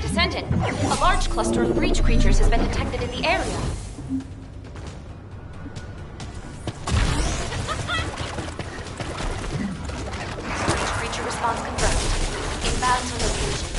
Descendant, a large cluster of breach creatures has been detected in the area. Breach creature response confirmed. Inbound to location.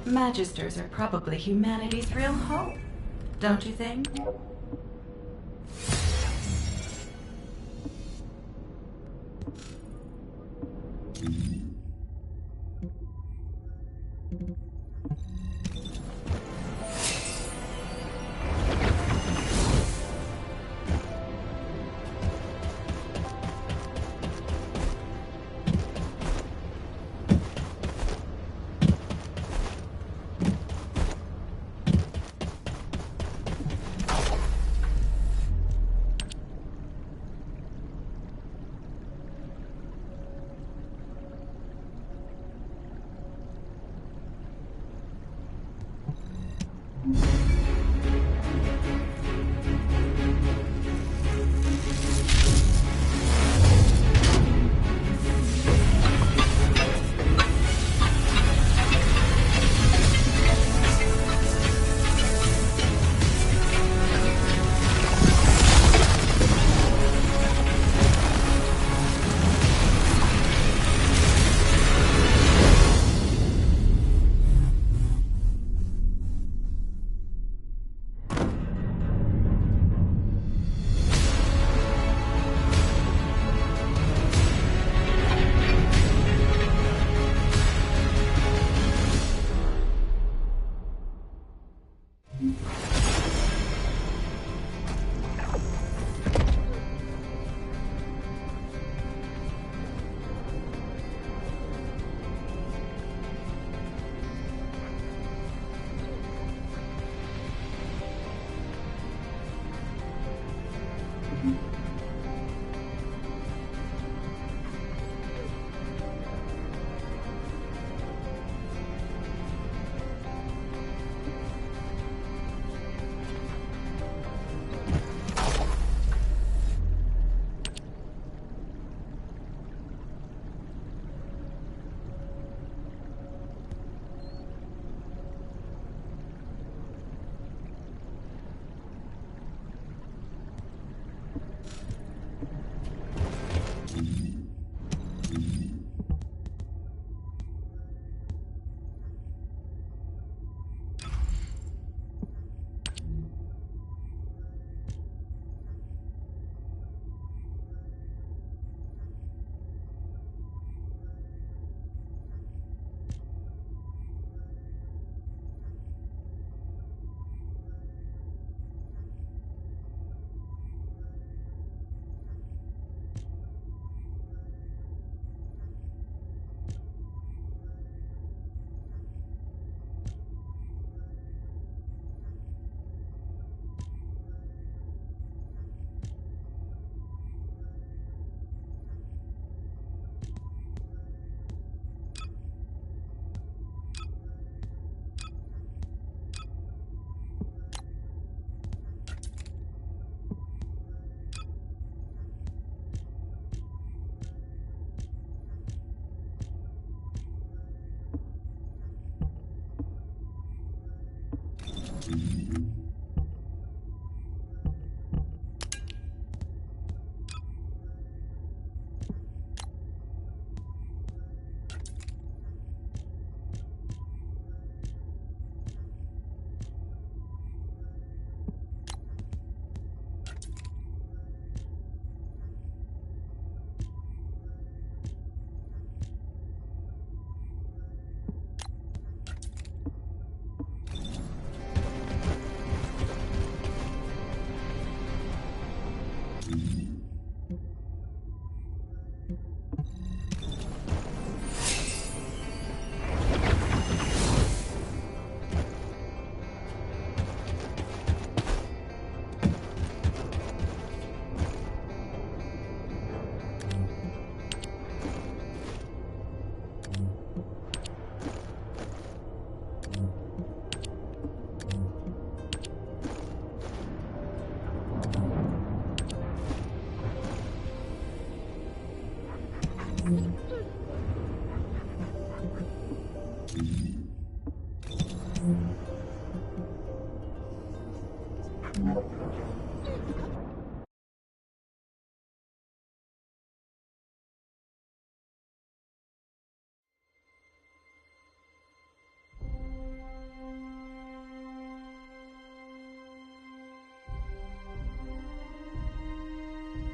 Magisters are probably humanity's real hope, don't you think?